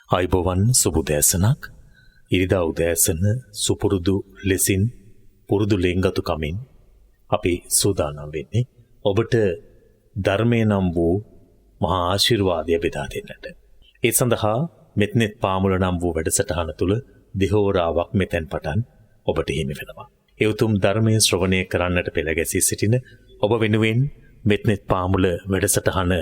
අයිබෝවන් සුබුදෑසනක් ඉරිදා උදෑසන සුපුරුදු ලෙසින් පුරුදු ලෙන්ගතු කමින් අපි සූදානම් වෙන්නේ ඔබට ධර්මය නම් වූ මහා ආශිර්වාදය බෙදා දෙන්නට. ඒ සඳහා මෙත්නෙත් පාමුල නම් වූ වැඩසටහන තුළ දෙහෝරාවක් මෙතැන් පටන් ඔබට හිමි වෙනවා. ඒ උතුම් ධර්මය ශ්‍රවණය කරන්නට පෙළ ගැසී සිටින ඔබ වෙනුවෙන් මෙත්නෙත් පාමුල වැඩසටහන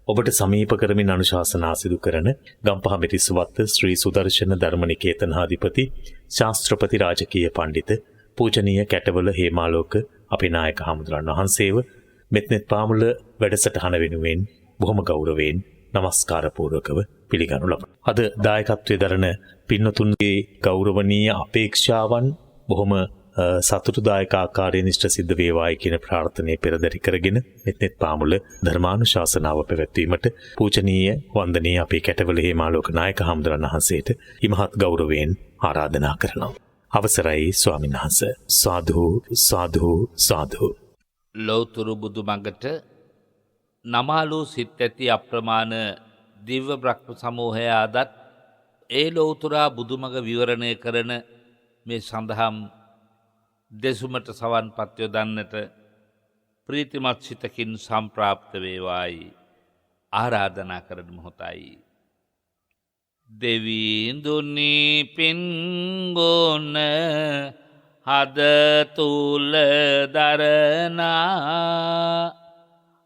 ඔබට සමීප කරමින් අනුශාසනා සිදු කරන ගම්පහ මෙතිස්වත්ත ශ්‍රී සුදර්ශන ධර්මනිකේතනාධිපති ශාස්ත්‍රපති රාජකීය පණ්ඩිත පූජනීය කැටවල හේමාලෝක අපේ නායක හාමුදුරන් වහන්සේව මෙත්නෙත් පාමුල වැඩසටහන වෙනුවෙන් බොහොම ගෞරවයෙන් නමස්කාර පූර්වකව පිළිගනු ලබන. අද දායකත්වයේ දරන පින්වතුන්ගේ ගෞරවනීය අපේක්ෂාවන් බොහොම සතුටුදායක ආකාරයෙන් ඉෂ්ට සිද්ධ වේවායි කියන ප්‍රාර්ථනාව පෙරදරි කරගෙන මෙත්නෙත් පාමුල ධර්මානුශාසනාව පැවැත්වීමට පූජනීය වන්දනීය අපේ කැටවල හේමාලෝක නායක හාමුදුරන් වහන්සේට ඉමහත් ගෞරවයෙන් ආරාධනා කරනවා. අවසරයි ස්වාමීන් වහන්සේ. සාදු සාදු සාදු. ලෞතර බුදු මඟට නමාලු සිත් ඇති අප්‍රමාණ දිව්‍ය බ්‍රහ්ම සමූහය ආදත් ඒ ලෞතුරා බුදුමඟ විවරණය කරන මේ සඳහම් දෙසුමට සවන් පත් යොදන්නට ප්‍රීතිමත් සිතකින් සම්ප්‍රාප්ත වේවායි ආරාධනා කරන මොහොතයි. දෙවිඳුනි පින්ගොන හද තුල දරනා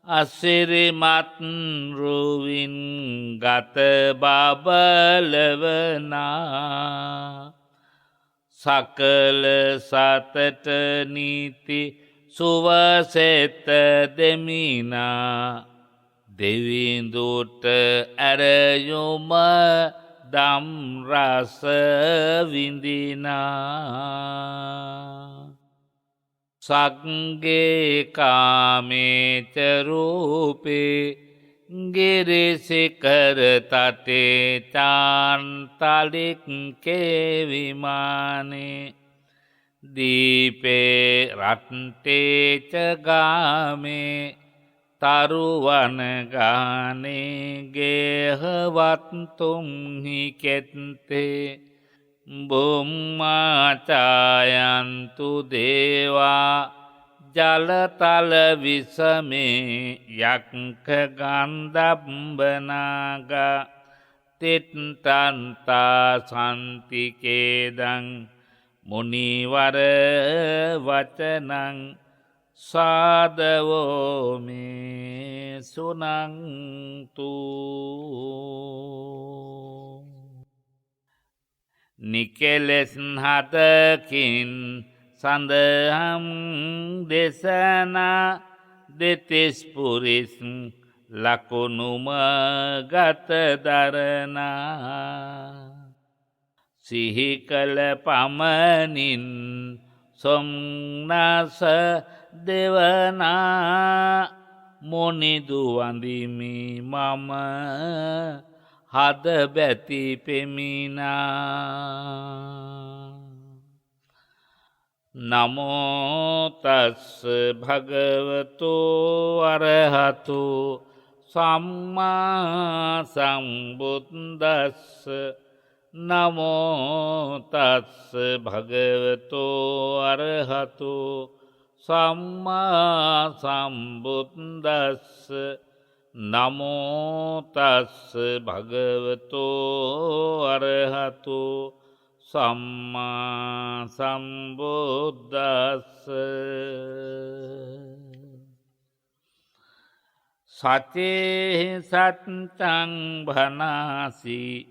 අසිරිමත් රුවින් ගත බබලවනා සකල සතට නීති සුවසෙත දෙමිනා දෙවිඳුට ඇරයුම දම් රස විඳිනා සග්ගේ කාමේච රූපේ ගිරිසිකර තටේ චාන්තලික් කේවිමානේ දීපේ රට්ටේච ගාමේ තරුවන ගානේ ගේහවත්තුම්හි කෙත්තේ බුම්මාචායන්තු දේවා ජලතල විසමේ යක්ක ගන්ධබ්බනාග තිට්ටන්තා සන්තිකේදං මුනිවර වචනං සාදවෝ මේ සුනන්තු නිකෙලෙස් හතකින් සඳහම් දෙසනා දෙතිස් පුරිස් ලකුණුම ගත දරනා සිහි කළ පමණින් සොම්නස දෙවනා මොනිදු වඳිමි මම හද බැති පෙමිනා නමෝ තස්ස භගවතු අරහතු සම්මා සම්බුද්දස්ස නමෝ තස්ස භගවතු අරහතු සම්මා සම්බුද්දස්ස නමෝ තස්ස භගවතු අරහතු සම්මා සම්බුද්දස්ස සතේ සත්තං භනාසි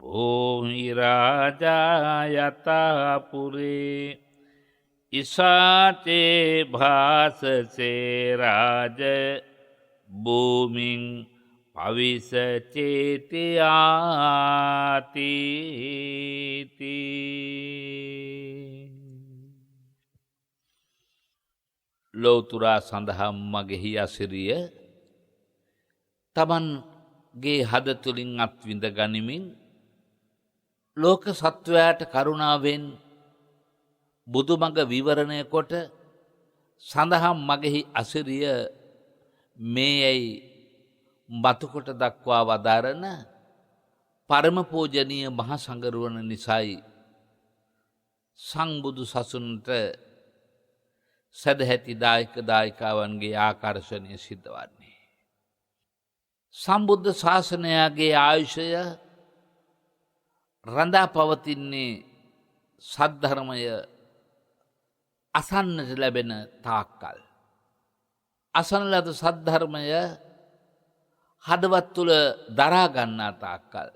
භෝහි රාජා යතා පුරේ ඉසාතේ භාසසේ රාජ භූමින් පවිස චේතියාති ලෞතුරා සඳහම් මගෙහි අසිරිය තමන්ගේ හද තුළින් අත්විඳ ගනිමින් ලෝක සත්වයාට කරුණාවෙන් බුදුමඟ විවරණය කොට සඳහම් මගෙහි අසිරිය මේ යැයි මතුකොට දක්වා වදාරන පරම පූජනීය මහා සංඝරුවන නිසායි සංබුදු සසුනට සදැහැති දායක දායිකාවන්ගේ ආකර්ෂණය සිද්ධ වන්නේ. සම්බුද්ධ ශාසනයාගේ ආයුෂය රඳා පවතින්නේ සද්ධර්මය අසන්නට ලැබෙන තාක්කල්. අසන ලද සද්ධර්මය හදවත් තුළ දරාගන්නා තාක්කල්.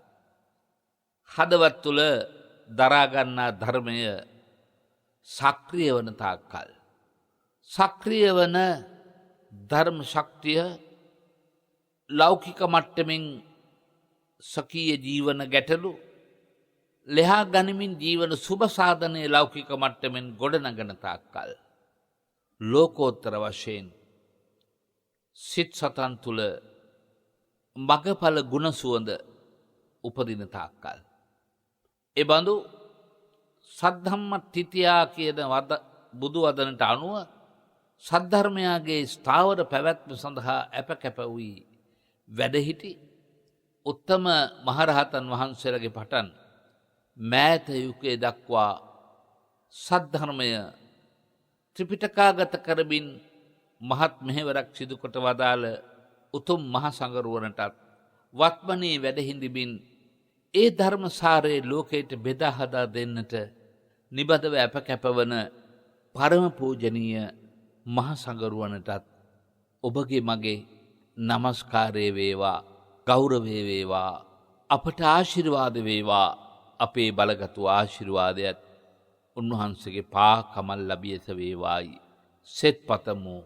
හදවත් තුළ දරාගන්නා ධර්මය සක්‍රිය වන තාක්කල්. සක්‍රිය වන ධර්ම ශක්තිය ලෞකික මට්ටමින් සකීය ජීවන ගැටලු ලෙහා ගනිමින් ජීවන සුභ සාධනය ලෞකික මට්ටමෙන් ගොඩනගන තාක්කල්. ලෝකෝත්තර වශයෙන් සිත් සතන් තුළ මගඵල ගුණ සුවඳ උපදින තාක්කල්. එබඳු සද්ධම්ම තිතියා කියන බුදු වදනට අනුව සද්ධර්මයාගේ ස්ථාවර පැවැත්ම සඳහා ඇපකැප වී වැඩහිටි උත්තම මහරහතන් වහන්සේලගේ පටන් මෑත යුගයේ දක්වා සද්ධර්මය ත්‍රිපිටකාගත කරමින් මහත් මෙහෙවරක් සිදු කොට වදාළ උතුම් මහ සංඝරුවනටත් වත්මනේ වැඩහිඳිමින් ඒ ධර්මසාරයේ ලෝකයට බෙදා හදා දෙන්නට නිබඳව අපකැපවන පරම පූජනීය මහ සංඝරුවනටත් ඔබගේ මගේ නමස්කාරය වේවා, ගෞරවය වේවා, අපට ආශිර්වාද වේවා. අපේ බලගතු ආශිර්වාදයත් උන්වහන්සේගේ පා කමල් ලැබියස වේවායි සෙත් පතමු,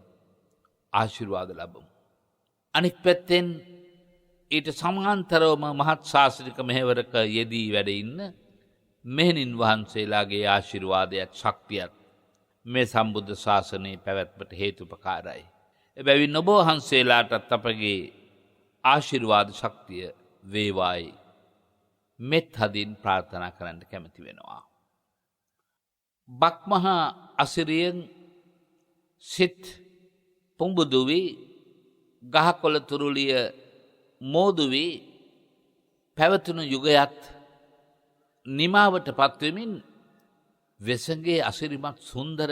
ආශිර්වාද ලැබමු. අනික් පැත්තෙන් ඊට සමාන්තරවම මහත් ශාස්ත්‍රික මෙහෙවරක යෙදී වැඩ ඉන්න මෙහෙණින් වහන්සේලාගේ ආශිර්වාදයත් ශක්තියත් මේ සම්බුද්ධ ශාසනයේ පැවැත්මට හේතුපකාරයි. එබැවින් ඔබ වහන්සේලාටත් අපගේ ආශිර්වාද ශක්තිය වේවායි මෙත් හදින් ප්‍රාර්ථනා කරන්න කැමති වෙනවා. බක්මහා අසිරියෙන් සිත් පුඹුදුවි ගහකොළ තුරුලිය මෝදුවි පැවතුණු යුගයත් නිමාවට පත්වමින් වෙසගේ අසිරිමත් සුන්දර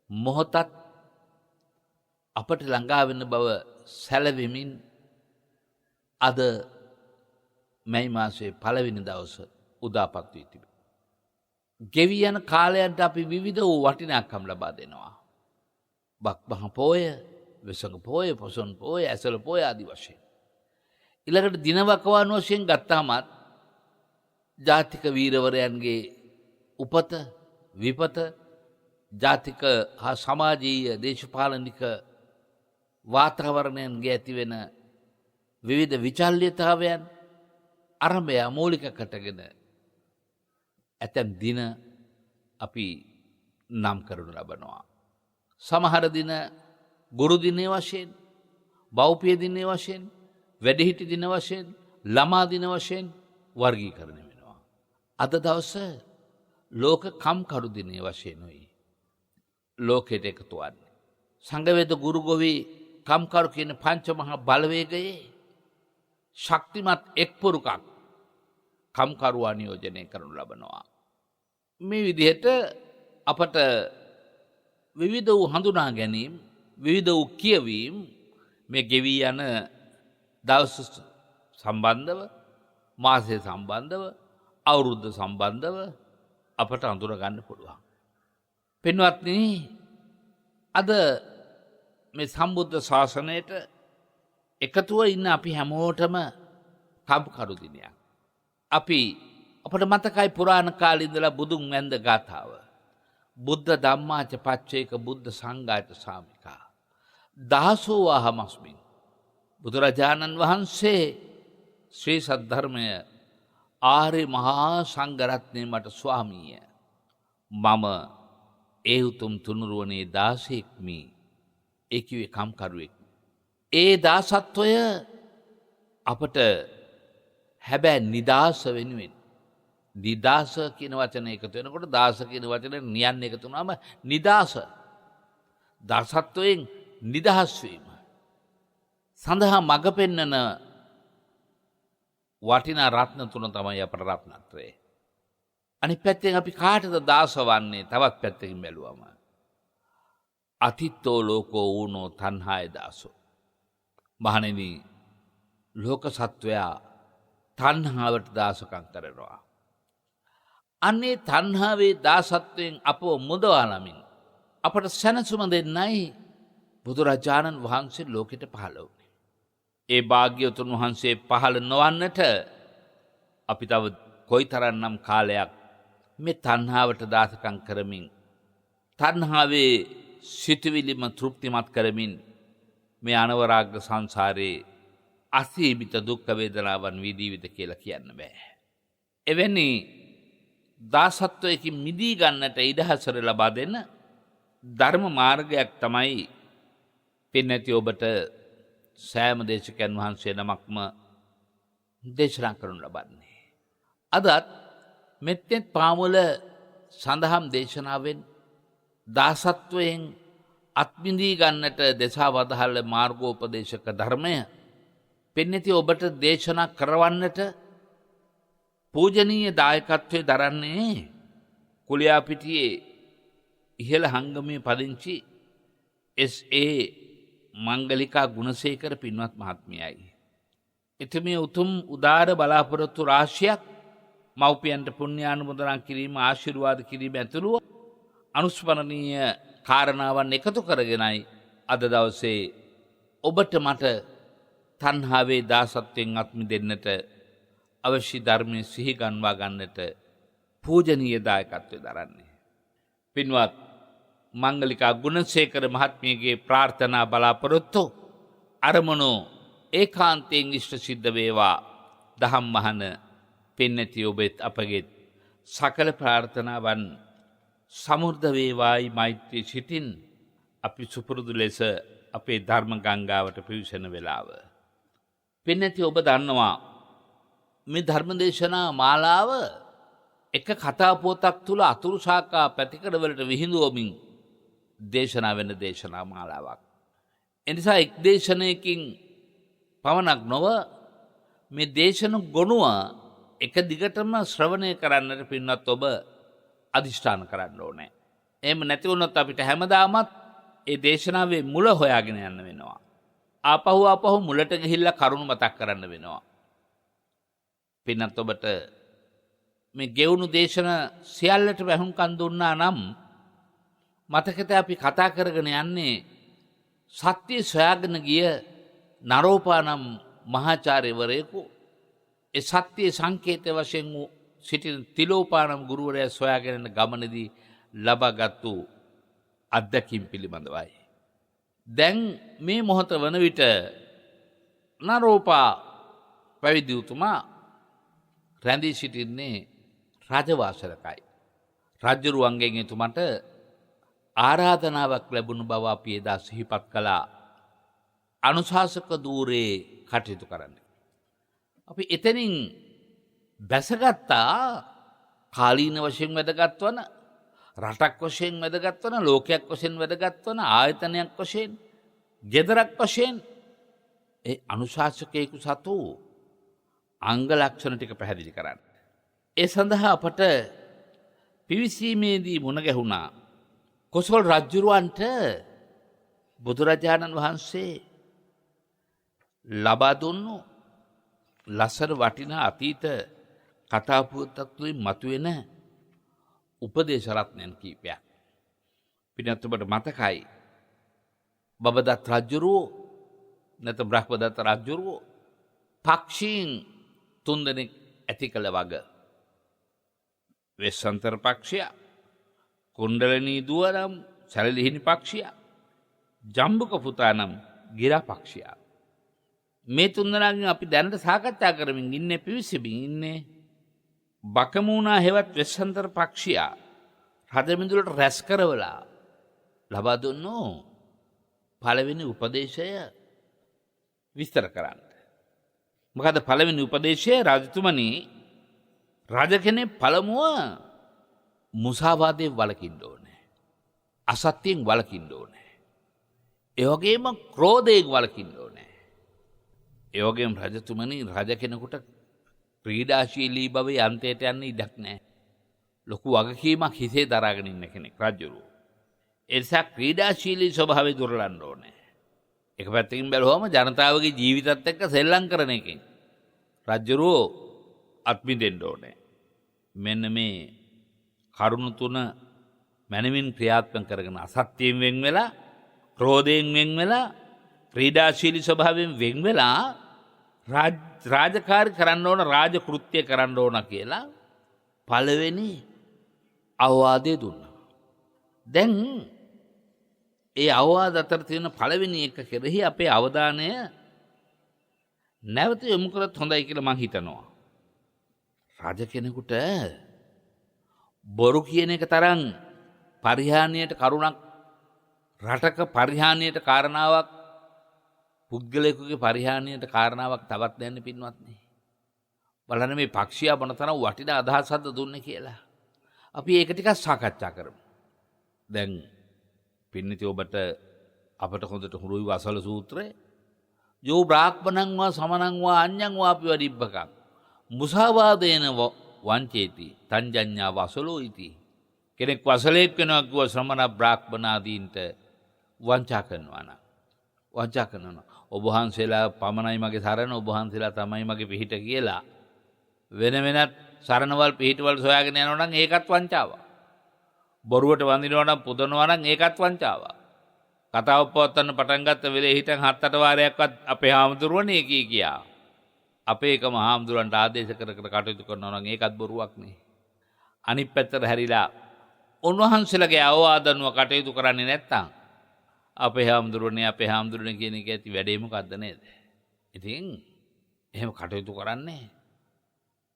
මොහොතත් අපට ළඟාවෙන බව සැලවෙමින් අද මැයි මාසයේ පළවෙනි දවස උදාපත් වී තිබේ. ගෙවී යන කාලයන්ට අපි විවිධ වූ වටිනාකම් ලබා දෙනවා. බක්මහ පෝය, වෙසඟ පෝය, පොසොන් පෝය, ඇසළ පෝය ආදී වශයෙන්. ඊළඟට දිනවකවාන වශයෙන් ගත්තාමත් ජාතික වීරවරයන්ගේ උපත, විපත, ජාතික හා සමාජීය දේශපාලනික වාතාවරණයන්ගේ ඇතිවෙන විවිධ විචල්්‍යතාවයන් අරඹය මූලික කටගෙන ඇතැම් දින අපි නම් කරනු ලබනවා. සමහර දින ගුරු දිනය වශයෙන්, බෞපිය දිනය වශයෙන්, වැඩිහිටි දින වශයෙන්, ළමා දින වශයෙන් වර්ගීකරණය වෙනවා. අද දවස ලෝක කම්කරු දිනය වශයෙන් උයි ලෝකයට එකතු වන්නේ. සංඝවේද ගුරු ගොවි කම්කරු කියන පංචමහා බලවේගයේ ශක්තිමත් එක් පුරුකක් කම්කරුවා නියෝජනය කරනු ලබනවා. මේ විදිහට අපට විවිධ වූ හඳුනා ගැනීම, විවිධ වූ කියවීම් මේ ගෙවී යන දවස් සම්බන්ධව, මාසය සම්බන්ධව, අවුරුද්ද සම්බන්ධව අපට අඳුරගන්න පුළුවන්. පින්වත්නි, අද මේ සම්බුද්ධ ශාසනයට එකතුව ඉන්න අපි හැමෝටම කම්කරු දිනයක්. අපට මතකයි පුරාණ කාලේ ඉඳලා බුදුන් වැඳ ගාථාව. බුද්ධ ධම්මාච පච්චේක බුද්ධ සංඝාච සාමිකා. දහසෝ අහමස්මින්. බුදුරජාණන් වහන්සේ ශ්‍රී සද්ධර්මය ආර්ය මහා සංඝරත්නය මට ස්වාමීය. මම ඒ උතුම් තුනුරුවනේ 16ක්මි. ඒ කිව්වේ කම්කරුවෙක්. ඒ දාසත්වය අපට හැබැයි නිදාස වෙනුවෙන්, නිදාස කියන වචන එකතු වෙනකොට දාස කියන වචනේ නියන්න එකතු වුණාම නිදාස, දාසත්වයෙන් නිදහස් වීම සඳහා මඟ පෙන්වන වටිනා රත්න තුන තමයි අපට රත්නත්‍රය. අනිත් පැත්තෙන් අපි කාටද දාස වන්නේ තවත් පැත්තකින් බැලුවම. අතිත්තෝ ලෝකෝ වූනෝ තණ්හාය දාසෝ. මහණෙනි ලෝක සත්වයා තණ්හාවට දාසකම් කරනවා. අන්නේ තණ්හාවේ දාසත්වයෙන් අපව මුදවාලමින් අපට සැනසුම දෙන්නයි බුදුරජාණන් වහන්සේ ලෝකෙට පහළ වුණේ. ඒ භාග්‍යවතුන් වහන්සේ පහළ නොවන්නට අපි තව කොයිතරම්නම් කාලයක් මේ තණ්හාවට දාසකම් කරමින් තණ්හාවේ සිතුවිලිම තෘප්තිමත් කරමින් මේ අනවරාග්‍ර සංසාරයේ අසීමිත දුක් වේදනාවන් විඳීවිද කියලා කියන්න බෑ. එවැනි දාසත්වයකින් මිදී ගන්නට ඉඩහසර ලබා දෙන්න ධර්ම මාර්ගයක් තමයි පින්නැති ඔබට සෑම දේශකයන් වහන්සේ නමක්ම දේශනා කරනු ලබන්නේ. අදත් මෙත්නෙත් පාමුල සඳහම් දේශනාවෙන් දාසත්වයෙන් අත්මිදී ගන්නට දෙසා වදහල්ල මාර්ගෝපදේශක ධර්මය පින්නැති ඔබට දේශනා කරවන්නට පූජනීය දායකත්වය දරන්නේ කුලියාපිටියේ ඉහළ හංගමේ පදිංචි S.A. මංගලිකා ගුණසේකර පින්වත් මහත්මියයි. එතුමිය උතුම් උදාර බලාපොරොත්තු රාශියක් මව්පියන්ට පුණ්‍යානුමෝදනා කිරීම ආශිර්වාද කිරීම ඇතුළුව අනුස්මරණීය කාරණාවන් එකතු කරගෙනයි අද දවසේ ඔබට මට තණ්හාවේ දාසත්වයෙන් අත්මි දෙන්නට අවශ්‍ය ධර්මයේ සිහි ගන්වා ගන්නට පූජනීය දායකත්වය දරන්නේ. පින්වත් මංගලිකා ගුණසේකර මහත්මියගේ ප්‍රාර්ථනා බලාපොරොත්තු අරමුණු ඒකාන්තයෙන් ඉෂ්ට සිද්ධ වේවා. දහම් මහන පින්නැති ඔබෙත් අපගෙත් සකල ප්‍රාර්ථනාවන් සමෘද්ධ වේවායි මෛත්‍රී සිතින් අපි සුපුරුදු ලෙස අපේ ධර්ම ගංගාවට පිවිසෙන වෙලාව. පින්නැති ඔබ දන්නවා මේ ධර්මදේශනා මාලාව එක කතා පුවතක් තුල අතුරු ශාඛා පැතිකඩවලට විහිදුවමින් දේශනා වෙන දේශනා මාලාවක්. එනිසා එක් දේශනයකින් පමණක් නොව මේ දේශන ගොනුව එක දිගටම ශ්‍රවණය කරන්නට පින්වත් ඔබ අධිෂ්ඨාන කරන්න ඕනේ. එහෙම නැති වුණොත් අපිට හැමදාමත් ඒ දේශනාවේ මුල හොයාගෙන යන්න වෙනවා. ආපහු මුලට ගිහිල්ලා කරුණු මතක් කරන්න වෙනවා. පින්නත් ඔබට මේ ගෙවුණු දේශන සියල්ලට වැහුම්කන් දුන්නා නම් මතකද අපි කතා කරගෙන යන්නේ සත්‍ය සොයාගෙන ගිය නරෝපානම් මහාචාර්යවරයෙකු ඒ සත්‍ය සංකේත වශයෙන් වූ සිටින තිලෝපානම් ගුරුවරයා සොයාගෙන යන ගමනේදී ලබාගත්තු අත්දැකීම් පිළිබඳවයි. දැන් මේ මොහොත වන විට නරෝපා පැවිදි උතුමා රැඳී සිටින්නේ රජවාසලකයි. රජුරුවන්ගෙන් එතුමට ආරාධනාවක් ලැබුණු බව අපි එදා සිහිපත් කළා. අනුශාසක ධූරේ කටයුතු කරන්න. අපි එතනින් බැසගත්තා කාලීන වශයෙන් වැදගත් වන රටක් වශයෙන් වැදගත් වන ලෝකයක් වශයෙන් වැදගත් වන ආයතනයක් වශයෙන් ගෙදරක් වශයෙන් ඒ අනුශාසකයෙකු සතු අංග ලක්ෂණ ටික පැහැදිලි කරන්න. ඒ සඳහා අපට පිවිසීමේදී මුණ ගැහුණා කොසල් රජුරවන්ට බුදුරජාණන් වහන්සේ ලබා දුන්නු ලස්සන වටිනා අතීත කතා පුවතක් තුලින් මතුවෙන උපදේශ රත්නයන් කීපයක්. පිටත් ඔබට මතකයි බබදත් රජුරෝ නැත්නම් බ්‍රහ්මදත්ත රජුරෝ පක්ෂීන් තුන්දෙනෙක් ඇති කළ වග වෙස්සන්තර පක්ෂියා කුණ්ඩලනී දුව නම් සැලලිහිණි පක්ෂියා ජම්බුක පුතා නම් ගිරා පක්ෂියා මේ තුන්දෙනාගෙන් අපි දැනට සාකච්ඡා කරමින් ඉන්නේ පිවිසෙමින් ඉන්නේ බකමූණා හෙවත් වෙස්සන්තර පක්ෂියා රජමිඳුලට රැස් කරවලා ලබා දුන්නු පළවෙනි උපදේශය විස්තර කරන්න. මොකද පළවෙනි උපදේශය රජතුමනි රජ කෙනෙක් පළමුව මුසාවාදයෙන් වළකින්න ඕනේ. අසත්‍යයෙන් වළකින්න ඕනේ. ඒ වගේම ක්‍රෝධයෙන් වළකින්න ඕනේ. ඒ වගේම රජතුමනි රජ කෙනෙකුට ක්‍රීඩාශීලී බවේ අන්තයට යන්න ඉඩක් නැහැ. ලොකු වගකීමක් හිසේ දරාගෙන ඉන්න කෙනෙක් රජුරු. ඒ නිසා ක්‍රීඩාශීලී ස්වභාවය දුරලන්න ඕනේ. එක පැත්තකින් බැලුවම ජනතාවගේ ජීවිතත් එක්ක සෙල්ලම් කරන එකෙන් රජුරෝ අත්මිදෙන්න ඕනේ. මෙන්න මේ කරුණු තුන මනමින් ක්‍රියාත්මක කරගෙන අසත්‍යයෙන් වෙන් වෙලා, ක්‍රෝධයෙන් වෙන් වෙලා, ක්‍රීඩාශීලී ස්වභාවයෙන් වෙන් වෙලා රාජකාරී කරන්න ඕන, රාජකෘත්‍ය කරන්න ඕන කියලා පළවෙනි අවවාදය දුන්නා. දැන් ඒ අවවාද අතර තියෙන පළවෙනි එක කෙරෙහි අපේ අවධානය නැවත යොමු කරත් හොඳයි කියලා මම හිතනවා. රජ කෙනෙකුට බොරු කියන එක තරම් පරිහානියට කරුණක්, රටක පරිහානියට කාරණාවක්, පුද්ගලයෙකුගේ පරිහානියට කාරණාවක් තවත් දැන්න පින්වත්නි. බලන්න මේ පක්ෂියා මොනතරම් වටිනා අදහසක්ද දුන්නේ කියලා. අපි ඒක ටිකක් සාකච්ඡා කරමු. දැන් පින්නති ඔබට අපට හොඳට හුරුයි වසල සූත්‍රය. යෝ බ්‍රාහ්මණං වා සමනං වා අඤ්ඤං වාපි වදිබ්බකං මුසාවාදේන වංචේති තංජඤ්ඤා වසලෝ ඉති. කෙනෙක් වසලෙක් වෙනවා කිව්ව ශ්‍රමණ බ්‍රාහ්මනාදීන්ට වංචා කරනවා. ඔබ වහන්සේලා පමණයි මගේ සරණ, ඔබ වහන්සේලා තමයි මගේ පිහිට කියලා වෙන වෙනත් සරණවල් පිහිටවල් සොයාගෙන යනවා නම් ඒකත් වංචාවක්. බොරුවට වඳිනවා නම්, පුදනවා නම් ඒකත් වංචාවක්. කතාව පවත්වන්න පටන් ගත්ත වෙලේ හිටන් 7-8 වාරයක්වත් අපේ හාමුදුරුවනේ කියා. අපේ එකම හාමුදුරන්ට ආදේශ කර කටයුතු කරනවා නම් ඒකත් බොරුවක් නේ. අනිත් පැත්තට හැරිලා උන්වහන්සේලාගේ අවවාදනුව කටයුතු කරන්නේ නැත්තම් අපේ හාමුදුරනේ කියන එක ඇති වැඩේ මොකද්ද නේද? ඉතින් එහෙම කටයුතු කරන්නේ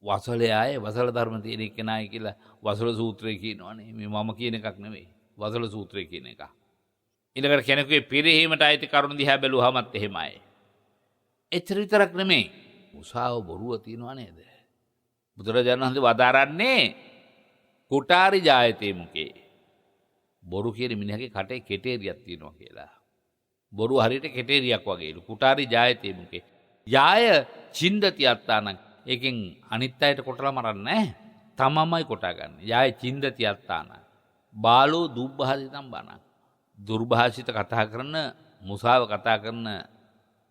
වසලේ ආයේ වසල ධර්ම තියෙන කෙනායි කියලා වසල සූත්‍රය කියනවනේ. මේ මම කියන එකක් නෙවෙයි. වසල සූත්‍රය කියන එක. ඊළඟට කෙනෙකුගේ පිරිහීමට අයිති කරුණු දිහා බැලුවාමත් එහෙමයි. එච්චර විතරක් නෙමෙයි. මුසාව බොරුව තියනවා නේද? බුදුරජාණන් වහන්සේ වදාරන්නේ කුටාරි ජායතේ මුකේ. බොරු කියන මිනිහගේ කටේ කෙටේරියක් තියෙනවා කියලා. බොරු හරියට කෙටේරියක් වගේ. කුටාරි ජායතේ මුකේ. යාය චින්දති අත්තානං. ඒකෙන් අනිත් අයට කොටලා මරන්නේ නැහැ. තමමයි කොටා ගන්න. යාය චින්දති අත්තානං. බාලෝ දුබ්බහසිතම් බණං. දුර්භාෂිත කතා කරන, මුසාව කතා කරන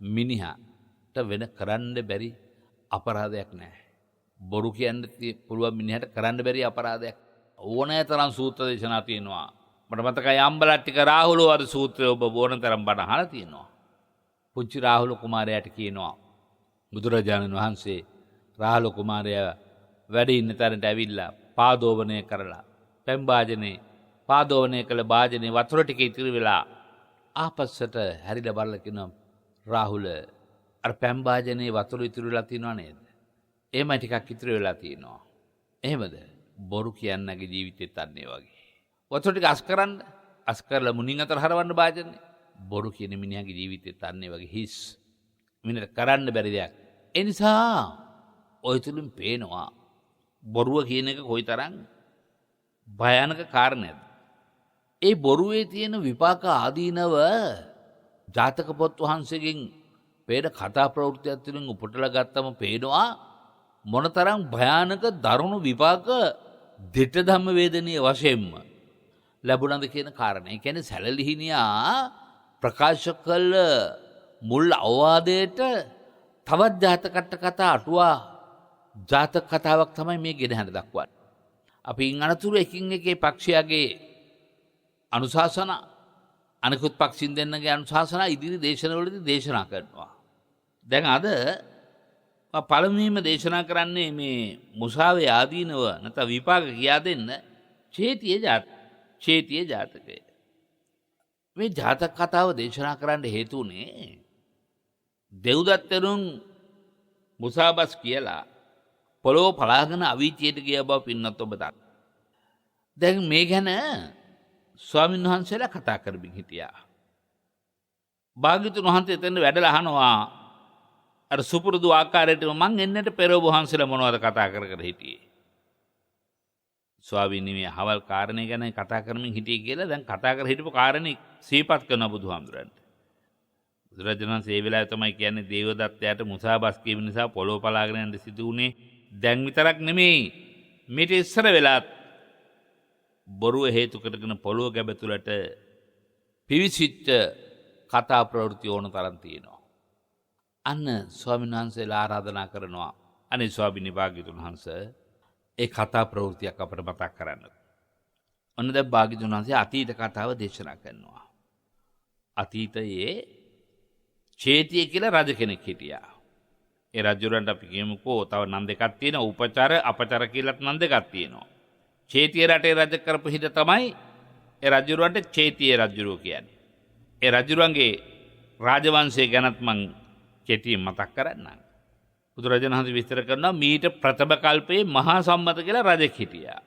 මිනිහාට වෙන කරන්න බැරි අපරාධයක් නැහැ. බොරු කියන්න පුළුවන් මිනිහට කරන්න බැරි අපරාධයක් ඕනෑ තරම් සූත්‍ර දේශනා තියෙනවා. මට මතකයි අම්බලට්ටික රාහුල වද සූත්‍රය ඔබ ඕන තරම් බණ අහලා තියෙනවා. පුංචි රාහුල කුමාරයාට කියනවා බුදුරජාණන් වහන්සේ රාහුල කුමාරයා වැඩ ඉන්න තැනට ඇවිල්ලා පාදෝවණය කරලා පෙම් භාජනේ පාදෝවණය කළ භාජනේ වතුර ටික ඉතිරි වෙලා ආපස්සට හැරිලා බලලා කියනවා රාහුල අර පෙම් භාජනේ වතුර ඉතිරි වෙලා තියෙනව නේද? එහෙම ටිකක් ඉතිරි වෙලා තියෙනවා. එහෙමද? බොරු කියන්නගේ ජීවිතෙත් අන්නේ වගේ. වතුර ටික අස් කරලා මුණින් අතර හරවන්න භාජනේ. බොරු කියන මිනිහාගේ ජීවිතෙත් අන්නේ වගේ හිස්. මිනිහට කරන්න බැරි දෙයක්. ඒ නිසා ඔය තුලින් පේනවා බොරුව කියන එක කොයිතරම් භයානක කාරණයක්ද. ඒ බොරුවේ තියෙන විපාක ආදීනව ජාතක පොත් වහන්සේගෙන් පේන කතා ප්‍රවෘත්තියක් තුළින් උපුටලා ගත්තම පේනවා මොනතරම් භයානක දරුණු විපාක දෙට ධම්ම වේදනීය වශයෙන්ම ලැබුණාද කියන කාරණේ. ඒ කියන්නේ සැලලිහිනියා ප්‍රකාශ කළ මුල් අවවාදයට තවත් ජාතක කතා අටුවා ජාතක කතාවක් තමයි මේ ගෙනහැර දක්වන්නේ. අපි ඉන් අනතුරු එකින් එකේ පක්ෂයාගේ අනුශාසන අනිකුත් පක්ෂින් දෙන්නගේ අනුශාසන ඉදිරි දේශනවලදී දේශනා කරනවා. දැන් අද පළමුවෙන්ම දේශනා කරන්නේ මේ මුසාවේ ආදීනව නැත්නම් විපාක කියා දෙන්න චේතිය ජාතකය. මේ ජාතක කතාව දේශනා කරන්න හේතු උනේ දෙව්දත්තරුන් මුසාබස් කියලා පොළොව පලාගෙන අවීචියට ගිය බව පින්නත් ඔබ දන්නවා. දැන් මේ ගැන ස්වාමීන් වහන්සේලා කතා කරමින් හිටියා. භාග්‍යවතුන් වහන්සේ එතන වැඩලා අහනවා අර සුපුරුදු ආකාරයට මං එන්නට පෙර ඔබ වහන්සේලා මොනවද කතා කර හිටියේ? ස්වාමීනි මේ හවල් කාරණේ ගැන කතා කරමින් හිටියේ කියලා දැන් කතා කර හිටපු කාරණේ සිහිපත් කරන බුදුහාමුදුරන්ට. බුදුරජාණන් වහන්සේ ඒ වෙලාවේ තමයි කියන්නේ දේවදත්තයාට මුසාබස් කියව නිසා පොළොව පලාගෙන යන්න සිදු වුණේ දැන් විතරක් නෙමෙයි මීට ඉස්සර වෙලාත් බොරුව හේතු කරගෙන පොළොව ගැබ තුළට පිවිසිච්ච කතා ප්‍රවෘත්ති ඕන තරම් තියෙනවා. අන්න ස්වාමීන් වහන්සේලා ආරාධනා කරනවා අනේ ස්වාමීනි භාග්‍යතුන් වහන්සේ ඒ කතා ප්‍රවෘත්තියක් අපට මතක් කරන්න. ඔන්න දැන් භාග්‍යතුන් වහන්සේ අතීත කතාව දේශනා කරනවා. අතීතයේ චේතිය කියලා රජ කෙනෙක් හිටියා. ඒ රජුරන්ට අපි කියමුකෝ තව නම් දෙකක් තියෙනවා. උපචාර අපචාර කියලාත් නම් දෙකක් තියෙනවා. චේතිය රටේ රජ කරපු හිද තමයි ඒ රජුරන්ට චේතිය රජුරෝ කියන්නේ. ඒ රජුරන්ගේ රාජවංශය ගැනත් මං කෙටියෙන් මතක් කරන්නම්. බුදුරජාණන් වහන්සේ විස්තර කරනවා මීට ප්‍රථම කල්පයේ මහා සම්මත කියලා රජෙක් හිටියා.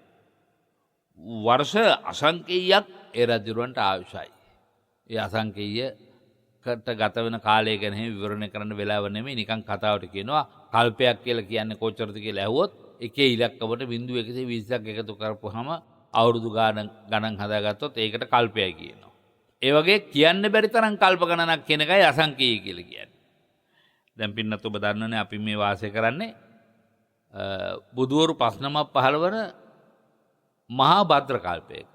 වර්ෂ අසංකේයයක් ඒ රජුරන්ට ආයුෂයි. ඒ අසංකේයකට ගත වෙන කාලය ගැන විවරණය කරන්න වෙලාව නෙමෙයි නිකන් කතාවට කියනවා කල්පයක් කියලා කියන්නේ කොච්චරද කියලා ඇහුවොත් එකේ ඉලක්කමට 0.120ක් එකතු කරපුවාම අවුරුදු ගණන් හදාගත්තොත් ඒකට කල්පයයි කියනවා. ඒ වගේ කියන්න බැරි තරම් කල්ප ගණනක් කියන එකයි අසංකේය කියලා කියන්නේ. දැන් පින්නත් ඔබ දන්නවනේ අපි මේ වාසය කරන්නේ බුදුවරු 5 නමක් පහළ වන මහා භද්‍ර කල්පයක.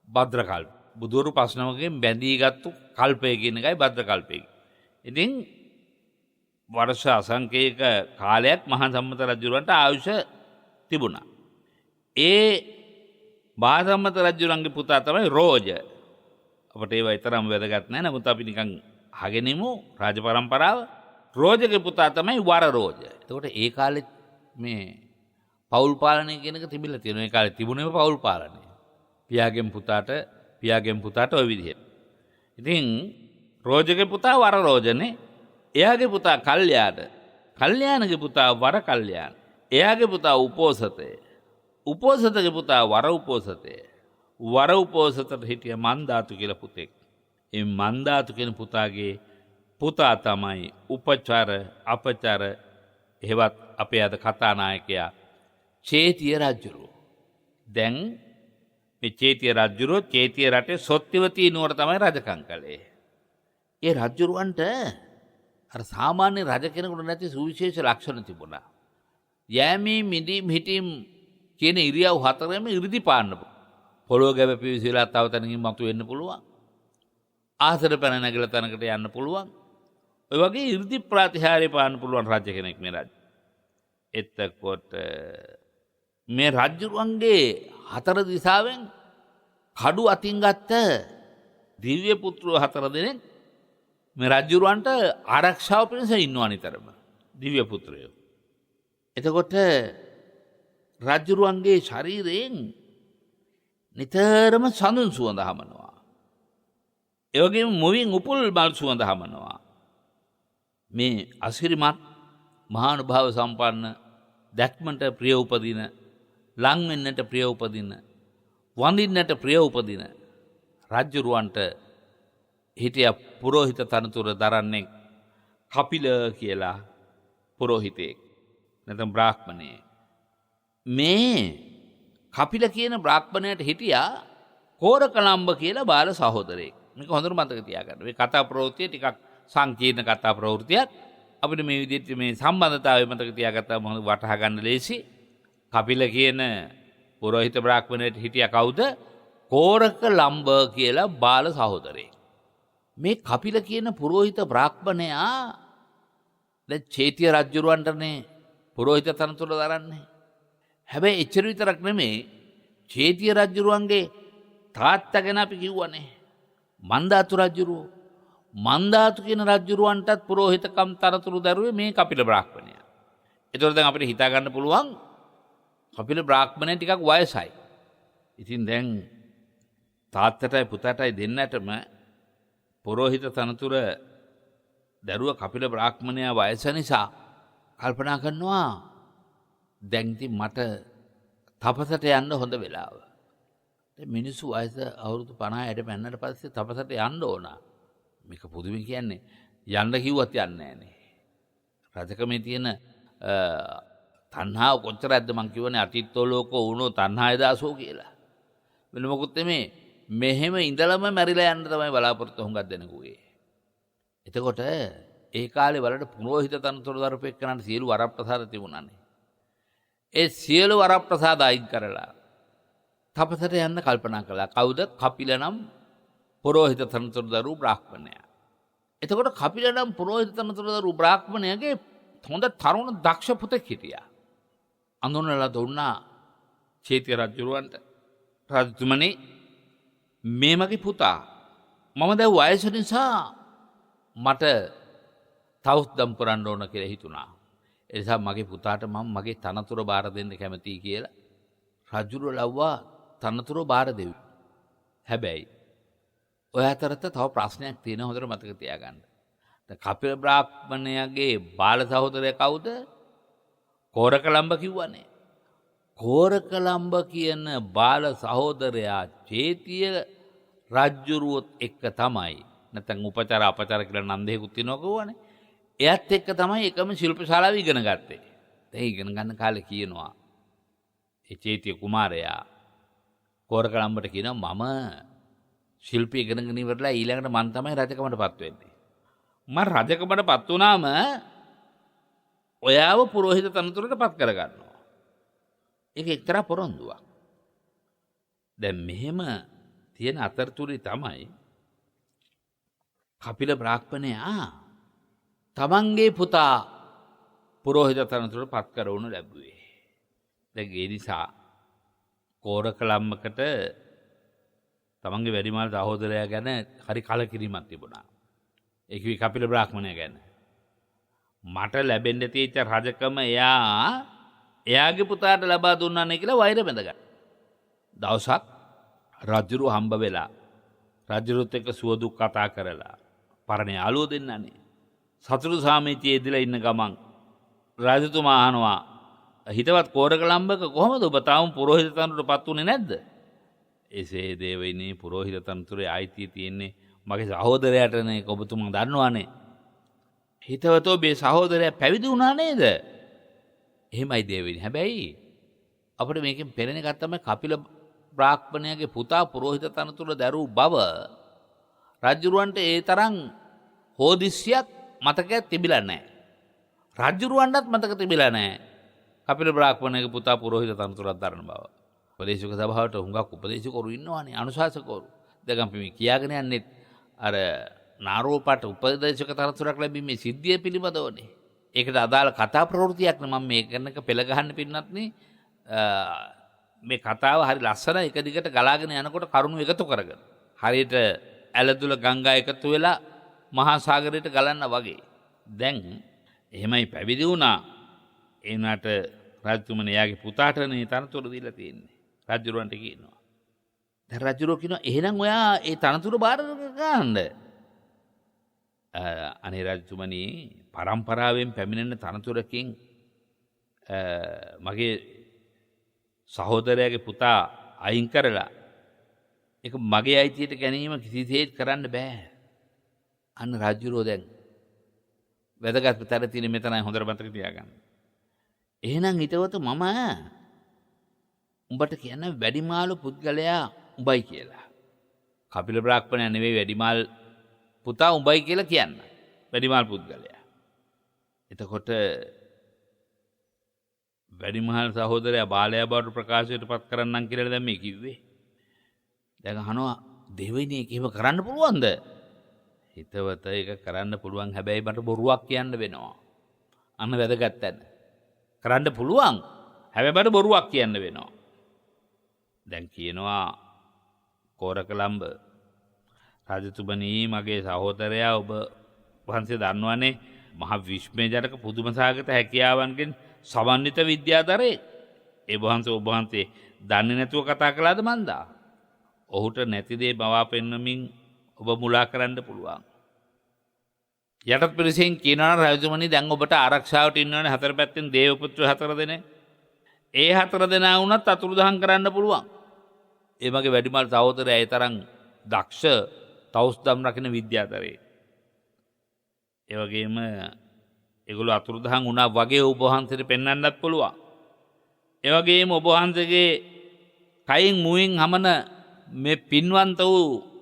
භද්‍ර කල්ප. බුදුවරු 5 නමකින් බැඳීගත්තු කල්පය කියන එකයි භද්‍ර කල්පය. ඉතින් වර්ෂ අසංකේයක කාලයක් මහා සම්මත රජුරන්ට ආයුෂ තිබුණා. ඒ මහා සම්මත රජුරන්ගේ පුතා තමයි රෝජ. අපට ඒව තරම් වැදගත් නැහැ. නමුත් අපි නිකන් අහගෙනමු රාජ පරම්පරාව. රෝජගේ පුතා තමයි වර රෝජ. එතකොට ඒ කාලෙත් මේ පෞල් පාලනය කියන එක තිබිලා තියෙනවා. ඒ කාලේ තිබුණේ පෞල් පාලනය. පියාගෙන් පුතාට ওই විදිහට. ඉතින් රෝජගේ පුතා වර රෝජනේ. එයාගේ පුතා කල්යාණ. කල්යාණගේ පුතා වර කල්යාණ. එයාගේ පුතා උපෝසතේ. උපෝසතගේ පුතා වර උපෝසතේ. වර උපෝසතට හිටිය මන්දාතු කියලා පුතෙක්. ඒ මන්දාතු කියන පුතාගේ පුතා තමයි උපචාර අපචාර එහෙවත් අපේ අද කතානායකයා චේතිය රජුරෝ. දැන් මේ චේතිය රජුරෝ චේතිය රටේ සොත්තිවතී නුවර තමයි රජකම් කළේ. ඒ රජුරවන්ට අර සාමාන්‍ය රජ කෙනෙකුට නැති සුවිශේෂ ලක්ෂණ තිබුණා. යෑමේ මිදීම් හිටීම් කියන ඉරියව් හතරෙම ඉරිදි පාන්න පොළොව ගැබ පිවිසිලා තව තැනකින් මතු වෙන්න පුළුවන්. ආසර පැන නැගලා තැනකට යන්න පුළුවන්. ඔය වගේ ඉර්ධි ප්‍රතිහාරය පාන්න පුළුවන් රජ කෙනෙක් මේ රජ. එතකොට මේ රජුරුවන්ගේ හතර දිසාවෙන් කඩු අතින් ගත්ත දිව්‍ය පුත්‍රයෝ 4 දෙනෙක් මේ රජුරුවන්ට ආරක්ෂාව පිණිස ඉන්නවා නිතරම. දිව්‍ය පුත්‍රයෝ. එතකොට රජුරුවන්ගේ ශරීරයෙන් නිතරම සඳුන් සුවඳ හමනවා. ඒ වගේම මුවින් උපුල් මල් සුවඳ හමනවා. මේ අසිරිමත් මහානුභාව සම්පන්න දැක්මට ප්‍රිය උපදින ලං වෙන්නට ප්‍රිය උපදින වඳින්නට ප්‍රිය උපදින රජුරවන්ට හිටිය පුරෝහිත තනතුර දරන්නේ කපිල කියලා පුරෝහිතෙක් නැත්නම් බ්‍රාහ්මණයෙක්. මේ කපිල කියන බ්‍රාහ්මණයට හිටියා කෝරකලම්බ කියලා බාල සහෝදරයෙක්. මේක හොඳට මතක තියාගන්න. මේ කතා ප්‍රවෘත්තිය ටිකක් සංකීර්ණ කතා ප්‍රවෘත්තියක්. අපිට මේ විදිහට මේ සම්බන්ධතාවය මතක තියාගත්තාම හොඳ වටහා ගන්න ලේසි. කපිල කියන පුරෝහිත බ්‍රාහ්මණයට හිටියා කවුද? කෝරකලම්බ කියලා බාල සහෝදරයෙක්. මේ කපිල කියන පුරෝහිත බ්‍රාහ්මණයා දැන් චේතිය රජුරවන්ටනේ පුරෝහිත තනතුර දරන්නේ. හැබැයි එච්චර විතරක් නෙමෙයි චේතිය රජුරවන්ගේ තාත්තා ගැන අපි කිව්වනේ. මන්දාතු රජුරෝ. මන්දාතු කියන රජුරවන්ටත් පුරෝහිතකම් තනතුරු දරුවේ මේ කපිල බ්‍රාහ්මණයා. ඒතකොට දැන් අපිට හිතා ගන්න පුළුවන් කපිල බ්‍රාහ්මණයා ටිකක් වයසයි. ඉතින් දැන් තාත්තටයි පුතාටයි දෙන්නටම පුරෝහිත තනතුර දරුව කපිල බ්‍රාහ්මණයා වයස නිසා කල්පනා කරනවා දැන් ඉතින් මට තපසට යන්න හොඳ වෙලාව. මිනිස්සු වයස අවුරුදු 50ට පැන්නට පස්සේ තපසට යන්න ඕන. මේක පුදුමයි කියන්නේ. යන්න කිව්වත් යන්නේ නැහනේ. රජකමේ තියෙන තණ්හාව කොච්චරද මං කියවනේ අතිත්තෝ ලෝකෝ වුණෝ තණ්හාය දාසෝ කියලා. වෙන මොකුත් නෙමේ. මෙහෙම ඉඳලම මැරිලා යන්න තමයි බලාපොරොත්තු හුඟක් දෙනෙකුගේ. එතකොට ඒ කාලේ වලට පුරෝහිත තනතුරු දරපෙක් කරන්න සියලු වරප්‍රසාද තිබුණානේ. ඒ සියලු වරප්‍රසාද අයින් කරලා තපසට යන්න කල්පනා කළා. කවුද? කපිල නම් පුරෝහිත තනතුරුදරු බ්‍රාහ්මණයා. එතකොට කපිල නම් පුරෝහිත තනතුරුදරු බ්‍රාහ්මණයාගේ හොඳ තරුණ දක්ෂ පුතෙක් හිටියා. අඳුනලා දුන්නා චේතිය රජුරවන්ට. රජතුමනි, මේ මගේ පුතා. මම දැන් වයස නිසා මට තවුස්දම් පුරන්න ඕන කියලා හිතුණා. ඒ නිසා මගේ පුතාට මම මගේ තනතුර බාර දෙන්න කැමතියි කියලා රජුර ලව්වා තනතුර බාර දෙවි. හැබැයි ඔය අතරත තව ප්‍රශ්නයක් තියෙනවා, හොඳට මතක තියාගන්න. දැන් කපිල බ්‍රාහ්මණයාගේ බාල සහෝදරයා කවුද? කෝරකලම්බ කිව්වනේ. කෝරකලම්බ කියන බාල සහෝදරයා චේතිය රජ්ජුරුවොත් එක්ක තමයි, නැත්නම් උපචාර අපචාර කියලා නම් දෙකකුත් තියෙනවා කියවනේ. එයත් එක්ක තමයි එකම ශිල්ප ශාලාව ඉගෙන ගත්තේ. දැන් ඉගෙන ගන්න කාලේ කියනවා ඒ චේතිය කුමාරයා කෝරකලම්බට කියනවා මම ශිල්පී ඉගෙනගෙන ඉවරලා ඊළඟට මම තමයි රජකමටපත් වෙන්නේ. මම රජකමටපත් වුණාම ඔයාව පුරෝහිත තනතුරටපත් කරගන්නවා. ඒක එක්තරා පොරොන්දුවක්. දැන් මෙහෙම තියෙන අතරතුරේ තමයි කපිල බ්‍රාහ්මණයා තමන්ගේ පුතා පුරෝහිත තනතුරට පත් කරවනු ලැබුවේ. දැන් ඒ නිසා කෝරකලම්බකට තමන්ගේ වැඩිමහල් සහෝදරයා ගැන හරි කලකිරීමක් තිබුණා. ඒ කිව්වේ කපිල බ්‍රාහ්මණයා ගැන. මට ලැබෙන්න තියෙච්ච රජකම එයාගේ පුතාට ලබා දුන්නානේ කියලා වෛර බැඳගත්තා. දවසක් රජුරු හම්බ වෙලා රජුරුත් එක්ක සුව දුක් කතා කරලා පරණ යාළුවෝ දෙන්නනේ සතුටු සාමිච්චියේ ඉඳලා ඉන්න ගමන් රජතුමා අහනවා, හිතවත් කෝරකලම්බක කොහොමද ඔබ තාම පුරෝහිත තනතුරටපත් උනේ නැද්ද? එසේ දේවයිනේ, පුරෝහිත තනතුරේ ආයිතිය තියෙන්නේ මගේ සහෝදරයාටනේ. ඒක ඔබතුමා දන්නවනේ. හිතවතෝ මේ සහෝදරයා පැවිදි වුණා නේද? එහෙමයි දේවයිනේ. හැබැයි අපිට මේකෙන් පෙරණ එකක් තමයි කපිල බ්‍රාහ්මණයාගේ පුතා පුරෝහිත තනතුර දැරූ බව රජුරවන්ට ඒ තරම් හෝදිස්සියක් මතකයක් තිබිලා නැහැ. රජුරවන්ටත් මතක තිබිලා නැහැ කපිල බ්‍රාහ්මණයාගේ පුතා පුරෝහිත තනතුරක් දරන බව. උපදේශක සභාවට හුඟක් උපදේශකවරු ඉන්නවානේ, අනුශාසකවරු. දැන් අපි මේ කියාගෙන යන්නේ අර නාරෝපට උපදේශක තනතුරක් ලැබීමේ සිද්ධිය පිළිබඳවනේ. ඒකට අදාළ කතා ප්‍රවෘත්තියක් නේ මම මේ කරනක පෙළ ගහන්න පින්නත් නේ. මේ කතාව හරි ලස්සන, එක දිගට ගලාගෙන යනකොට කරුණු එකතු කරගෙන හරියට ඇලදුල ගංගා එකතු වෙලා මහා සාගරයට ගලන්න වගේ. දැන් එහෙමයි පැවිදි වුණා. ඒ වුණාට රජතුමනි එයාගේ පුතාටනේ තනතුර දීලා තියෙන්නේ. රජුරවන්ට කියනවා. දැන් රජුරෝ කියනවා එහෙනම් ඔයා ඒ තනතුර බාර ගන්න. අනේ රජතුමනි, පරම්පරාවෙන් පැමිණෙන තනතුරකින් මගේ සහෝදරයාගේ පුතා අයින් කරලා ඒක මගේ අයිතියට ගැනීම කිසිසේත් කරන්න බෑ. අන්න රජුරෝ දැන් වැදගත් තැන තියෙන මෙතනයි, හොඳට මතක තියාගන්න. එහෙනම් හිතවත මම උඹට කියන වැඩිමාළු පුද්ගලයා උඹයි කියලා. කපිල බ්‍රාහ්මණයා නෙවෙයි වැඩිමාල් පුතා උඹයි කියලා කියන්න. වැඩිමාල් පුද්ගලයා. එතකොට වැඩිමහල් සහෝදරයා බාලයා බවට ප්‍රකාශයට පත් කරන්නම් කියලා දැන් මේ කිව්වේ. දැන් අහනවා දෙවෙනි එක එහෙම කරන්න පුළුවන්ද? හිතවත ඒක කරන්න පුළුවන්, හැබැයි මට බොරුවක් කියන්න වෙනවා. අන්න වැදගත් තැන. කරන්න පුළුවන්, හැබැයි මට බොරුවක් කියන්න වෙනවා. දැන් කියනවා කෝරකලම්බ, රජතුමනි මගේ සහෝදරයා ඔබ වහන්සේ දන්නවනේ මහ විශ්මයජනක පුදුමසහගත හැකියාවන්ගෙන් සමන්විත විද්‍යාදරේ. ඒ වහන්සේ ඔබ වහන්සේ දන්නේ නැතුව කතා කළාද මන්දා? ඔහුට නැති දේ මවා පෙන්වමින් ඔබ මුලා කරන්න පුළුවන්. යටත් පිරිසෙන් කියනවා රජතුමනි දැන් ඔබට ආරක්ෂාවට ඉන්නවනේ හතර පැත්තෙන් දේවපුත්‍ර 4 දෙනෙක්. ඒ 4 දෙනා වුණත් අතුරුදහන් කරන්න පුළුවන්. ඒ මගේ වැඩිමල් සහෝදරයා ඒ තරම් දක්ෂ තවුස්දම් රකින්න විද්‍යාදරේ. ඒ වගේම ඒගොල්ලෝ අතුරුදහන් වුණා වගේ ඔබ වහන්සේට පෙන්වන්නත් පුළුවන්. ඒ වගේම ඔබ වහන්සේගේ කයින් මුවින් හමන මේ පින්වන්ත වූ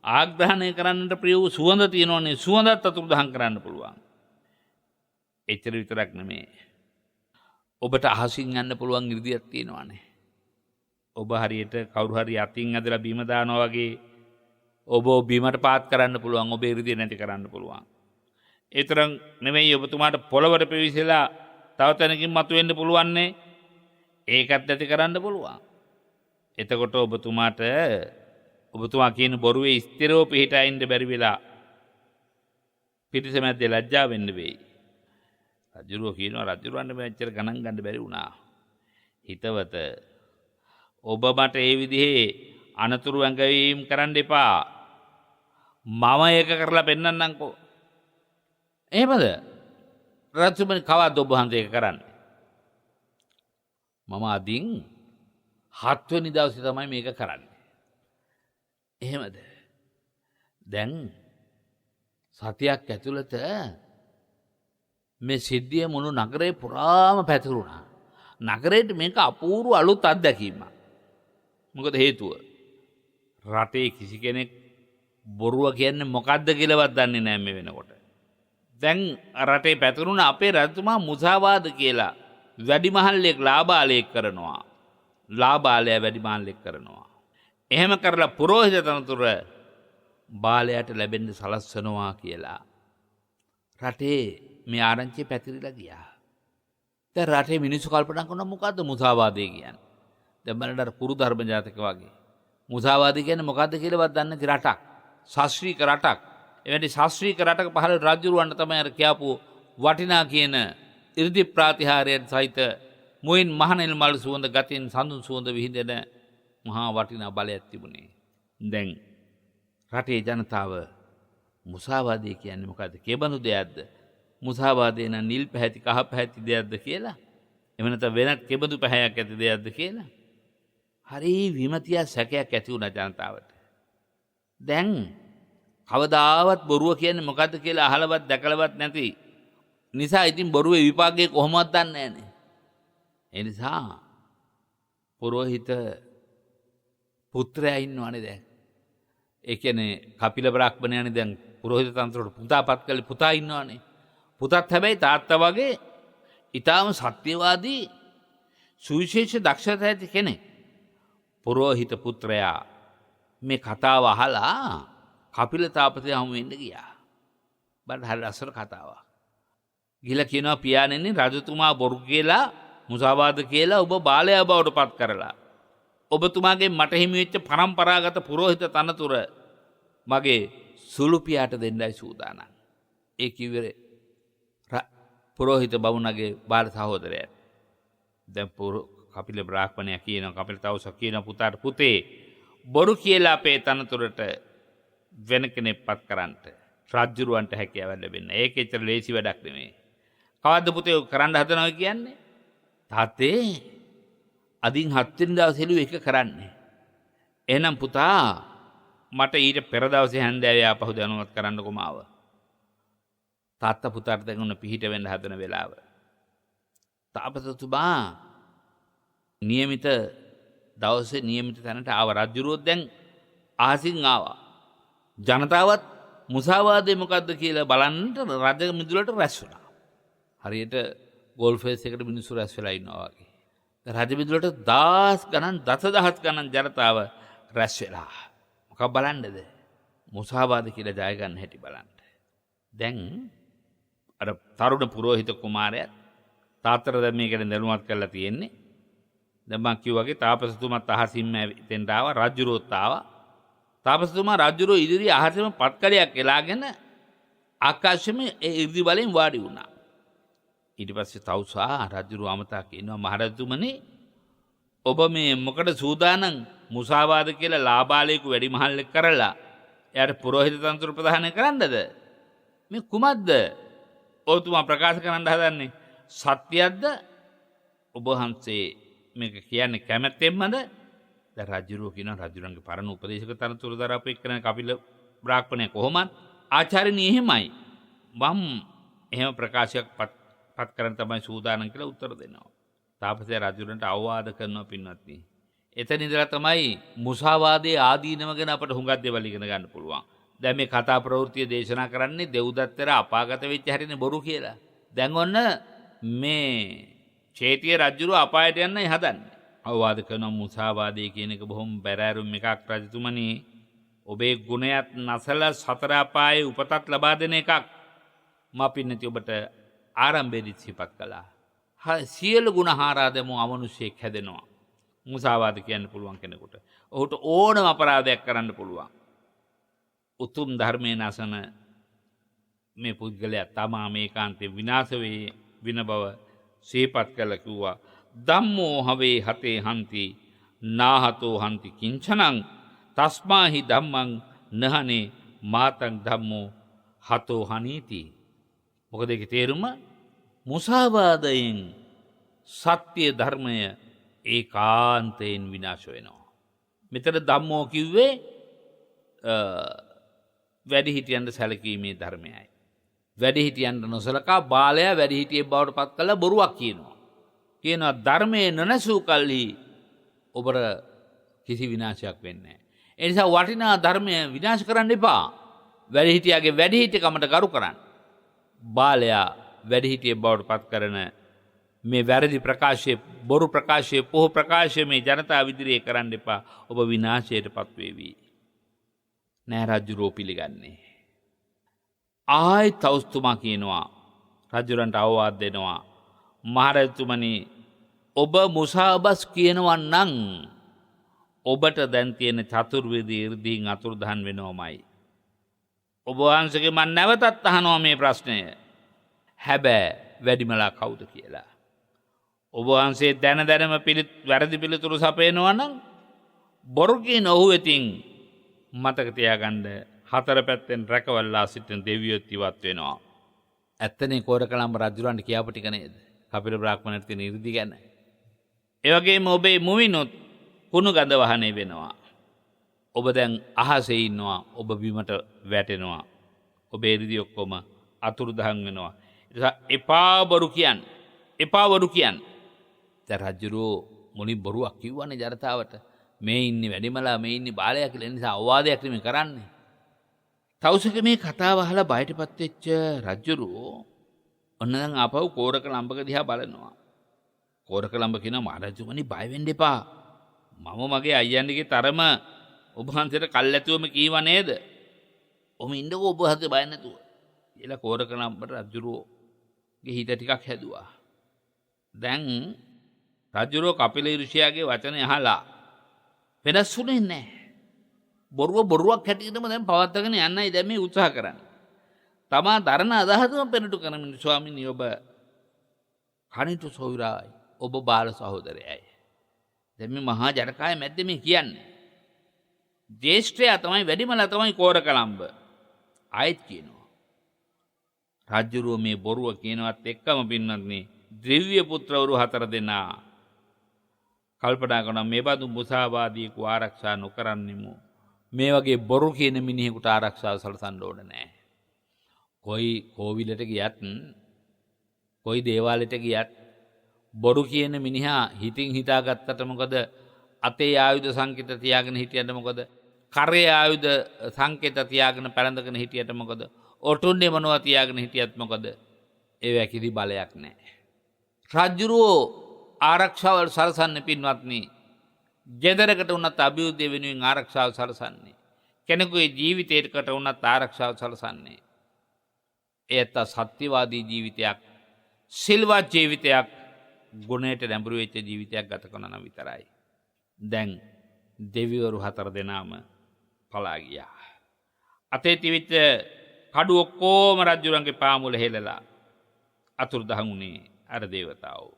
ආග්‍රහණය කරන්නට ප්‍රිය වූ සුවඳ තියෙනවනේ, සුවඳත් අතුරුදහන් කරන්න පුළුවන්. එච්චර විතරක් නෙමේ. ඔබට අහසින් යන්න පුළුවන් ඉර්ධියක් තියෙනවානේ. ඔබ හරියට කවුරු හරි අතින් ඇදලා බිම දානවා වගේ ඔබ බිමට පාත් කරන්න පුළුවන්. ඔබේ ඉර්ධිය නැති කරන්න පුළුවන්. ඒ තරම් නෙමෙයි ඔබතුමාට පොළවට පිවිසලා තව තැනකින් මතුවෙන්න පුළුවන්නේ. ඒකත් නැති කරන්න පුළුවන්. එතකොට ඔබතුමා කියන බොරුවේ ස්ථිරව පිහිටා ඉන්න බැරි වෙලා පිටිස මැද්දේ ලැජ්ජා වෙන්න වෙයි. රජුරෝ කියනවා රජුරවන්න මෙච්චර ගණන් ගන්න බැරි වුණා. හිතවත ඔබ මට ඒ විදිහේ අනතුරු ඇඟවීම් කරන්න එපා. මම ඒක කරලා පෙන්නන්නම්කෝ. එහෙමද? රජතුමනි කවද්ද ඔබ හන්දේ ඒක කරන්නේ? මම අදින් 7 වෙනි දවසේ තමයි මේක කරන්නේ. එහෙමද? දැන් සතියක් ඇතුළත මේ සිද්ධිය මුළු නගරේ පුරාම පැතිරුණා. නගරේට මේක අපූර්ව අලුත් අත්දැකීමක්. මොකද හේතුව? රටේ කිසි කෙනෙක් බොරුව කියන්නේ මොකද්ද කියලාවත් දන්නේ නැහැ මේ වෙනකොට. දැන් රටේ පැතිරුණ අපේ රජතුමා මුසාවාද කියලා වැඩිමහල්ලෙක් ලාබාලයක් කරනවා. ලාබාලය වැඩිමහල්ලෙක් කරනවා. එහෙම කරලා පුරෝහිත තනතුර බාලයට ලැබෙන්න සලස්වනවා කියලා රටේ මේ ආරංචිය පැතිරිලා ගියා. දැන් රටේ මිනිස්සු කල්පනා කරනවා මොකද්ද මුසාවාදය කියන්නේ? දැන් බලන්න අර කුරු ධර්ම ජාතක වගේ. මුසාවාදය කියන්නේ මොකද්ද කියලාවත් දන්නේ නැති රටක්. ශාස්ත්‍රීය රටක්. එවැනි ශාස්ත්‍රීය රටක පහළ රජුරවන්න තමයි අර කියපු වටිනා කියන 이르දි ප්‍රාතිහාර්යයන් සහිත මුයින් මහනෙල් මල් සුවඳ ගතින් සඳුන් සුවඳ විහිදෙන මහා වටිනා බලයක් තිබුණේ. දැන් රටේ ජනතාව මුසාවාදය කියන්නේ මොකද්ද? කේබඳු දෙයක්ද? මුසාවාදේ නම් නිල් පැහැති කහ පැහැති දෙයක්ද කියලා? එහෙම නැත්නම් වෙනත් කේබඳු පැහැයක් ඇති දෙයක්ද කියලා? හරි විමතිය සැකයක් ඇති වුණා ජනතාවට. දැන් කවදාවත් බොරුව කියන්නේ මොකද්ද කියලා අහලවත් දැකලවත් නැති නිසා ඉතින් බොරුවේ විපාකේ කොහොමවත් දන්නේ නැහනේ. ඒ නිසා පුරෝහිත පුත්‍රයා ඉන්නවනේ දැන්. ඒ කියන්නේ කපිල බ්‍රාහ්මණයානේ දැන් පුරෝහිත තන්ත්‍රයට පුතාපත් කළේ පුතා ඉන්නවනේ. පුතත් හැබැයි තාත්තා වගේ ඊටාම සත්‍යවාදී සුවිශේෂ දක්ෂතා ඇති කෙනෙක්. පුරෝහිත පුත්‍රයා මේ කතාව අහලා කපිල තාපසයා හමු වෙන්න ගියා. බලන්න හරි ලස්සන කතාවක්. ගිහලා කියනවා පියාණෙනි රජතුමා බොරු කියලා මුසාවාද කියලා ඔබ බාලයා බවට පත් කරලා ඔබතුමාගේ මට හිමි වෙච්ච පරම්පරාගත පුරෝහිත තනතුර මගේ සුළු පියාට දෙන්නයි සූදානම්. ඒ කිව්වේ පුරෝහිත බමුණගේ බාල සහෝදරයාට. දැන් කපිල බ්‍රාහ්මණයා කියනවා කපිල තවුස කියන පුතාට පුතේ බොරු කියලා අපේ තනතුරට වෙන කෙනෙක් පත් කරන්නට රජුරවන්ට හැකියාව ලැබෙන්න. ඒක ඇත්තට ලේසි වැඩක් නෙමෙයි. කවද්ද පුතේ කරන්න හදනවා කියන්නේ? තාත්තේ අදින් 7 වෙනි දවසේ හෙළුව එක කරන්නේ. එහෙනම් පුතා මට ඊට පෙර දවසේ හැන්දෑවේ ආපහු දැනුවත් කරන්නකො මාව. තාත්තා පුතාට දැන් උන පිහිට වෙන්න හදන වෙලාව. තාපසතුමා નિયમિત දවසේ નિયમિત තැනට ආව. රජුරුවෝ දැන් ආසින් ආවා. ජනතාවත් මුසාවාදේ මොකද්ද කියලා බලන්න රජ මිදුලට රැස් වුණා. හරියට ගෝල්ෆ් ෆේස් එකට මිනිස්සු රැස් වෙලා ඉන්නවා වගේ. රජ මිදුලට දහස් ගණන් දසදහස් ගණන් ජනතාව රැස් වෙලා. මොකක් බලන්නද? මුසාවාද කියලා ජය ගන්න හැටි බලන්න. දැන් අර තරුණ පුරෝහිත කුමාරයා තාත්තට දැන් මේකට දැනුවත් කරලා තියෙන්නේ. දැන් මං කිව්වා වගේ තාපසතුමත් අහසින්ම එතෙන්ට ආවා. රජුරුවොත් ආවා. තාපසතුමා රජුරුව ඉදිරියේ අහසෙම පත්කඩයක් එලාගෙන ආකාශෙම ඒ ඉර්ධි බලෙන් වාඩි වුණා. ඊට පස්සේ තවුසා රජුරුව අමතා කියනවා මහරජතුමනි ඔබ මේ මොකද සූදානම් මුසාවාද කියලා ලාබාලයක වැඩිමහල්ලෙක් කරලා එයාට පුරෝහිත තන්ත්‍ර ප්‍රදානය කරන්නද? මේ කුමක්ද ඔබතුමා ප්‍රකාශ කරන්න හදන්නේ? සත්‍යයක්ද? ඔබ වහන්සේ මේක කියන්නේ කැමැත්තෙන්මද? දැන් රජුරුව කියනවා රජුරන්ගේ පරණ උපදේශක තනතුර දරාපු එක්කන කපිල බ්‍රාහ්මණය කොහොමත් ආචාර්යනි එහෙමයි. මම එහෙම ප්‍රකාශයක් පත් කරන්න තමයි සූදානම් කියලා උත්තර දෙනවා. තාපසයා රජුරන්ට අවවාද කරනවා පින්වත්නි. එතන ඉඳලා තමයි මුසාවාදයේ ආදීනව ගැන අපට හුඟක් දේවල් ඉගෙන ගන්න පුළුවන්. දැන් මේ කතා ප්‍රවෘත්තිය දේශනා කරන්නේ දෙව්දත්තර අපාගත වෙච්ච හැටිනේ බොරු කියලා. දැන් ඔන්න මේ චේතිය රජුරු අපායට යන්නයි හදන්නේ. අවවාද කරන මුසාවාදය කියන එක බොහොම බැරෑරුම් එකක් රජතුමනි. ඔබේ ගුණයත් නසල සතර අපායේ උපතත් ලබා දෙන එකක්. මා පින්නති ඔබට ආරම්භයේදී සිහිපත් කළා. සියලු ගුණ හාරා දෙමු අමනුෂ්‍යෙක් හැදෙනවා. මුසාවාද කියන්න පුළුවන් කෙනෙකුට. ඔහුට ඕනම අපරාධයක් කරන්න පුළුවන්. උතුම් ධර්මයේ නැසන මේ පුද්ගලයා තමා මේකාන්තේ විනාශ වේ වින බව සිහිපත් කළ කිව්වා. ධම්මෝ හවේ හතේ හන්ති නාහතෝ හන්ති කිංචනං තස්මාහි ධම්මං නහනේ මාතං ධම්මෝ හතෝ හනීති. මොකද ඒකේ තේරුම මුසාවාදයෙන් සත්‍ය ධර්මය ඒකාන්තයෙන් විනාශ වෙනවා. මෙතන ධම්මෝ කිව්වේ වැඩිහිටියන්ට සැලකීමේ ධර්මයයි. වැඩිහිටියන්ට නොසලකා බාලයා වැඩිහිටියෙක් බවට පත් කළා බොරුවක් කියනවා. කියනවා ධර්මයේ නොනැසූ කල්හි ඔබට කිසි විනාශයක් වෙන්නේ නැහැ. ඒ නිසා වටිනා ධර්මය විනාශ කරන්න එපා. වැඩිහිටියාගේ වැඩිහිටිකමට ගරු කරන්න. බාලයා වැඩිහිටියෙක් බවට පත් කරන මේ වැරදි ප්‍රකාශය, බොරු ප්‍රකාශය, පොහු ප්‍රකාශය මේ ජනතාව ඉදිරියේ කරන්න එපා. ඔබ විනාශයට පත් වේවි. නෑ රජුරෝ පිළිගන්නේ. ආයි තවුස්තුමා කියනවා රජුරන්ට අවවාද දෙනවා. මහරජතුමනි ඔබ මුසාබස් කියනවා නම් ඔබට දැන් තියෙන චතුර්විධ 이르දීන් අතුරුදහන් වෙනවමයි. ඔබ වහන්සේගේ මම නැවතත් අහනවා මේ ප්‍රශ්නය. හැබැයි වැඩිමලා කවුද කියලා. ඔබ වහන්සේ දැන දැනම වැරදි පිළිතුරු සපයනවා නම් බොරු කියන ඔහු වෙතින් මතක තියාගන්න හතර පැත්තෙන් රැකවල්ලා සිටින දෙවියොත් ඉවත් වෙනවා. ඇත්තනේ කෝරකලම්බ රජුරන්ට කියාපු ටික නේද? කපිල බ්‍රාහ්මණයට තියෙන 이르දි ගැන. ඒ වගේම ඔබේ මුවිනොත් කුණු ගඳ වහනේ වෙනවා. ඔබ දැන් අහසේ ඉන්නවා. ඔබ බිමට වැටෙනවා. ඔබේ 이르දි ඔක්කොම අතුරුදහන් වෙනවා. ඒ නිසා එපා බොරු කියන්න. එපා බොරු කියන්න. දැන් රජුරෝ මුලින් බොරුවක් කිව්වනේ ජනතාවට. මේ ඉන්නේ වැඩිමලා මේ ඉන්නේ බාලයා කියලා. ඒ නිසා අවවාදයක් නෙමෙයි කරන්නේ. තවුසක මේ කතාව අහලා බයටපත් වෙච්ච රජුරෝ ඔන්න දැන් ආපහු කෝරකලම්බක දිහා බලනවා. කෝරකලම්බ කියනවා මහරජතුමනි බය වෙන්න එපා. මම මගේ අයියන්ගේ තරම ඔබ වහන්සේට කල්ැතුවම කීවා නේද? ඔහොම ඉන්නකෝ ඔබ වහන්සේ බය නැතුව. කියලා කෝරකලම්බට රජුරෝගේ හිත ටිකක් හැදුවා. දැන් රජුරෝ කපිල ඍෂියාගේ වචනේ අහලා වෙනස්ුනේ නැහැ. බොරුවක් හැටියටම දැන් පවත්වාගෙන යන්නයි දැන් මේ උත්සාහ කරන්නේ. තමා දරණ අදහසම පෙරටු කරමින් ස්වාමීනි ඔබ කනිටු සොයුරායි ඔබ බාල සහෝදරයයි. දැන් මේ මහා ජනකාය මැද්දේ මේ කියන්නේ. ජේෂ්ඨයා තමයි වැඩිමලා තමයි කෝරකලම්බ. ආයෙත් කියනවා. රාජ්‍යරුව මේ බොරුව කියනවත් එක්කම පින්වත්නි ද්‍රව්‍ය පුත්‍රවරු 4 දෙනා කල්පනා කරනවා මේ බඳු මුසාවාදීකු ආරක්ෂා නොකරන්නෙමු. මේ වගේ බොරු කියන මිනිහෙකුට ආරක්ෂාව සලසන්න ඕන නැහැ. කොයි කෝවිලට ගියත් කොයි දේවාලයට ගියත් බොරු කියන මිනිහා හිතින් හිතාගත්තට මොකද? අතේ ආයුධ සංකේත තියාගෙන හිටියට මොකද? කරේ ආයුධ සංකේත තියාගෙන පැලඳගෙන හිටියට මොකද? ඔටුන්නේ මොනවා තියාගෙන හිටියත් මොකද? ඒ වැකිලි බලයක් නැහැ. රාජ්‍යරෝ ආරක්ෂාව සලසන්නේ පින්වත්නි. ජෙදරකට වුණත් අභිවෘද්ධිය වෙනුවෙන් ආරක්ෂාව සලසන්නේ. කෙනෙකුගේ ජීවිතයකට වුණත් ආරක්ෂාව සලසන්නේ. ඒත් සත්‍යවාදී ජීවිතයක්, සිල්වත් ජීවිතයක්, ගුණයට නැඹුරු වෙච්ච ජීවිතයක් ගත කරනවා නම් විතරයි. දැන් දෙවිවරු 4 දෙනාම පලා ගියා. අතේ තිබිච්ච කඩු ඔක්කොම රජුරන්ගේ පාමුල හෙලලා අතුරුදහන් වුණේ අර දේවතාවෝ.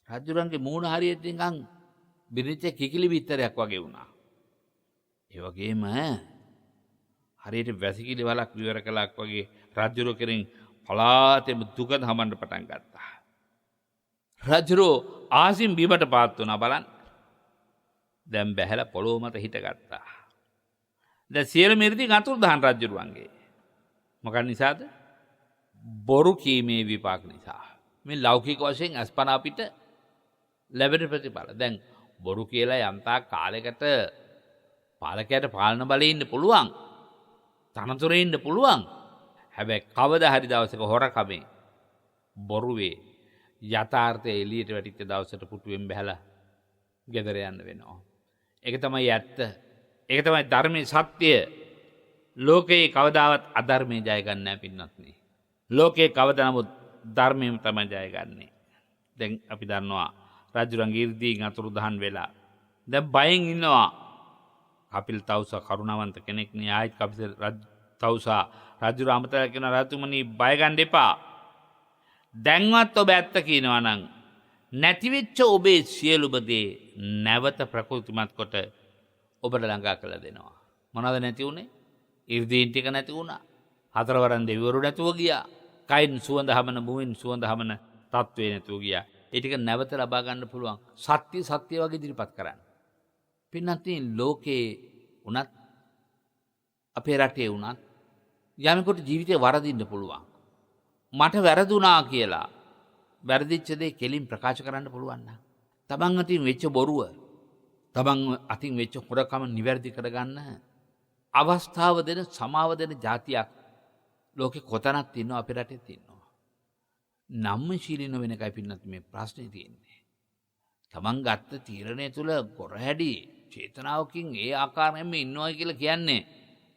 රජුරන්ගේ මූණ හරියට නිකන් බිරිච්ච කිකිලි බිත්තරයක් වගේ වුණා. ඒ වගේම හරියට වැසිකිලි වලක් විවර කළාක් වගේ රජුරෝ කෙරෙන් පලාතෙම දුක හමන්න පටන් ගත්තා. රජුරෝ ආසින් බිමට පාත් වුණා බලන්න. දැන් බැහැලා පොළොව මත හිටගත්තා. දැන් සියලු මිරිදි අතුරුදහන් රජුරුවන්ගේ. මොකක් නිසාද? බොරු කීමේ විපාක නිසා. මේ ලෞකික වශයෙන් අස්පන අපිට ලැබෙන ප්‍රතිඵල. දැන් බොරු කියලා යම්තා කාලයකට පාලකයට පාලන බලේ ඉන්න පුළුවන්. තනතුරේ ඉන්න පුළුවන්. හැබැයි කවදා හරි දවසක හොරකමේ බොරුවේ යථාර්ථය එළියට වැටිච්ච දවසට පුටුවෙන් බැහැලා ගෙදර යන්න වෙනවා. ඒක තමයි ඇත්ත. ඒක තමයි ධර්මයේ සත්‍ය. ලෝකේ කවදාවත් අධර්මයේ ජය ගන්න නැහැ පින්වත්නි. ලෝකේ කවදා නමුත් ධර්මයෙන් තමයි ජය ගන්නෙ. දැන් අපි දන්නවා රජුරන්ගේ 이르දීන් අතුරුදහන් වෙලා. දැන් බයෙන් ඉන්නවා. කපිල තවුසා කරුණාවන්ත කෙනෙක් නේ. ආයිත් කපිල තවුසා රජුර අමතක කරන රජතුමනි බය ගන්න එපා. දැන්වත් ඔබ ඇත්ත කියනවා නම් නැතිවෙච්ච ඔබේ සියලුම දේ නැවත ප්‍රකෘතිමත් කොට ඔබට ළඟා කරලා දෙනවා. මොනවද නැති උනේ? 이르දීන් ටික නැති වුණා. හතරවරන් දෙවිවරු නැතුව ගියා. කයින් සුවඳ හමන මුවින් සුවඳ හමන තත්වේ නැතුව ගියා. ඒ ටික නැවත ලබා ගන්න පුළුවන්. සත්‍ය සත්‍ය වගේ ඉදිරිපත් කරන්න. පින්නත්නි ලෝකේ උනත් අපේ රටේ උනත් යමෙකුට ජීවිතේ වරදින්න පුළුවන්. මට වැරදුනා කියලා වැරදිච්ච දේ කෙලින් ප්‍රකාශ කරන්න පුළුවන් නම් තමන් අතින් වෙච්ච බොරුව තමන් අතින් වෙච්ච හොරකම නිවැරදි කරගන්න අවස්ථාව දෙන සමාව දෙන જાතියක් ලෝකෙ කොතනක් තියෙනවා අපේ රටේ තියෙනවා. නම්මශීලී නොවන එකයි පින්නත් මේ ප්‍රශ්නේ තියෙන්නේ. තමන් ගත්ත තීරණය තුළ ගොරහැඩි චේතනාවකින් ඒ ආකාරයෙන්ම ඉන්නවා කියලා කියන්නේ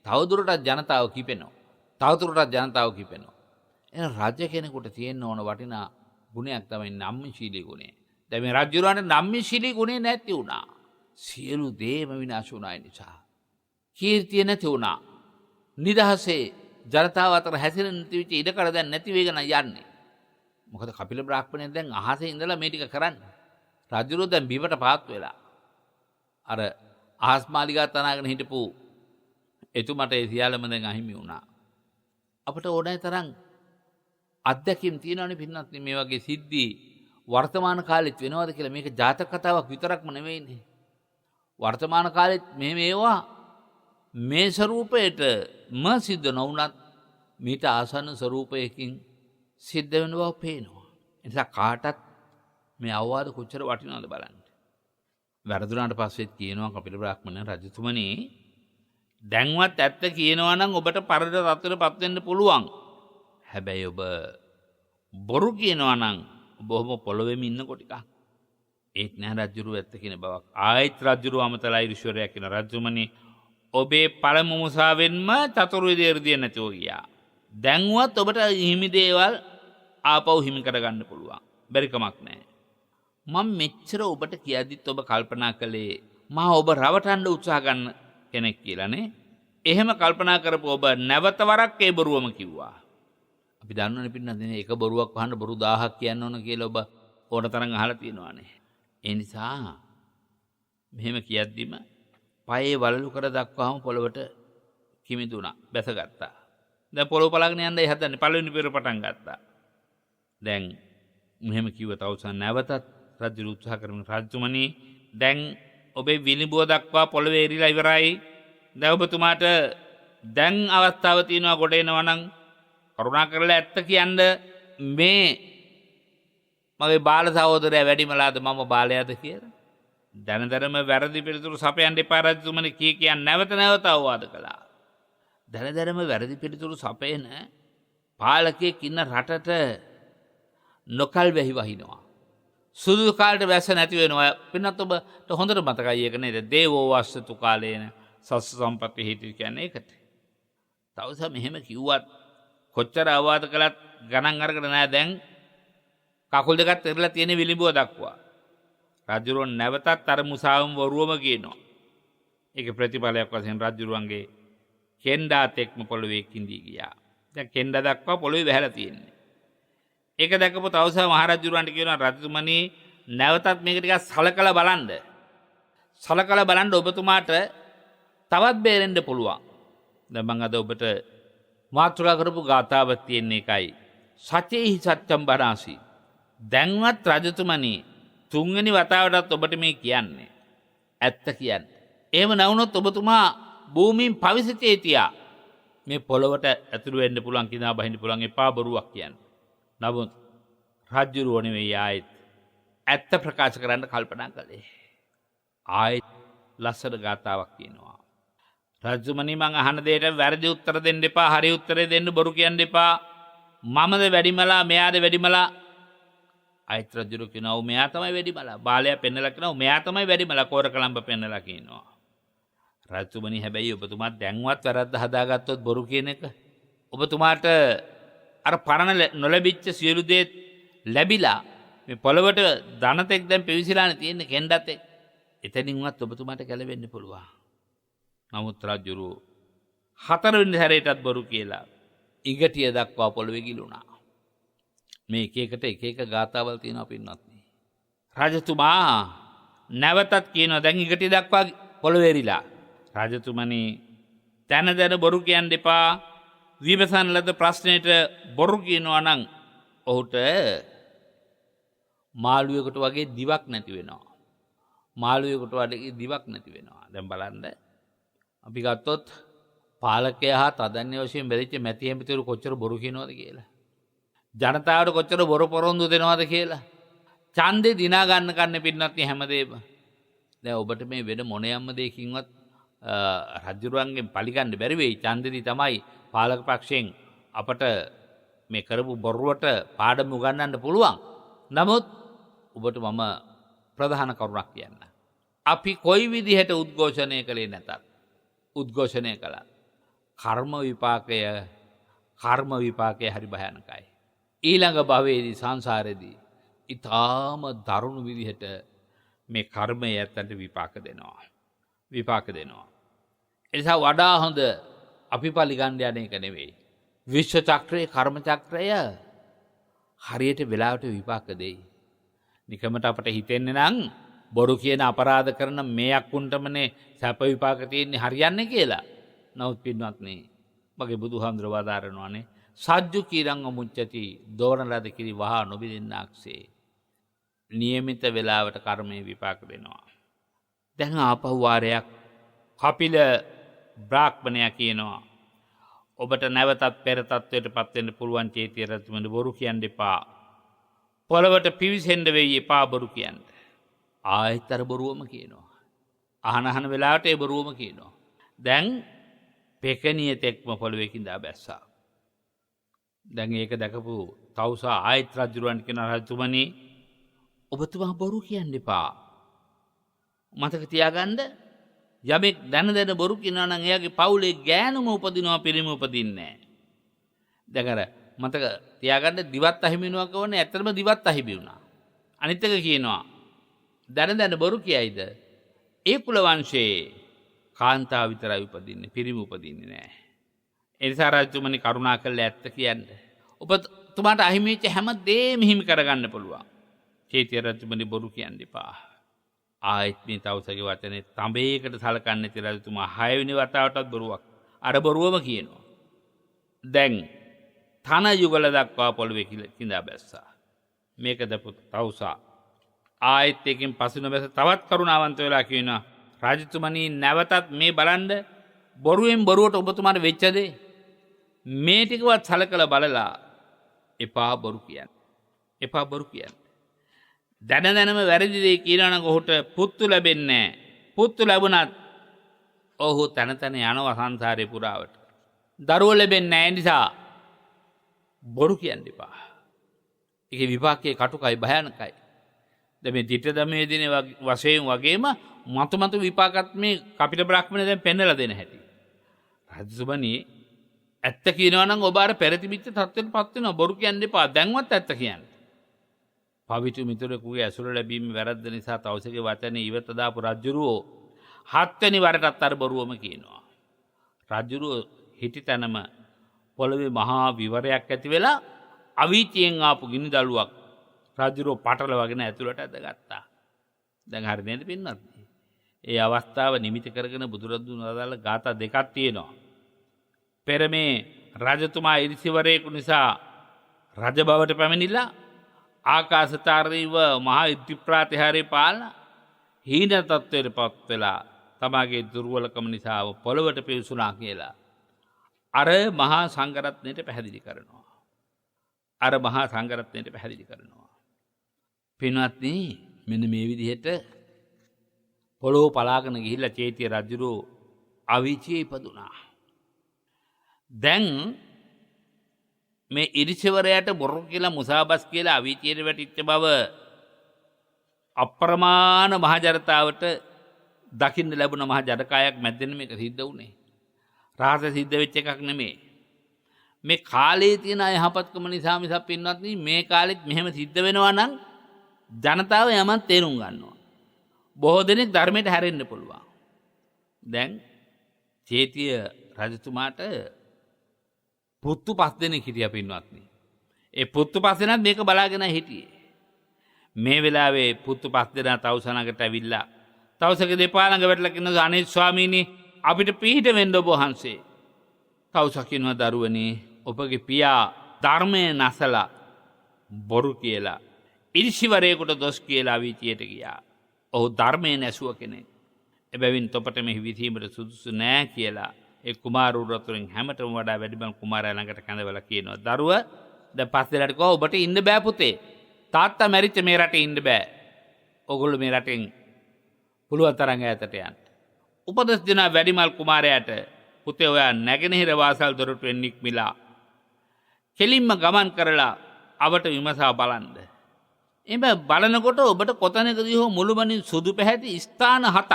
තවදුරටත් ජනතාව කිපෙනවා. තවදුරටත් ජනතාව කිපෙනවා. එහෙනම් රජ කෙනෙකුට තියෙන්න ඕන වටිනා ගුණයක් තමයි නම්මශීලී ගුණය. දැන් මේ රජුරවන්ට නම්මශීලී ගුණය නැති වුණා. සියලු දේම විනාශ වුණා ඒ නිසා. කීර්තිය නැති වුණා. නිදහසේ ජනතාව අතර හැසිරෙන්න තිබිච්ච ඉඩකඩ දැන් නැති වෙගෙන යන්නේ. මොකද කපිල බ්‍රාහ්මණය දැන් අහසේ ඉඳලා මේ ටික කරන්නේ. රජුරෝ දැන් බිමට පාත් වෙලා. අර අහස් මාලිගා තනාගෙන හිටපු එතුමට ඒ සියල්ලම දැන් අහිමි වුණා. අපට ඕනෑ තරම් අත්දැකීම් තියෙනවනේ පින්නත් මේ වගේ සිද්ධි වර්තමාන කාලෙත් වෙනවද කියලා. මේක ජාතක කතාවක් විතරක්ම නෙවෙයිනේ. වර්තමාන කාලෙත් මේවා මේ ස්වරූපයටම සිද්ධ නොවුනත් මීට ආසන්න ස්වරූපයකින් සිද්ධ වෙන බව පේනවා. ඒ නිසා කාටත් මේ අවවාද කොච්චර වටිනවද බලන්න. වැරදුනාට පස්සෙත් කියනවා කපිල බ්‍රාහ්මණ රජතුමනි දැන්වත් ඇත්ත කියනවා නම් ඔබට පරද තත්ත්වයටපත් වෙන්න පුළුවන්. හැබැයි ඔබ බොරු කියනවා නම් ඔබ පොළොවේම ඉන්නකොට ටිකක් ඒත් නෑ රජුරු ඇත්ත කියන බවක්. ආයිත් රජුරු අමතලා ඊශ්වරයා කියන රජතුමනි ඔබේ පළමු මුසාවෙන්ම චතුරු ඉර්ධිය නැතුව ගියා. දැන්වත් ඔබට හිමි දේවල් ආපහු හිමි කරගන්න පුළුවන්. බැරි කමක් නෑ. මම මෙච්චර ඔබට කියද්දිත් ඔබ කල්පනා කළේ මා ඔබ රවටන්න උත්සාහ ගන්න කෙනෙක් කියලානේ. එහෙම කල්පනා කරපු ඔබ නැවත වරක් ඒ බොරුවම කිව්වා. අපි දන්නවනේ පින්නන්නේ එක බොරුවක් වහන්න බොරු 1000ක් කියන්න ඕන කියලා ඔබ ඕන තරම් අහලා තියෙනවානේ. ඒ නිසා මෙහෙම කියද්දිම පයේ වලලු කර දක්වාම පොළවට කිමිදුණා. බැසගත්තා. දැන් පොළොව පලාගෙන යන්නයි හදන්නේ. පළවෙනි පෙර පටන් ගත්තා. දැන් මෙහෙම කිව්ව තවුසා නැවතත් රජු උත්සාහ කරමින් රජතුමනි දැන් ඔබේ විලිබුව දක්වා පොළවේ එරිලා ඉවරයි. දැන් ඔබතුමාට දැන් අවස්ථාව තියෙනවා ගොඩ එනවා නම් කරුණා කරලා ඇත්ත කියන්න මේ මගේ බාල සහෝදරයා වැඩිමලාද මම බාලයාද කියලා. දැනදරම වැරදි පිළිතුරු සපයන්න එපා රජතුමනි කියන් නැවත නැවත අවවාද කළා. දැනදරම වැරදි පිළිතුරු සපයන පාලකයෙක් ඉන්න රටට නොකල් වෙහි වහිනවා. සුදු කාලට වැස්ස නැති වෙනවා. පින්නත් ඔබට හොඳට මතකයි ඒක නේද? දේවෝ වස්සතු කාලේන සස්ස සම්පත්ති හේතු කියන්නේ ඒකට. තවස මෙහෙම කිව්වත් කොච්චර අවවාද කළත් ගණන් අරගෙන නෑ. දැන් කකුල් දෙකත් එරලා තියෙන විලිඹුව දක්වා. රජුරුවන් නැවතත් අර මුසාවම් වරුවම කියනවා. ඒක ප්‍රතිඵලයක් වශයෙන් රජුරුවන්ගේ කෙන්ඩාත් එක්ම පොළවේ කිඳී ගියා. දැන් කෙන්ඩා දක්වා පොළවේ වැහැලා තියෙන්නේ. ඒක දැකපු තවුසා මහරජුරුවන්ට කියනවා රජතුමනි නැවතත් මේක ටිකක් සලකලා බලන්න. සලකලා බලන්න ඔබතුමාට තවත් බේරෙන්න පුළුවන්. දැන් මම අද ඔබට මාතෘකා කරපු ගාථාවක් තියෙන එකයි. සචේහි සත්‍යම් බරාසි. දැන්වත් රජතුමනි තුන්වෙනි වතාවටත් ඔබට මේ කියන්නේ. ඇත්ත කියන්නේ. එහෙම නැවුනොත් ඔබතුමා භූමියෙන් පවිසිතේ තියා මේ පොළොවට ඇතුළු වෙන්න පුළුවන් කිනා බහින්න පුළුවන් එපා බොරුවක් කියන්නේ. නමුත් රජුරුව නෙවෙයි ආයෙත් ඇත්ත ප්‍රකාශ කරන්න කල්පනා කළේ. ආයෙත් ලස්සන ගාතාවක් කියනවා. රජතුමනි මං අහන දෙයට වැරදි උත්තර දෙන්න එපා, හරි උත්තරේ දෙන්න බොරු කියන්න එපා. මමද වැඩිමලා, මෙයාද වැඩිමලා? ආයිත් රජුරු කියනවා මෙයා තමයි වැඩිමල. බාලයා පෙන්නලා කියනවා මෙයා තමයි වැඩිමල. කෝරකලම්බ පෙන්නලා කියනවා. රජතුමනි හැබැයි ඔබතුමා දැන්වත් වැරද්ද හදාගත්තොත් බොරු කියන එක ඔබතුමාට අර පරණ නොලැබිච්ච සියලු දේ ලැබිලා මේ පොළවට ධනතෙක් දැන් පිවිසිලානේ තියෙන්නේ කෙන්ඩත් එක්. එතනින්වත් ඔබතුමාට ගැලවෙන්න පුළුවන්. නමුත් රජුරු හතරවෙනි හැරේටත් බොරු කියලා ඉඟටිය දක්වා පොළවේ ගිලුණා. මේ එක එක ගාථාවල් තියෙනවා පින්වත්නි. රජතුමා නැවතත් කියනවා දැන් ඉඟටිය දක්වා පොළවේ එරිලා. රජතුමනි තන දැන බොරු කියන්න එපා. විමසන ලද ප්‍රශ්නයට බොරු කියනවා නම් ඔහුට මාළුවෙකුට වගේ දිවක් නැති වෙනවා. මාළුවෙකුට වගේ දිවක් නැති වෙනවා. දැන් බලන්න අපි ගත්තොත් පාලකයා හා තදන්‍ය වශයෙන් බැරිච්ච මැති ඇමතිවරු කොච්චර බොරු කියනවද කියලා. ජනතාවට කොච්චර බොරු පොරොන්දු දෙනවද කියලා. ඡන්දේ දිනා ගන්න කන්නේ පින්නත් හැමදේම. දැන් ඔබට මේ වෙන මොනියම්ම දෙයකින්වත් රජුරුවන්ගෙන් පරිගන්න බැරි වෙයි. ඡන්දෙදි තමයි පාලක පක්ෂයෙන් අපට මේ කරපු බොරුවට පාඩම උගන්වන්න පුළුවන්. නමුත් ඔබට මම ප්‍රධාන කරුණක් කියන්න. අපි කොයි විදිහට උද්ඝෝෂණය කළේ නැතත් උද්ඝෝෂණය කළා. කර්ම විපාකය හරි භයානකයි. ඊළඟ භවයේදී සංසාරේදී ඊටාම දරුණු විදිහට මේ කර්මය ඇත්තට විපාක දෙනවා. ඒ නිසා වඩා හොඳ අපි පරිගන්න යන එක නෙවෙයි. විශ්ව චක්‍රයේ කර්ම චක්‍රය හරියට වෙලාවට විපාක දෙයි. නිකමට අපට හිතෙන්නේ නම් බොරු කියන අපරාධ කරන මේ අක්කුන්ටමනේ සැප විපාක තියෙන්නේ හරියන්නේ කියලා. නමුත් පින්වත්නි මගේ බුදුහාමුදුරුවෝ වදාරනවානේ සජ්ජු කීරං මුච්චති දෝරණ ලද කිරි වහා නොබිදින්නාක්සේ. නියමිත වෙලාවට කර්මයේ විපාක දෙනවා. දැන් ආපහු වාරයක් කපිල බ්‍රාහ්මණයා කියනවා ඔබට නැවතත් පෙර තත්වයට පත් වෙන්න පුළුවන් චේතිය රජතුමනි බොරු කියන්න එපා. පොළවට පිවිසෙන්න වෙයි එපා බොරු කියන්න. ආයෙත් අර බොරුවම කියනවා. අහන වෙලාවට ඒ බොරුවම කියනවා. දැන් පෙකණිය තෙක්ම පොළවේ කිඳා බැස්සා. දැන් ඒක දැකපු තවුසා ආයෙත් රජුරවන්ට කියන රජතුමනි ඔබතුමා බොරු කියන්න එපා. මතක තියාගන්න යමෙක් දැන බොරු කියනවා නම් එයාගේ පවුලේ ගෑනුම උපදිනවා පිරිම උපදින්නේ නැහැ. දැන් අර මතක තියාගන්න දිවත් අහිමි වෙනවා කියන්නේ ඇත්තටම දිවත් අහිමි වුණා. අනිත් එක කියනවා දැන බොරු කියයිද ඒ කුල වංශයේ කාන්තාව විතරයි උපදින්නේ පිරිම උපදින්නේ නැහැ. ඒ නිසා රජතුමනි කරුණා කරලා ඇත්ත කියන්න. ඔබතුමාට අහිමි වෙච්ච හැම දෙයක්ම හිමි කරගන්න පුළුවන්. චේතිය රජතුමනි බොරු කියන්න එපා. ආයෙත් මේ තවුසගේ වචනේ තඹේකට සලකන්නේ නැති රජතුමා 6 වෙනි වතාවටත් බොරුවක්. අර බොරුවම කියනවා. දැන් තන යුගල දක්වා පොළවේ කිඳා බැස්සා. මේක දපු තවුසා ආයෙත් එකකින් පසු නොබැස තවත් කරුණාවන්ත වෙලා කියනවා රජතුමනි නැවතත් මේ බලන්න බොරුවෙන් බොරුවට ඔබතුමාට වෙච්ච දේ මේ ටිකවත් සලකලා බලලා එපා බොරු කියන්න. දැනම වැරදි දේ කියනවා නම් ඔහුට පුත්තු ලැබෙන්නේ නැහැ. පුත්තු ලැබුණත් ඔහු තන යනවා සංසාරේ පුරාවට. දරුවෝ ලැබෙන්නේ නැහැ නිසා බොරු කියන්න එපා. ඒකේ විපාකයේ කටුකයි භයානකයි. දැන් මේ ditta ධම්මේ දිනේ වශයෙන් වගේම මතු විපාකත් මේ කපිල බ්‍රාහ්මණය දැන් පෙන්නලා දෙන හැටි. රජතුමනි ඇත්ත කියනවා නම් ඔබ අර පෙරතිමිච්ච තත්ත්වෙටපත් වෙනවා. බොරු කියන්න එපා. දැන්වත් ඇත්ත කියන්න. පවිතු මිතුරෙකුගේ ඇසුර ලැබීම වැරද්ද නිසා තවුසගේ වචනේ ඉවත දාපු රජුරෝ 7 වෙනි වරටත් අර බොරුවම කියනවා. රජුරෝ හිටි තැනම පොළවේ මහා විවරයක් ඇති වෙලා අවීචියෙන් ආපු ගිනි දළුවක් රජුරෝ පටලවගෙන ඇතුළට ඇදගත්තා. දැන් හරි නේද පින්නත්? ඒ අවස්ථාව නිමිති කරගෙන බුදුරදුන් වදාළ ගාථා දෙකක් තියෙනවා. පෙර මේ රජතුමා ඉරිසිවරයෙකු නිසා රජ බවට පැමිණිලා ආකාශතාරීව මහා ඉද්ධි ප්‍රාතිහාර්ය පාලන හීන තත්ත්වයට පත් වෙලා තමාගේ දුර්වලකම නිසා පොළවට පිවිසුණා කියලා අර මහා සංඝරත්නයට පැහැදිලි කරනවා. පින්වත්නි මෙන්න මේ විදිහට පොළොව පලාගෙන ගිහිල්ලා චේතිය රජුරෝ අවීචියේ ඉපදුනා. දැන් මේ ඉරිසිවරයට බොරු කියලා මුසාබස් කියලා අවීචයට වැටිච්ච බව අප්‍රමාණ මහජනතාවට දකින්න ලැබුණ මහ ජනකායක් මැද්දෙන් මේක සිද්ධ වුණේ. රහස සිද්ධ වෙච්ච එකක් නෙමේ. මේ කාලේ තියෙන යහපත්කම නිසා මිසක් පින්වත්නි මේ කාලෙත් මෙහෙම සිද්ධ වෙනවා නම් ජනතාව යමන් තේරුම් ගන්නවා. බොහෝ දෙනෙක් ධර්මයට හැරෙන්න පුළුවන්. දැන් චේතිය රජතුමාට පුත්තු 5 දෙනෙක් හිටියා පින්වත්නි. ඒ පුත්තු 5 දෙනාත් මේක බලාගෙන හිටියේ. මේ වෙලාවේ පුත්තු 5 දෙනා තවුසනකට ඇවිල්ලා තවුසක දෙපා ළඟ වැටලා කියනවා අනේ ස්වාමීනි අපිට පිහිට වෙන්න ඔබ වහන්සේ. තවුසා කියනවා දරුවනේ ඔබගේ පියා ධර්මයේ නැසලා බොරු කියලා ඉරිසිවරයෙකුට දොස් කියලා අවීචියට ගියා. ඔහු ධර්මයේ නැසුව කෙනෙක්. එබැවින් තොපට මෙහි විසීමට සුදුසු නෑ කියලා ඒ කුමාරවරුන් හැමතෙම වඩා වැඩිමල් කුමාරයා ළඟට කැඳවලා කියනවා. දරුව දැන් පස් දෙනාට කෝ ඔබට ඉන්න බෑ පුතේ. තාත්තා මැරිච්ච මේ රටේ ඉන්න බෑ. ඔගොල්ලෝ මේ රටෙන් පුළුවන් තරම් ඈතට යන්න. උපදෙස් දෙන වැඩිමල් කුමාරයාට පුතේ ඔයා නැගෙනහිර වාසල් දොරටුවෙන් නික්මිලා කෙලින්ම ගමන් කරලා අවට විමසා බලන්න. එඹ බලනකොට ඔබට කොතැනකදී හෝ මුළුමනින් සුදු පැහැති ස්ථාන 7ක්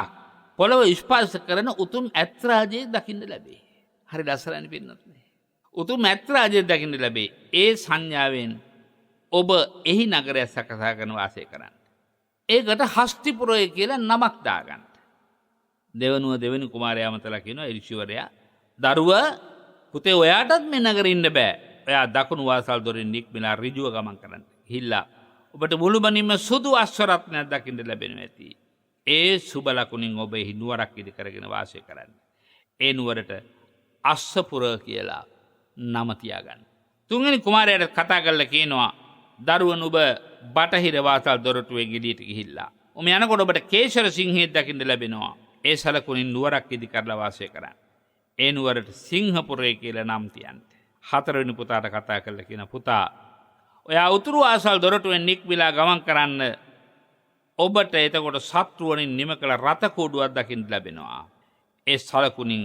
පොළව ස්පර්ශ කරන උතුම් ඇත්රාජයේ දකින්න ලැබේ. හරි ලස්සනයි පින්නත් නේ. උතුම් ඇත්රාජයේ දකින්න ලැබේ. ඒ සංඥාවෙන් ඔබ එහි නගරය සකසා කරන වාසය කරන්න. ඒකට හස්තිපුරය කියලා නමක් දාගන්න. දෙවනුව දෙවෙනි කුමාරයා මතලා කියනවා ඉරිසිවරයා දරුව පුතේ ඔයාටත් මේ නගරේ ඉන්න බෑ. ඔයා දකුණු වාසල් දොරින් නික්මිලා ඍජුව ගමන් කරන්න. ගිහිල්ලා ඔබට මුළුමනින්ම සුදු අශ්වරත්නයක් දකින්න ලැබෙනවා ඇති. ඒ සුබ ලකුණින් ඔබ එහි නුවරක් ඉදි කරගෙන වාසය කරන්න. ඒ නුවරට අස්සපුර කියලා නම තියාගන්න. තුන්වෙනි කුමාරයාට කතා කරලා කියනවා දරුවන් ඔබ බටහිර වාසල් දොරටුවේ ගෙඩියට ගිහිල්ලා. ඔම යනකොට ඔබට කේශර සිංහයෙක් දකින්න ලැබෙනවා. ඒ සලකුණින් නුවරක් ඉදි කරලා වාසය කරන්න. ඒ නුවරට සිංහපුරය කියලා නම් තියන්න. හතරවෙනි පුතාට කතා කරලා කියන පුතා ඔයා උතුරු වාසල් දොරටුවෙන් නික්මිලා ගමන් කරන්න. ඔබට එතකොට සත්රුවනින් නිම කළ රත කූඩුවක් දකින්න ලැබෙනවා. ඒ සලකුණින්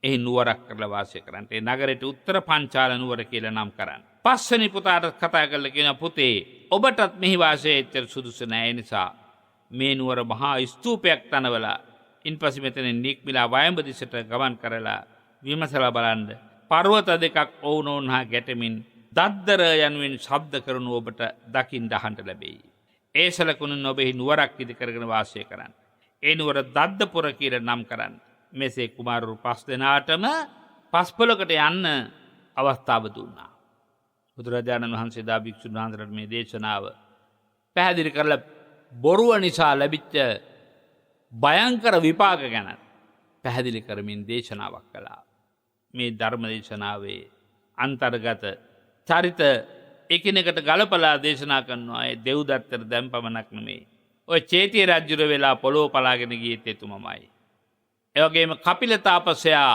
එහි නුවරක් කරලා වාසය කරන්න. ඒ නගරයට උත්තර පංචාල නුවර කියලා නම් කරන්න. පස්වෙනි පුතාට කතා කරලා කියන පුතේ ඔබටත් මෙහි වාසය එච්චර සුදුසු නෑ. ඒ නිසා මේ නුවර මහා ස්තූපයක් තනවලා ඉන්පසු මෙතන නික්මිලා වයඹ දිසට ගමන් කරලා විමසලා බලන්න. පර්වත දෙකක් ඔවුනොවුන් හා ගැටෙමින් දද්දර යනුවෙන් ශබ්ද කරනු ඔබට දකින්න අහන්න ලැබෙයි. ඒ සලකුණින් ඔබ එහි නුවරක් ඉදි කරගෙන වාසය කරන්න. ඒ නුවර දද්දපුර කියලා නම් කරන්න. මෙසේ කුමාරවරු 5 දෙනාටම පස්පලකට යන්න අවස්ථාව දුන්නා. බුදුරජාණන් වහන්සේ දා භික්ෂුන් වහන්සේලාට මේ දේශනාව පැහැදිලි කරලා බොරුව නිසා ලැබිච්ච භයංකර විපාක ගැන පැහැදිලි කරමින් දේශනාවක් කළා. මේ ධර්ම දේශනාවේ අන්තර්ගත චරිත එකිනෙකට ගලපලා දේශනා කරනවා. ඒ දෙව්දත්තර දැන් පමණක් නෙමේ. ඔය චේතිය රජුර වෙලා පොළොව පලාගෙන ගියෙත් එතුමමයි. ඒ වගේම කපිල තාපසයා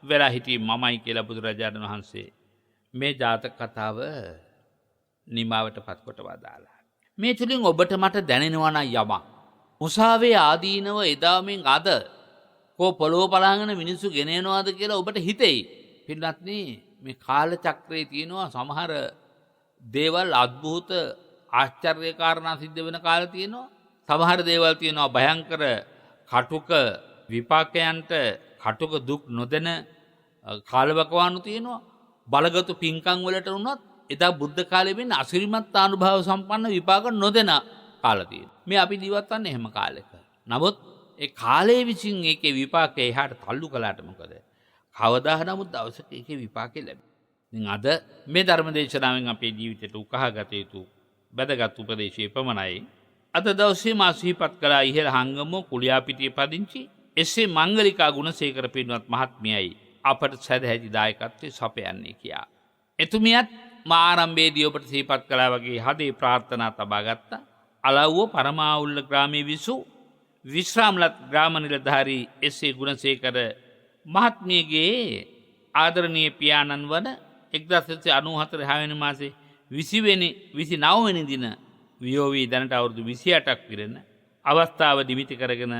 වෙලා හිටියේ මමයි කියලා බුදුරජාණන් වහන්සේ මේ ජාතක කතාව නිමාවට පත්කොට වදාලා. මේ තුලින් ඔබට මට දැනෙනවා නම් යමක්. මුසාවේ ආදීනව එදාමින් අද කෝ පොළොව පලාගෙන මිනිස්සු ගෙන යනවාද කියලා ඔබට හිතෙයි. පින්වත්නි මේ කාල චක්‍රයේ තියෙනවා සමහර දේවල් අద్භූත ආශ්චර්ය කාරණා සිද්ධ වෙන කාල තියෙනවා. සමහර දේවල් තියෙනවා භයංකර කටුක විපාකයන්ට කටුක දුක් නොදෙන කාලවකවානු තියෙනවා. බලගතු පින්කම් වලට වුණත් එදා බුද්ධ කාලෙ වෙන්නේ අසිරිමත් අනුභව සම්පන්න විපාක නොදෙන කාල තියෙනවා. මේ අපි ජීවත් වන්නේ එහෙම කාලෙක. නමුත් ඒ කාලයේ විසින් ඒකේ විපාකේ එහාට තල්ලු කළාට මොකද? කවදා නමුත් දවසක ඒකේ විපාකේ ලැබෙයි. ඉතින් අද මේ ධර්ම දේශනාවෙන් අපේ ජීවිතයට උකහාගත යුතු වැදගත් උපදේශය පමණයි. අද දවසේ මා සිහිපත් කළා ඉහළ හංගම කුලියාපිටියේ පදිංචි එසේ මංගලිකා ගුණසේකර පින්වත් මහත්මියයි අපට සදැහැති දායකත්වයේ සපයන්නේ කියා. එතුමියත් මා ආරම්භයේදී ඔබට සිහිපත් කළා වගේ හදේ ප්‍රාර්ථනා තබා ගත්තා. අලව්ව පරමාවුල්ල ග්‍රාමයේ විසු විශ්‍රාමලත් ග්‍රාම නිලධාරී එසේ ගුණසේකර මහත්මියගේ ආදරණීය පියාණන් වන 1994 6 වෙනි මාසේ 29 වෙනි දින වියෝවී දැනට අවුරුදු 28ක් පිරෙන අවස්ථාව දිවිති කරගෙන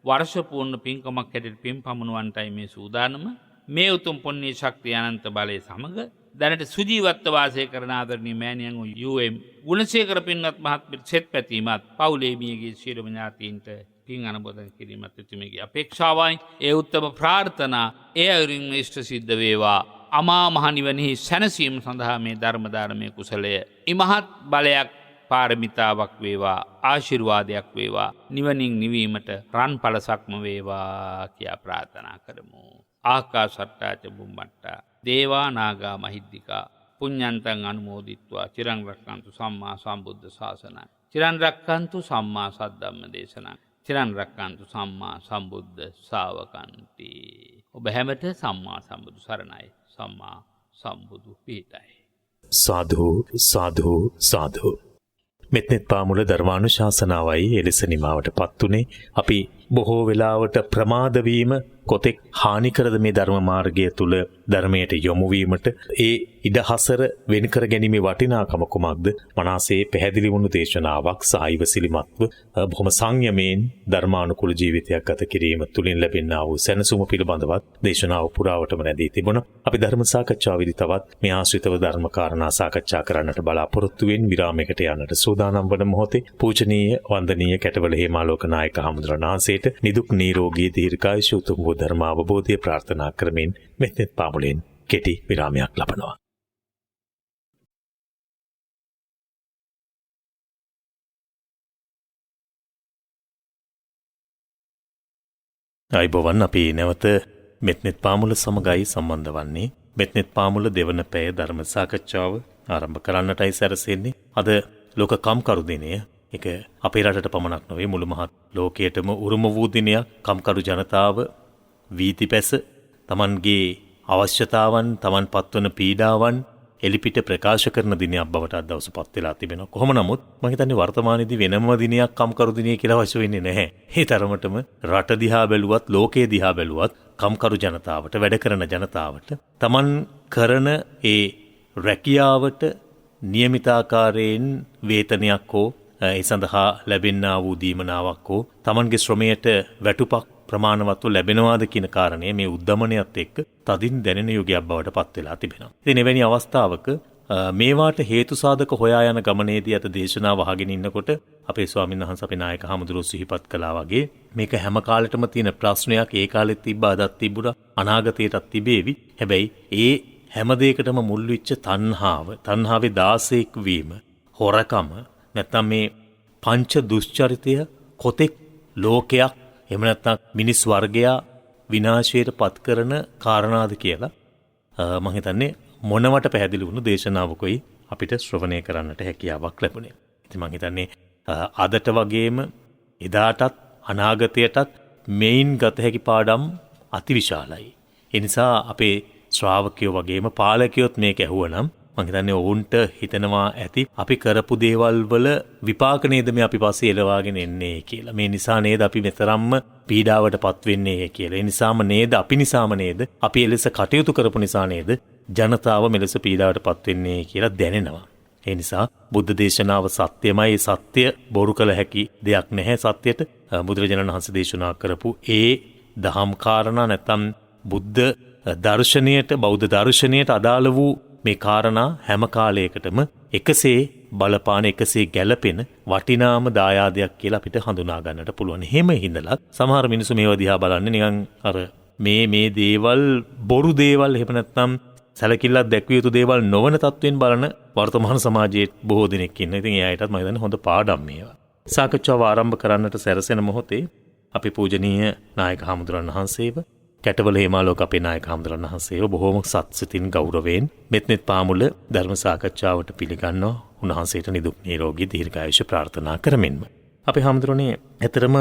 වර්ෂ පූර්ණ පින්කමක් හැටියට පින් පමුණුවන්ටයි මේ සූදානම. මේ උතුම් පුණ්‍ය ශක්තිය අනන්ත බලය සමග දැනට සුජීවත්ව වාසය කරන ආදරණීය මෑණියන් UM ගුණසේකර පින්වත් මහත්මියට සෙත් පැතීමත් පවුලේ මියගිය සියලුම ඥාතීන්ට පින් අනුමෝදන් කිරීමත් එතුමියගේ අපේක්ෂාවයි. ඒ උත්තම ප්‍රාර්ථනා ඒ අයුරින් ඉෂ්ට සිද්ධ වේවා. අමා මහ නිවනෙහි සැනසීම සඳහා මේ ධර්ම දානමය කුසලය ඉමහත් බලයක් පාරමිතාවක් වේවා, ආශිර්වාදයක් වේවා, නිවනින් නිවීමට රන් පළසක්ම වේවා කියා ප්‍රාර්ථනා කරමු. ආකාශට්ටා ච බුම්මට්ටා දේවා නාග මහිද්దికා පුඤ්ඤන්තං අනුමෝදිත්වා චිරං රක්ඛන්තු සම්මා සම්බුද්ධ ශාසනං චිරං රක්ඛන්තු සම්මා සද්ධම්ම දේශනං චිරං රක්ඛන්තු සම්මා සම්බුද්ධ ශාවකන්ති. ඔබ හැමත සම්මා සම්බුදු සරණයි. සම්මා සම්බුදු පීඨයි. සාධු සාධු සාධු. මෙත්නෙත් පාමුල ධර්මානුශාසනාවයි එලෙස නිමාවට පත්තුනේ. අපි බොහෝ වෙලාවට ප්‍රමාද වීම කොතෙක් හානි කරද මේ ධර්ම මාර්ගය තුල ධර්මයට යොමු වීමට ඒ ඉඩහසර වෙන් කර ගැනීමේ වටිනාකම කුමක්ද? මනසේ පැහැදිලි වුණු දේශනාවක් සායිවසිලිමත්ව බොහොම සංයමයෙන් ධර්මානුකූල ජීවිතයක් ගත කිරීම තුලින් ලැබෙනා වූ සැනසුම පිළිබඳවත් දේශනාව පුරාවටම නැදී තිබුණා. අපි ධර්ම සාකච්ඡාවේදී තවත් මේ ආශ්‍රිතව ධර්ම කාරණා සාකච්ඡා කරන්නට බලාපොරොත්තු වෙන විරාමයකට යන්නට සූදානම් වන මොහොතේ පූජනීය වන්දනීය කැටවල හේමාලෝක නායක හමුදුරන් වහන්සේට නිදුක් නිරෝගී දීර්ඝායුෂ උතුම් වූ ධර්ම අවබෝධය ප්‍රාර්ථනා කරමින් මෙත්නෙත් පාමුලෙන් කෙටි විරාමයක් ලබනවා. අයිබෝවන් අපි නැවත මෙත්නෙත් පාමුල සමගයි සම්බන්ධ වන්නේ. මෙත්නෙත් පාමුල දෙවන පැය ධර්ම සාකච්ඡාව ආරම්භ කරන්නටයි සැරසෙන්නේ. අද ලෝක කම්කරු දිනය. ඒක අපේ රටට පමණක් නොවේ මුළු මහත් ලෝකයටම උරුම වූ දිනයක්. කම්කරු ජනතාව වීතිපැස තමන්ගේ අවශ්‍යතාවන් තමන් පත්වන පීඩාවන් එලිපිට ප්‍රකාශ කරන දිනයක් බවට අද දවස පත් වෙලා තිබෙනවා. කොහොම නමුත් මම හිතන්නේ වර්තමානයේදී වෙනම දිනයක් කම්කරු දිනය කියලා අවශ්‍ය වෙන්නේ නැහැ. ඒ තරමටම රට දිහා බැලුවත් ලෝකයේ දිහා බැලුවත් කම්කරු ජනතාවට වැඩ කරන ජනතාවට තමන් කරන ඒ රැකියාවට නියමිතාකාරයෙන් වේතනයක් හෝ ඒ සඳහා ලැබෙන්නා වූ දීමනාවක් හෝ තමන්ගේ ශ්‍රමයට වැටුපක් ප්‍රමාණවත්ව ලැබෙනවාද කියන කාරණය මේ උද්දමනයත් එක්ක තදින් දැනෙන යුගයක් බවට පත් වෙලා තිබෙනවා. ඉතින් එවැනි අවස්ථාවක මේවාට හේතු සාධක හොයා යන ගමනේදී අත දේශනාව අහගෙන ඉන්නකොට අපේ ස්වාමීන් වහන්සේ අපේ නායක හමුදුරුවෝ සිහිපත් කළා වගේ මේක හැම කාලෙටම තියෙන ප්‍රශ්නයක්. ඒ කාලෙත් තිබ්බා, අදත් තිබුණා, අනාගතයටත් තිබේවි. හැබැයි ඒ හැම දෙයකටම මුල් වෙච්ච තණ්හාවේ 16ක් වීම, හොරකම, නැත්නම් මේ පංච දුෂ්චරිතය කොතෙක් ලෝකයක් එහෙම නැත්නම් මිනිස් වර්ගයා විනාශයට පත් කරන කාරණාද කියලා මම හිතන්නේ මොනවට පැහැදිලි වුණු දේශනාවකයි අපිට ශ්‍රවණය කරන්නට හැකියාවක් ලැබුණේ. ඉතින් මම හිතන්නේ අදට වගේම එදාටත් අනාගතයටත් මේන් ගත හැකි පාඩම් අතිවිශාලයි. ඒ නිසා අපේ ශ්‍රාවකයෝ වගේම පාලකයොත් මේක ඇහුවනම් මම හිතන්නේ ඔවුන්ට හිතනවා ඇති අපි කරපු දේවල් වල විපාක නේද මේ අපි පස්සේ එලවාගෙන එන්නේ කියලා. මේ නිසා නේද අපි මෙතරම්ම පීඩාවටපත් වෙන්නේ කියලා. ඒ නිසාම නේද අපි එලෙස කටයුතු කරපු නිසා නේද ජනතාව මෙලෙස පීඩාවටපත් වෙන්නේ කියලා දැනෙනවා. ඒ නිසා බුද්ධ දේශනාව සත්‍යමයි. සත්‍ය බොරු කළ හැකි දෙයක් නැහැ. සත්‍යයට බුදුරජාණන් වහන්සේ දේශනා කරපු ඒ දහම් කාරණා නැත්නම් බුද්ධ දර්ශනයට, බෞද්ධ දර්ශනයට අදාළ වූ මේ කාරණා හැම කාලයකටම එකසේ බලපාන, එකසේ ගැළපෙන වටිනාම දායාදයක් කියලා අපිට හඳුනා ගන්නට පුළුවන්. එහෙම හිඳලා සමහර මිනිස්සු මේවා දිහා බලන්නේ නිකන් අර මේ දේවල් බොරු දේවල්, එහෙම නැත්නම් සැලකිල්ලක් දැක්විය යුතු දේවල් නොවන තත්වෙන් බලන වර්තමාන සමාජයේ බොහෝ දෙනෙක් ඉන්නවා. ඉතින් ඒ අයටත් මම හිතන්නේ හොඳ පාඩම් මේවා. සාකච්ඡාව ආරම්භ කරන්නට සැරසෙන මොහොතේ අපි පූජනීය නායක හමුදුරන් වහන්සේව, කැටවල හේමාලෝක අපේ නායක හමුදුරන් වහන්සේව බොහෝම සත්සිතින් ගෞරවයෙන් මෙත්නෙත් පාමුල ධර්ම සාකච්ඡාවට පිළිගන්නවා. උන්වහන්සේට නිදුක් නිරෝගී දීර්ඝායුෂ ප්‍රාර්ථනා කරමින්ම අපි හමුදුරනේ ඇතරම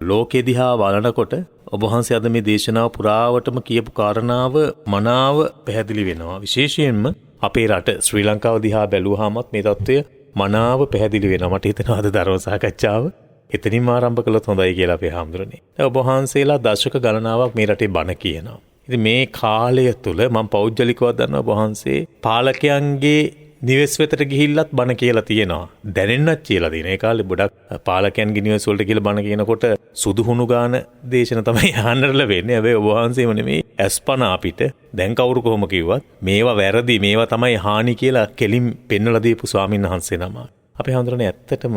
ලෝකෙ දිහා බලනකොට ඔබ වහන්සේ අද මේ දේශනාව පුරාවටම කියපු කාරණාව මනාව පැහැදිලි වෙනවා. විශේෂයෙන්ම අපේ රට ශ්‍රී ලංකාව දිහා බැලුවාමත් මේ தত্ত্বය මනාව පැහැදිලි වෙනවා. මට හිතෙනවා අද ධර්ම සාකච්ඡාව එතනින්ම ආරම්භ කළොත් හොඳයි කියලා අපේ හාමුදුරනේ. ඔබ වහන්සේලා දශක ගණනාවක් මේ රටේ බණ කියනවා. ඉතින් මේ කාලය තුල මම පෞද්ගලිකව දන්නවා ඔබ වහන්සේ පාලකයන්ගේ නිවෙස් වෙතට ගිහිල්ලත් බණ කියලා තියෙනවා. දැනෙන්නත් කියලා තියෙන. ඒ කාලේ ගොඩක් පාලකයන්ගේ නිවෙස් වලට කියලා බණ කියනකොට සුදුහුණු ගාන දේශන තමයි අහන්නට වෙන්නේ. හැබැයි ඔබ වහන්සේම නෙමෙයි අස්පනා අපිට දැන් කවුරු කොහොම කිව්වත් මේවා වැරදි මේවා තමයි හානි කියලා කෙලින් පෙන්වලා දීපු ස්වාමීන් වහන්සේ නම. අපි හඳුනන්නේ ඇත්තටම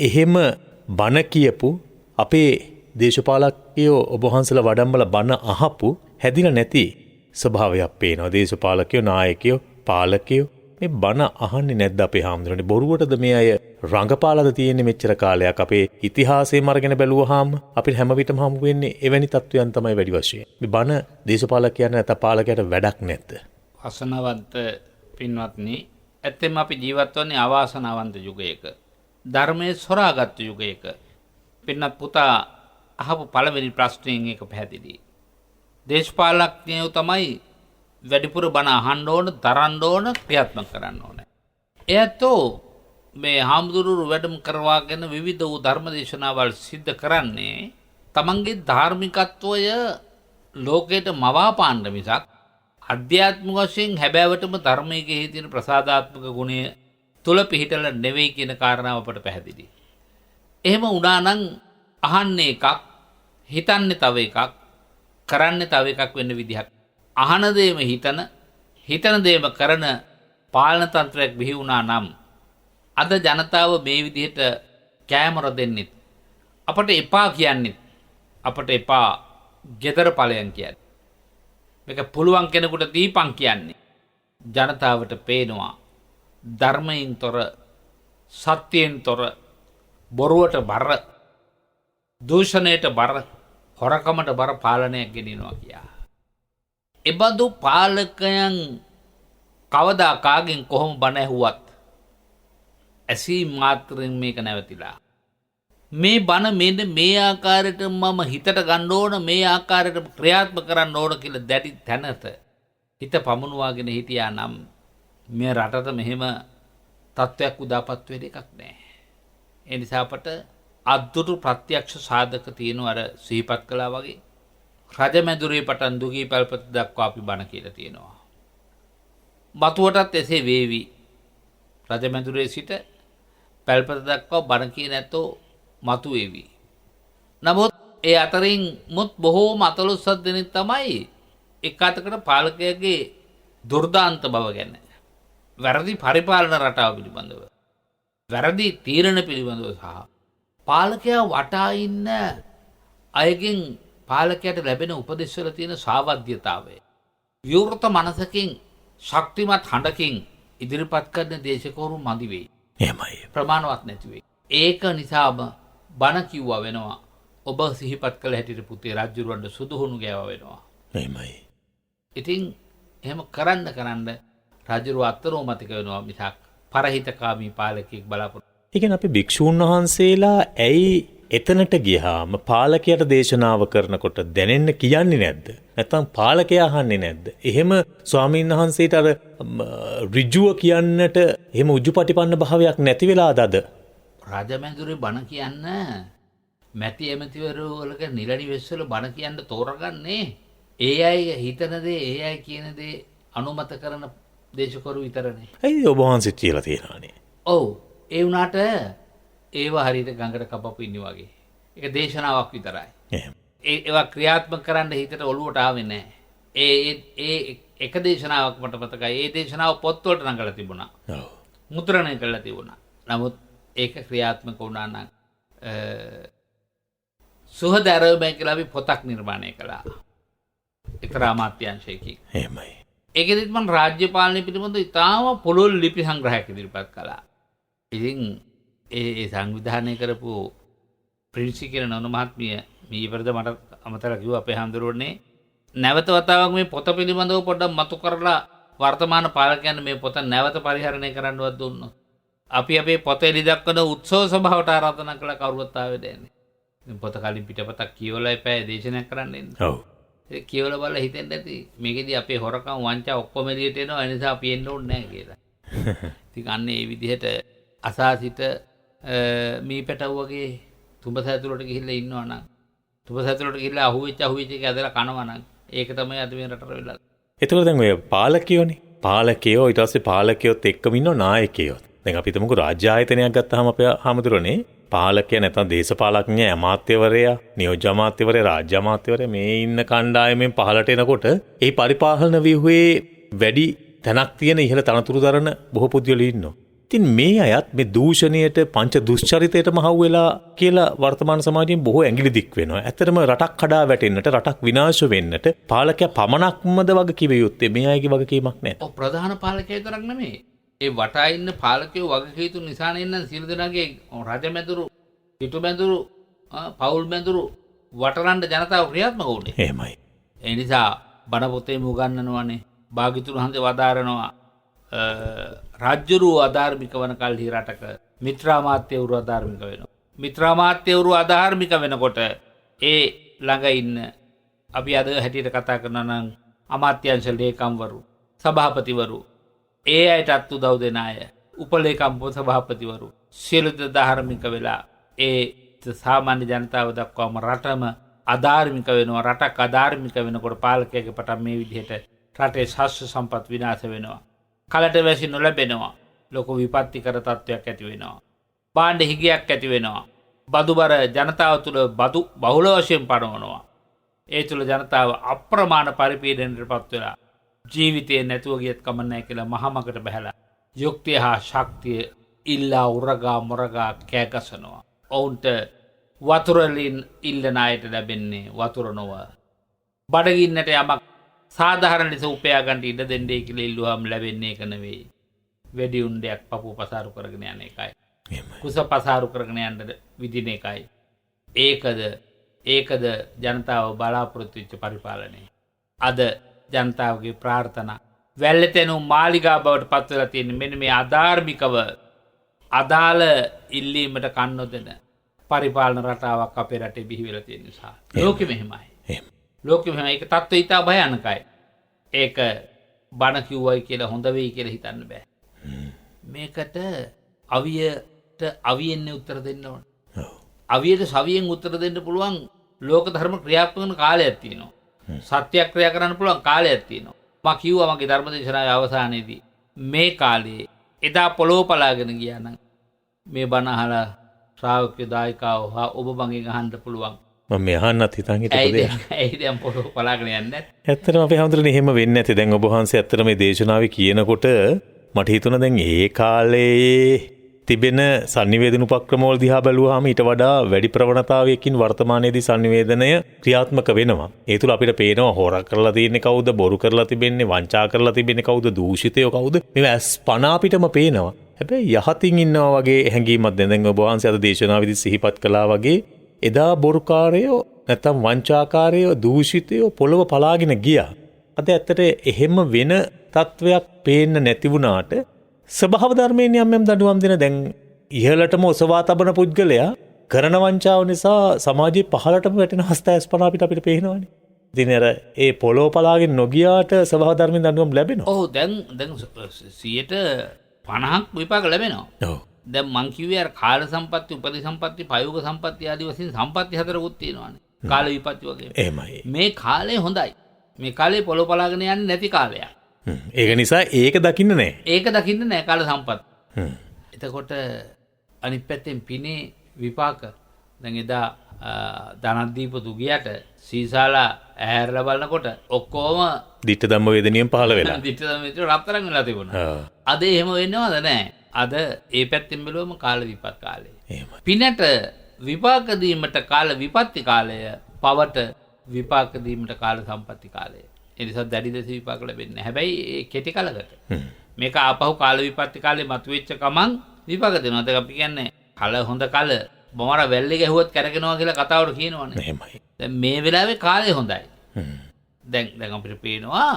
එහෙම බණ කියපු අපේ දේශපාලකයෝ ඔබ වහන්සේලා වඩම්බලා බණ අහපු හැදිලා නැති ස්වභාවයක් පේනවා. දේශපාලකයෝ නායකයෝ පාලකයෝ මේ බණ අහන්නේ නැද්ද අපේ හාමුදුරනේ? බොරුවටද මේ අය රංගපාලද තියෙන්නේ මෙච්චර කාලයක්? අපේ ඉතිහාසයේම අරගෙන බැලුවාම අපිට හැම විටම හමු වෙන්නේ එවැනි තත්වයන් තමයි වැඩි වශයෙන්. මේ බණ දේශපාලකයන් නැත්නම් පාලකයට වැඩක් නැද්ද? වසනවන්ත පින්වත්නි, ඇත්තෙම අපි ජීවත් වන්නේ අවාසනාවන්ත යුගයක. ධර්මයේ සොරාගත් යුගයක. පින්නත් පුතා අහපු පළවෙනි ප්‍රශ්නයෙන් එක පැහැදිලි. දේශපාලකයෝ තමයි වැඩිපුර බණ අහන්න ඕන, දරන්න ඕන, ක්‍රියාත්මක කරන්න ඕන. එයතෝ මේ හාමුදුරුවෝ වැඩම කරවාගෙන විවිධ වූ ධර්ම දේශනාවල් සිද්ධ කරන්නේ තමන්ගේ ධාර්මිකත්වය ලෝකයට මවා පාන්න මිසක් අධ්‍යාත්මික වශයෙන් හැබෑවටම ධර්මයේ තියෙන ප්‍රසාදාත්මක ගුණය තුල පිහිටලා නෙවෙයි කියන කාරණාව අපට පැහැදිලි. එහෙම වුණා නම් අහන්නේ එකක්, හිතන්නේ තව එකක්, කරන්නේ තව එකක් වෙන්න විදිහක්. අහන දේම හිතන දේම කරන පාලන තන්ත්‍රයක් බිහි වුණා නම් අද ජනතාව මේ විදිහට කෑමර දෙන්නෙත් අපට එපා කියන්නෙත් අපට එපා ගෙදර ඵලයන් කියන්නේ. මේක පුළුවන් කෙනෙකුට දීපන් කියන්නේ. ජනතාවට පේනවා ධර්මයෙන් තොර, සත්‍යයෙන් තොර, බොරුවට බර, දූෂණයට බර, හොරකමට බර පාලනයක් ගෙනියනවා කියා. එබඳු පාලකයන් කවදා කාගෙන් කොහොම බණ ඇහුවත් ඇසීම් මාත්‍රයෙන් මේක නැවතිලා. මේ බණ මෙන්න මේ ආකාරයට මම හිතට ගන්න ඕන, මේ ආකාරයට ක්‍රියාත්මක කරන්න ඕන කියලා දැඩි තැනට හිත පමුණුවාගෙන හිටියා නම් මේ රටට මෙහෙම තත්ත්වයක් උදාපත් වෙන එකක් නෑ. ඒ නිසා අපට අද්දුටු ප්‍රත්‍යක්ෂ සාධක තියෙනවා. අර සිහිපත් කළා වගේ රජමැදුරේ පටන් දුගී පැල්පත දක්වා අපි බණ කියලා තියෙනවා. බතුවටත් එසේ වේවි. රජමැදුරේ සිට පැල්පත දක්වා බණ කියන ඇත්තෝ මතු වේවි. නමුත් ඒ අතරින් මුත් බොහෝම අතලොස්සක් දෙනෙක් තමයි එක් අතකට පාලකයාගේ දුර්දාන්ත බව ගැන, වැරදි පරිපාලන රටාව පිළිබඳව, වැරදි තීරණ පිළිබඳව සහ පාලකයා වටා ඉන්න අයගෙන් පාලකයට ලැබෙන උපදෙස්වල තියෙන සාවද්‍යතාවය, විවෘත මනසකින් ශක්තිමත් හඬකින් ඉදිරිපත් කරන දේශකවරු මදි වෙයි. එහෙමයි. ප්‍රමාණවත් නැති වෙයි. ඒක නිසාම බණ කිව්වා වෙනවා. ඔබ සිහිපත් කළ හැටියට පුතේ රජුරවන්ට සුදුහුණු ගෑවා වෙනවා. එහෙමයි. ඉතින් එහෙම කරන්න රජුරව අත්නෝමතික වෙනවා මිසක් පරහිතකාමී පාලකෙක් බලාපොරොත්තු. ඒ කියන්නේ අපි භික්ෂූන් වහන්සේලා ඇයි එතනට ගියාම පාලකයට දේශනාව කරනකොට දැනෙන්න කියන්නේ නැද්ද? නැත්නම් පාලකයා අහන්නේ නැද්ද? එහෙම ස්වාමීන් වහන්සේට අර ඍජුව කියන්නට එහෙම උජුපටිපන්න භාවයක් නැති වෙලාද අද? රජමැදුරේ බණ කියන්න මැති ඇමතිවරු වලක නිලණි වෙස්වල බණ කියන්න තෝරගන්නේ ඒ අය හිතන දේ, ඒ අය කියන දේ අනුමත කරන දේශකවරු විතරනේ. ඇයි ඔබ වහන්සේ කියලා තියෙනවානේ? ඔව්. ඒ වුණාට ඒවා හරියට ගඟට කපපු ඉන්නේ වගේ. ඒක දේශනාවක් විතරයි. එහෙම. ඒවා ක්‍රියාත්මක කරන්න හිතට ඔළුවට ආවේ නැහැ. ඒ එක දේශනාවක් මට මතකයි. ඒ දේශනාව පොත්වලට නඟලා තිබුණා. ඔව්. මුද්‍රණය කරලා තිබුණා. නමුත් ඒක ක්‍රියාත්මක වුණා නම් සුහදරවමයි කියලා අපි පොතක් නිර්මාණය කළා. එක්තරා අමාත්‍යාංශයකින්. එහෙමයි. ඒකෙදිත් මම රාජ්‍ය පාලනය පිළිබඳව ඉතාම පුළුල් ලිපි සංග්‍රහයක් ඉදිරිපත් කළා. ඉතින් ඒ සංවිධානය කරපු ප්‍රින්සි කියන නෝන මහත්මිය මේ වරද මට අමතරලා කිව්වා අපේ හාමුදුරුවනේ නැවත වතාවක් මේ පොත පිළිබඳව පොඩ්ඩක් මතු කරලා වර්තමාන පාලකයන් මේ පොත නැවත පරිහරණය කරන්නවත් දුන්නොත් අපි අපේ පොත එලි දක්වන උත්සව සභාවට ආරාධනා කළා කවුරුත් ආවේ නැහැ. ඉතින් පොත කලින් පිටපතක් කියවලා එපා දේශනයක් කරන්න එන්න. ඔව්. ඒ කියවලා බලලා හිතෙන්නේ නැති මේකෙදී අපේ හොරකම් වංචා ඔක්කොම එළියට එනවා. ඒ නිසා අපි එන්න ඕනේ නැහැ කියලා. ඉතින් අන්න ඒ විදිහට අසාසිත මේ පැටව වගේ තුඹස ඇතුළට ගිහිල්ලා ඉන්නවා නම් තුඹස ඇතුළට ගිහිල්ලා අහුවෙච්ච එක ඇදලා කනවා නම් ඒක තමයි අද මේ රටට වෙලා. එතකොට දැන් ඔය පාලකයෝනේ පාලකයෝ ඊට පස්සේ පාලකයොත් එක්කම ඉන්න නායකයෝ. දැන් අපි හිතමුකෝ රාජ්‍ය ආයතනයක් ගත්තාම අපේ හැමදෙරෝනේ පාලකයා නැත්නම් දේශපාලඥයා අමාත්‍යවරයා නියෝජ්‍ය අමාත්‍යවරයා රාජ්‍ය අමාත්‍යවරයා මේ ඉන්න කණ්ඩායමෙන් පහළට එනකොට ඒ පරිපාලන ව්‍යුහයේ වැඩි තැනක් තියෙන ඉහළ තනතුරු දරන බොහෝ පුද්ගලයෝ ඉන්නවා. ඉතින් මේ අයත් මේ දූෂණයට පංච දුෂ්චරිතයට මහව් වෙලා කියලා වර්තමාන සමාජයෙන් බොහෝ ඇඟිලි දික් වෙනවා. ඇත්තටම රටක් කඩා වැටෙන්නට රටක් විනාශ වෙන්නට පාලකයා පමණක්මද වගකීම යුත්තේ මේ අයගේ වගකීමක් නැහැ. ඔව් ප්‍රධාන පාලකයා විතරක් නෙමෙයි. ඒ වටා ඉන්න පාලකයෝ වගකීතු නිසා නෙන්න සියලු දෙනාගේ රජමැදුරු, පිටුමැදුරු, පවුල් මැදුරු වටරන්න ජනතාව ක්‍රියාත්මක වුණේ. එහෙමයි. ඒ නිසා බණ පොතේ උගන්වනවානේ. භාග්‍යතුන් වහන්සේ වදාරනවා රාජ්‍යරු අධාර්මික වන කල්හි රටක මිත්‍රාමාත්‍යවරු අධාර්මික වෙනවා. මිත්‍රාමාත්‍යවරු අධාර්මික වෙනකොට ඒ ළඟ ඉන්න අපි අද හැටියට කතා කරනවා නම් අමාත්‍යංශ ලේකම්වරු, සභාපතිවරු, ඒ අයටත් උදව් දෙන අය, උපලේකම් සභාපතිවරු සියලු ධාර්මික වෙලා ඒ සාමාන්‍ය ජනතාව දක්වාම රටම අධාර්මික වෙනවා. රටක් අධාර්මික වෙනකොට පාලකයාගේ පටන් මේ විදිහට රටේ ශාස්ත්‍ර සම්පත් විනාශ වෙනවා. කලට වැසි නොලැබෙනවා. ලොකු විපත්තිකර තත්ත්වයක් ඇති වෙනවා. භාණ්ඩ හිගයක් ඇති වෙනවා. බදුබර ජනතාව තුළ බදු බහුල වශයෙන් පනවනවා. ඒ තුළ ජනතාව අප්‍රමාණ පරිපීඩනයට පත් වෙලා ජීවිතේ නැතුව ගියත් කමක් නැහැ කියලා මහමකට බහැලා යුක්තිය හා ශක්තිය ඉල්ලා උරගා මොරගා කෑගසනවා. ඔවුන්ට වතුරලින් ඉල්ලන අයට ලැබෙන්නේ වතුර නොව. බඩගින්නට යමක් සාධාරණ ලෙස උපයා ගන්න ඉඩ දෙන්නේ කියලා ඉල්ලුවාම ලැබෙන්නේ ඒක නෙවෙයි. වැඩි උණ්ඩයක් පපුව පසාරු කරගෙන යන එකයි. කුස පසාරු කරගෙන යන්න විදින එකයි. ඒකද ජනතාව බලාපොරොත්තු වෙච්ච පරිපාලනය. අද ජනතාවගේ ප්‍රාර්ථනා වැල්ලතෙනු මාලිගා බවට පත් වෙලා තියෙන මෙන්න මේ අධාර්මිකව අදාළ ඉල්ලීමට කන් නොදෙන පරිපාලන රටාවක් අපේ රටේ බිහි වෙලා තියෙන නිසා. ලෝකෙම එහෙමයි. ලෝකෙම එහෙමයි. ඒක තත්ත්වය ඉතා භයානකයි. ඒක බණ කිව්වයි කියලා හොඳ වෙයි කියලා හිතන්න බෑ. මේකට අවියට අවියෙන්නේ උත්තර දෙන්න ඕන. අවියට සවියෙන් උත්තර දෙන්න පුළුවන් ලෝක ධර්ම ක්‍රියාත්මක කරන කාලයක් තියෙනවා. සත්‍යක්‍රියා කරන්න පුළුවන් කාලයක් තියෙනවා. මම කිව්වා මගේ ධර්ම දේශනාවේ අවසානයේදී මේ කාලේ එදා පොළොව පලාගෙන ගියා නම් මේ බණ අහලා ශ්‍රාවකයෝ දායකයෝ හා ඔබ මගෙන් අහන්න පුළුවන්. මම මේ අහන්නත් හිතන් හිටපු දෙයක්. ඇයි දැන් පොළොව පලාගෙන යන්නේ නැත්? ඇත්තටම අපි හැමදෙරේ එහෙම වෙන්නේ නැති. දැන් ඔබ වහන්සේ ඇත්තට මේ දේශනාවේ කියනකොට මට හිතුණා දැන් ඒ කාලේ තිබෙන sannivedana උපක්‍රමවල දිහා බැලුවාම ඊට වඩා වැඩි ප්‍රවණතාවයකින් වර්තමානයේදී sannivedanaya ක්‍රියාත්මක වෙනවා. ඒ තුල අපිට පේනවා හොරක් කරලා තියෙන්නේ කවුද, බොරු කරලා තිබෙන්නේ, වංචා කරලා තිබෙන්නේ කවුද, දූෂිතයෝ කවුද. මේවා අස්පන අපිටම පේනවා. හැබැයි යහතින් ඉන්නවා වගේ හැඟීමක් දැන් ඔබ වහන්සේ අද දේශනාවේදී සිහිපත් කළා වගේ එදා බොරුකාරයෝ නැත්තම් වංචාකාරයෝ දූෂිතයෝ පොළව පලාගෙන ගියා. අද ඇත්තට එහෙම වෙන තත්වයක් පේන්න නැති වුණාට ස්වභාව ධර්මයෙන් යම් දඬුවම් දෙන දැන් ඉහළටම ඔසවා තබන පුද්ගලයා කරන වංචාව නිසා සමාජයේ පහළටම වැටෙන හස්තයස්පන අපිට පේනවනේ. ඉතින් අර ඒ පොළොව පලාගෙන නොගියාට ස්වභාව ධර්මයෙන් දඬුවම් ලැබෙනවා. ඔව් දැන් 50ක් විපාක ලැබෙනවා. ඔව්. දැන් මං කිව්වේ අර කාල සම්පatti, උපදී සම්පatti, පයෝග සම්පatti ආදී වශයෙන් සම්පatti හතරකුත් තියෙනවානේ. කාල විපත්ති වගේ. එහෙමයි. මේ කාලේ හොඳයි. මේ කාලේ පොළොව පලාගෙන යන්නේ නැති කාලයක්. ඒක නිසා ඒක දකින්න නෑ. ඒක දකින්න නෑ කාල සම්පත්. එතකොට අනිත් පැත්තෙන් පිනේ විපාක දැන් එදා ධනදීප දුගියට සීසාලා ඇහැරලා බලනකොට ඔක්කොම දිට්ඨ ධම්ම වේදනියෙන් පහළ වෙලා. දිට්ඨ ධම්ම වේදනිය රත්තරන් වෙලා තිබුණා. අද එහෙම වෙන්නවද නෑ. අද ඒ පැත්තෙන් බැලුවම කාල විපත් කාලය. එහෙමයි. පිනට විපාක දීමට කාල විපත්ති කාලය, පවට විපාක දීමට කාල සම්පatti කාලය. ඒ නිසා දැඩි ලෙස විපාක ලැබෙන්නේ. හැබැයි ඒ කෙටි කලකට. මේක ආපහු කාල විපත්ති කාලේ මතුවෙච්ච ගමන් විපාක දෙනවා. ඒක අපි කියන්නේ කල හොඳ කල බොමර වැල්ලේ ගැහුවත් කැරගෙනවා කියලා කතාවට කියනවනේ. එහෙමයි. දැන් මේ වෙලාවේ කාලය හොඳයි. දැන් අපිට පේනවා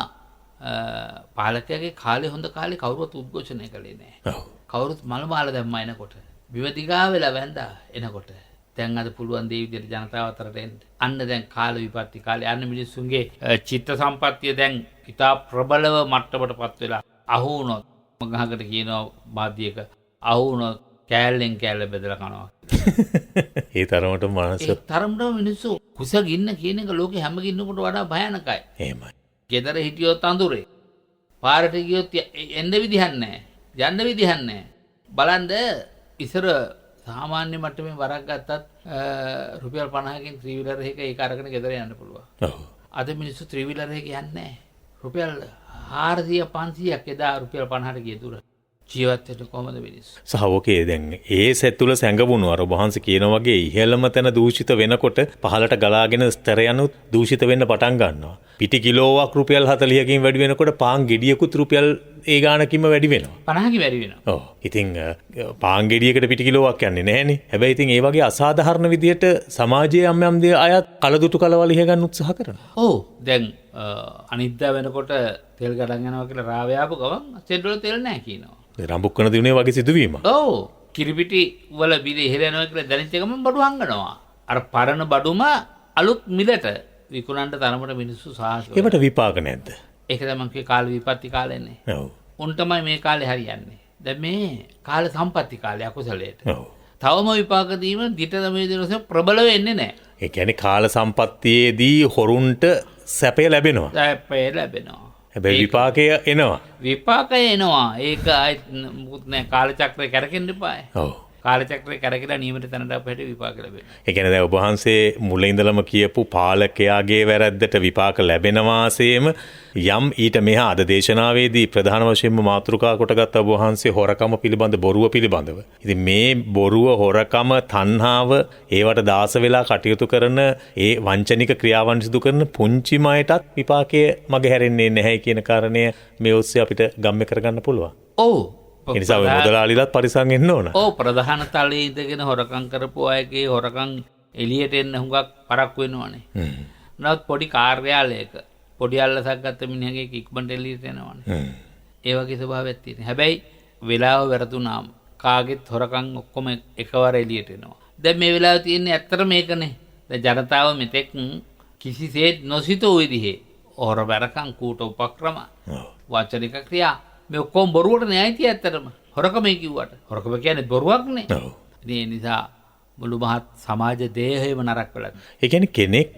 පාලකයාගේ කාලේ හොඳ කාලේ කවුරුවත් උද්ඝෝෂණය කළේ නැහැ. ඔව්. කවුරුත් මල මාල දැම්ම එනකොට. විවදිගා වෙලා වැන්දා එනකොට. දැන් අද පුළුවන් දේ විදිහට ජනතාව අතරට එන්න. අන්න දැන් කාල විපත්ති කාලේ අන්න මිනිස්සුන්ගේ චිත්ත සම්පත්තිය දැන් ඉතා ප්‍රබලව මට්ටමටපත් වෙලා අහු වුණොත් මගහකට කියනවා මාධ්‍යයක අහු වුණොත් කෑල්ලෙන් කෑල්ල බෙදලා කනවා. ඒ තරමට මානස ඒ තරමටම මිනිස්සු කුස ගින්න කියන එක ලෝකේ හැම ගින්නකට වඩා භයානකයි. එහෙමයි. ගෙදර හිටියොත් අඳුරේ. පාරට ගියොත් එන්න විදිහක් නැහැ. යන්න විදිහක් නැහැ. බලන්න ඉස්සර සාමාන්‍ය මට්ටමේ වරක් ගත්තත් රුපියල් 50කින් ත්‍රිවිලර් එකක ඒක අරගෙන ගෙදර යන්න පුළුවන්. ඔව්. අද මිනිස්සු ත්‍රිවිලර් එක යන්නේ නැහැ. රුපියල් 400 500ක් එදා රුපියල් 50ට ගිය දුර. ජීවත් වෙන්න කොහමද මිනිස්සු? සහ ඕකේ දැන් ඒ සෙත් තුල සැඟවුණු අර වහන්සේ කියන වගේ ඉහළම තැන දූෂිත වෙනකොට පහළට ගලාගෙන ස්තර යනුත් දූෂිත වෙන්න පටන් ගන්නවා. පිටි කිලෝවක් රුපියල් 40කින් වැඩි වෙනකොට පාන් ගෙඩියකුත් රුපියල් ඒ ගානකින්ම වැඩි වෙනවා. 50කින් වැඩි වෙනවා. ඔව්. ඉතින් පාන් ගෙඩියකට පිටි කිලෝවක් යන්නේ නැහනේ. හැබැයි ඉතින් ඒ වගේ අසාධාරණ විදියට සමාජයේ යම් දේ අයත් කලදුටු කලවල ඉහ ගන්න උත්සාහ කරනවා. ඔව්. දැන් අනිද්දා වෙනකොට තෙල් ගඩන් යනවා කියලා රාව යාපු ගමන් සෙඩ් වල තෙල් නැහැ කියනවා. රම්බුක්කන දිනේ වගේ සිදුවීමක්. ඔව්. කිරිපිටි වල බිල ඉහළ යනවා කියලා දැනෙච්ච ගමන් බඩු හංගනවා. අර පරණ බඩුම අලුත් මිලට විකුණන්න තරමට මිනිස්සු සාහසයි. ඒකට විපාක නැද්ද? ඒක තමයි මම කිය කාල විපත්ති කාලෙන්නේ. ඔව්. උන් තමයි මේ කාලේ හරියන්නේ. දැන් මේ කාල සම්පත්ති කාලේ අකුසලයට. ඔව්. තවම විපාක දීම දිටද මේ දිනවල ප්‍රබල වෙන්නේ නැහැ. ඒ කියන්නේ කාල සම්පත්තියේදී හොරුන්ට සැපය ලැබෙනවා. සැපේ ලැබෙනවා. හැබැයි විපාකය එනවා. විපාකය එනවා. ඒක ආයෙත් මුකුත් නැහැ. කාලචක්‍රය කැරකෙන්න එපායි. ඔව්. කාලචක්‍රය කැරකිලා නියමිත තැනට අපිට විපාක ලැබෙනවා. ඒ කියන්නේ දැන් ඔබ වහන්සේ මුල ඉඳලම කියපු පාලකයාගේ වැරැද්දට විපාක ලැබෙනවාසේම යම් ඊට මෙහා අද දේශනාවේදී ප්‍රධාන වශයෙන්ම මාතෘකා කොටගත් ඔබ වහන්සේ හොරකම පිළිබඳ බොරුව පිළිබඳව. ඉතින් මේ බොරුව හොරකම තණ්හාව ඒවට දාස වෙලා කටයුතු කරන ඒ වංචනික ක්‍රියාවන් සිදු කරන පුංචි මයටත් විපාකයේ මග හැරෙන්නේ නැහැ කියන කාරණය මේ ඔස්සේ අපිට ගම්ම කරගන්න පුළුවන්. ඔව්. ඒ නිසා ඔය මුදලාලිලත් පරිසම් වෙන්න ඕන. ඔව් ප්‍රධාන තලයේ ඉඳගෙන හොරකම් කරපු අයගේ හොරකම් එළියට එන්න හුඟක් පරක්කු වෙනවනේ. නමුත් පොඩි කාර්යාලයක පොඩි අල්ලසක් ගත්ත මිනිහගේ ඉක්මනට එළියට එනවනේ. ඒ වගේ ස්වභාවයක් තියෙනවා. හැබැයි වෙලාව වැරදුනාම කාගෙත් හොරකම් ඔක්කොම එකවර එළියට එනවා. දැන් මේ වෙලාවේ තියෙන්නේ ඇත්තට මේකනේ. දැන් ජනතාව මෙතෙක් කිසිසේත් නොසිතූ විදිහේ හොර බැරකම් කූට උපක්‍රම වචනික ක්‍රියා මේ ඔක්කොම බොරුවට න්‍යාය තිය ඇත්තටම. හොරකමයි කිව්වට. හොරකම කියන්නේ බොරුවක්නේ. ඔව්. ඒ නිසා මුළු මහත් සමාජ දේහයම නරක වෙලා. ඒ කියන්නේ කෙනෙක්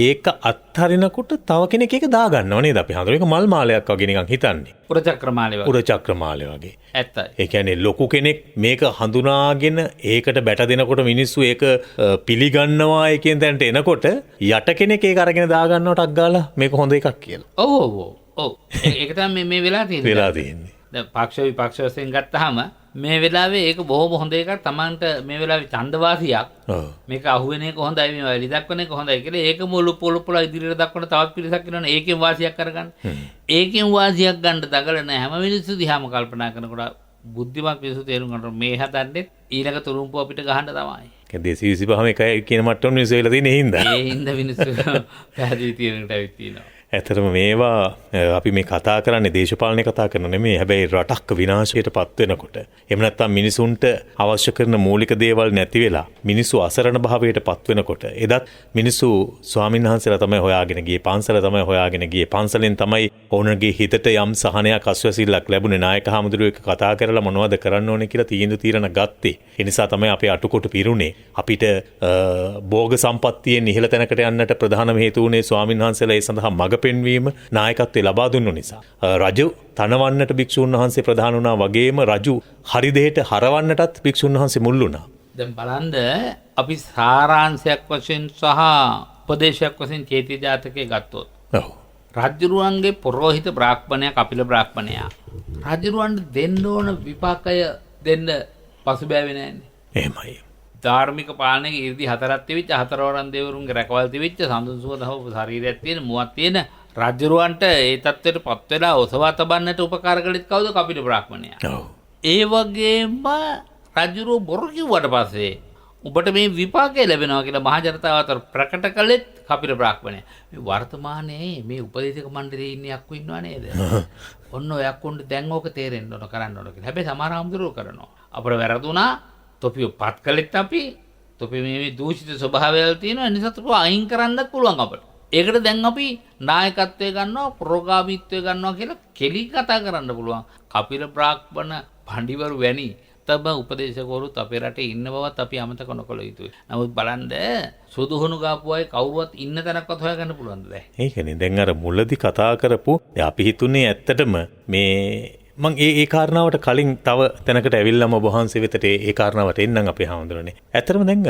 ඒක අත්හරිනකොට තව කෙනෙක් ඒක දාගන්නව නේද? අපි හඳුන එක මල් මාලයක් වගේ නිකන් හිතන්නේ. පුරචක්‍රමාලේ වගේ. පුරචක්‍රමාලය වගේ. ඇත්තයි. ඒ කියන්නේ ලොකු කෙනෙක් මේක හඳුනාගෙන ඒකට බැට දෙනකොට මිනිස්සු ඒක පිළිගන්නවා එකෙන් දැන්ට එනකොට යට කෙනෙක් ඒක අරගෙන දාගන්නව ටක් ගාලා මේක හොඳ එකක් කියලා. ඔව් ඔව් ඔව්. ඔව්. ඒක තමයි මේ වෙලා තියෙන්නේ. වෙලා තියෙන්නේ. දැන් පක්ෂ විපක්ෂ වශයෙන් ගත්තාම මේ වෙලාවේ ඒක බොහොම හොඳ එකක්. Tamanට මේ වෙලාවේ ඡන්දවාසියක්. ඔව්. මේක අහුවෙන එක හොඳයි, මේ වලි දක්වන එක හොඳයි කියලා ඒක මුළු පොළ ඉදිරියට දක්වන තවත් පිරිසක් ඉන්නවනේ. ඒකෙන් වාසියක් කරගන්න. ඒකෙන් වාසියක් ගන්න දඟලන හැම මිනිස්සු දිහාම කල්පනා කරනකොට බුද්ධිමත් මිනිස්සු තේරුම් ගන්නවා මේ හදන්නේ ඊළඟ තුරුම්පුව අපිට ගහන්න තමයි. ඒ 225ම එකයි කියන මට්ටම මිනිස්සු වෙලා තියෙන හින්දා. ඒ හින්දා මිනිස්සු පැහැදිලි තීරණයකට ඇවිත් තියෙනවා. ඇතරම මේවා අපි මේ කතා කරන්නේ දේශපාලනය කතා කරන නෙමෙයි. හැබැයි රටක් විනාශයට පත් වෙනකොට එහෙම නැත්නම් මිනිසුන්ට අවශ්‍ය කරන මූලික දේවල් නැති වෙලා මිනිස්සු අසරණ භාවයට පත් වෙනකොට එදත් මිනිස්සු ස්වාමීන් වහන්සේලා තමයි හොයාගෙන ගියේ, පන්සල තමයි හොයාගෙන ගියේ. පන්සලෙන් තමයි ඕනගේ හිතට යම් සහනයක් අස්වැසිල්ලක් ලැබුණේ. නායක හාමුදුරුවෝ එක්ක කතා කරලා මොනවද කරන්න ඕනේ කියලා තීරණ ගත්තේ. ඒ නිසා තමයි අපේ අටුකොට පිරුණේ. අපිට භෝග සම්පත්තියෙන් ඉහළ තැනකට යන්නට ප්‍රධානම හේතු වුණේ ස්වාමීන් වහන්සේලා ඒ සඳහා මඟ පෙන්වීම නායකත්වය ලබා දුන්නු නිසා. රජු තනවන්නට භික්ෂුන් වහන්සේ ප්‍රධාන වුණා වගේම රජු හරි දෙයට හරවන්නටත් භික්ෂුන් වහන්සේ මුල් වුණා. දැන් බලන්න අපි සාරාංශයක් වශයෙන් සහ උපදේශයක් වශයෙන් චේති ජාතකයේ ගත්තොත්. ඔව්. රජුරුවන්ගේ පොරෝහිත බ්‍රාහ්මණයා කපිල බ්‍රාහ්මණයා රජුරුවන්ට දෙන්න ඕන විපාකය දෙන්න පසුබෑවේ නැන්නේ. එහෙමයි. ධාර්මික පාලනයේ 이르දි හතරක් තිබිච්ච හතරවරන් දෙවරුන්ගේ රැකවල් තිබිච්ච සඳුන් සුවදහව ශරීරයක් තියෙන මුවක් තියෙන රජුරුවන්ට ඒ තත්ත්වයට පත් වෙලා ඔසවා තබන්නට උපකාර කළෙත් කවුද? කපිල බ්‍රාහ්මණයා. ඔව්. ඒ වගේම රජුරුව බොරු කිව්වට පස්සේ උඹට මේ විපාකය ලැබෙනවා කියලා මහ ජනතාව අතර ප්‍රකට කළෙත් කපිල බ්‍රාහ්මණයා. මේ වර්තමානයේ මේ උපදේශක මණ්ඩලයේ ඉන්න යක්කු ඉන්නව නේද? ඔන්න ඔය යක්කුන්ට දැන් ඕක තේරෙන්න ඕන කරන්න ඕන කියලා. හැබැයි සමහර ආම්දුරෝ කරනවා. අපර වැරදුනා තොපිය පත් කළෙත් අපි තොපි මේ දූෂිත ස්වභාවයල් තියෙනවා. නිසා තොපිය අයින් කරන්නත් පුළුවන් අපට. ඒකට දැන් අපි නායකත්වය ගන්නවා, ප්‍රෝගාමීත්වය ගන්නවා කියලා කෙලි කතා කරන්න පුළුවන්. කපිල බ්‍රාහ්මණ පඬිවරු වැනි ඇත්තම උපදේශකවරුත් අපේ රටේ ඉන්න බවත් අපි අමතක නොකළ යුතුයි. නමුත් බලන්න සුදුහුණු ගාපු අය කවුරුවත් ඉන්න තැනක්වත් හොයාගන්න පුළුවන්ද දැන්? ඒකනේ දැන් අර මුලදී කතා කරපු අපි හිතුනේ ඇත්තටම මේ මං ඒ කාරණාවට කලින් තව තැනකට ඇවිල්ලාම ඔබ වහන්සේ වෙතට ඒ කාරණාවට එන්නම් අපේ හාමුදුරනේ. ඇත්තටම දැන්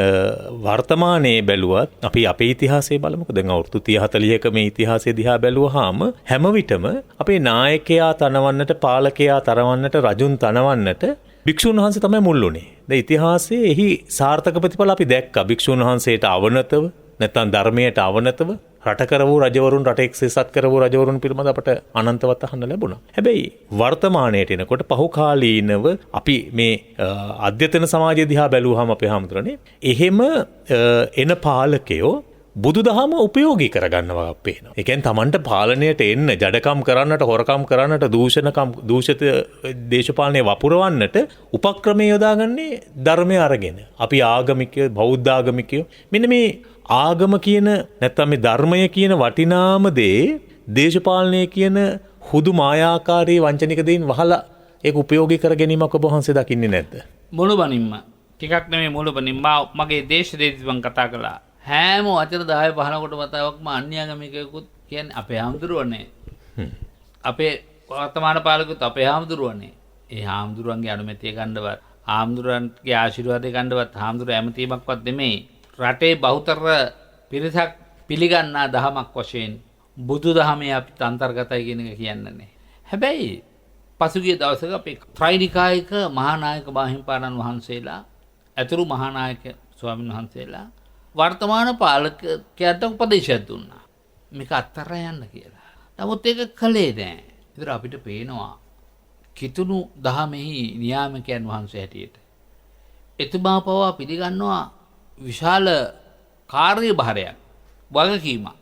වර්තමානයේ බැලුවත් අපි අපේ ඉතිහාසය බලමුකෝ. දැන් අවුරුදු 30 40ක මේ ඉතිහාසය දිහා බැලුවාම හැම විටම අපේ නායකයා තනවන්නට, පාලකයා තරවන්නට, රජුන් තනවන්නට භික්ෂුන් වහන්සේ තමයි මුල් වුණේ. දැන් ඉතිහාසයේ එහි සාර්ථක ප්‍රතිඵල අපි දැක්කා. භික්ෂුන් වහන්සේට අවනතව නැත්නම් ධර්මයට අවනතව රට කරවූ රජවරුන්, රට එක්සේසත් කරවූ රජවරුන් පිළිබඳ අපට අනන්තවත් අහන්න ලැබුණා. හැබැයි වර්තමානයට එනකොට පහුකාලීනව අපි මේ අධ්‍යතන සමාජය දිහා බැලුවාම අපේ හැමදෙරනේ එහෙම එන පාලකයෝ බුදුදහම උපයෝගී කරගන්නවා පේනවා. ඒ කියන්නේ Tamanට පාලනයට එන්න, ජඩකම් කරන්නට, හොරකම් කරන්නට, දූෂිත දේශපාලනය වපුරවන්නට උපක්‍රමයේ යොදාගන්නේ ධර්මය අරගෙන. අපි ආගමිකයෝ, බෞද්ධ ආගමිකයෝ මෙන්න මේ ආගම කියන නැත්නම් මේ ධර්මය කියන වටිනාම දේ දේශපාලනය කියන හුදු මායාකාරී වංචනික දේන් වහලා ඒක උපයෝගී කර ගැනීමක් ඔබ වහන්සේ දකින්නේ නැද්ද? මුළුබණින්ම ටිකක් නෙමෙයි මුළුබණින් මගේ දේශදේශ මං කතා කළා. හැම වචන 10 15කට වතාවක්ම අන්‍යාගමිකයෙකුත් කියන්නේ අපේ හාමුදුරුවනේ. අපේ වර්තමාන පාලකුත් අපේ හාමුදුරුවනේ. ඒ හාමුදුරුවන්ගේ අනුමැතිය ගන්නවත්, හාමුදුරුවන්ගේ ආශිර්වාදය ගන්නවත්, හාමුදුරුවෝ ඇමතීමක්වත් නෙමෙයි. රටේ බහුතර පිරිසක් පිළිගන්නා දහමක් වශයෙන් බුදු දහමේ අපිට අන්තර්ගතයි කියන එක කියන්නේ. හැබැයි පසුගිය දවසක අපේ ත්‍රිනිකායික මහානායක මාහිම්පාණන් වහන්සේලා ඇතුළු මහානායක ස්වාමීන් වහන්සේලා වර්තමාන පාලකයාට උපදේශයක් දුන්නා. මේක අත්හැරලා යන්න කියලා. නමුත් ඒක කළේ නැහැ. ඒතර අපිට පේනවා කිතුණු දහමෙහි නියාමකයන් වහන්සේ හැටියට එතුමා පවා පිළිගන්නවා විශාල කාර්යභාරයක්, වගකීමක්,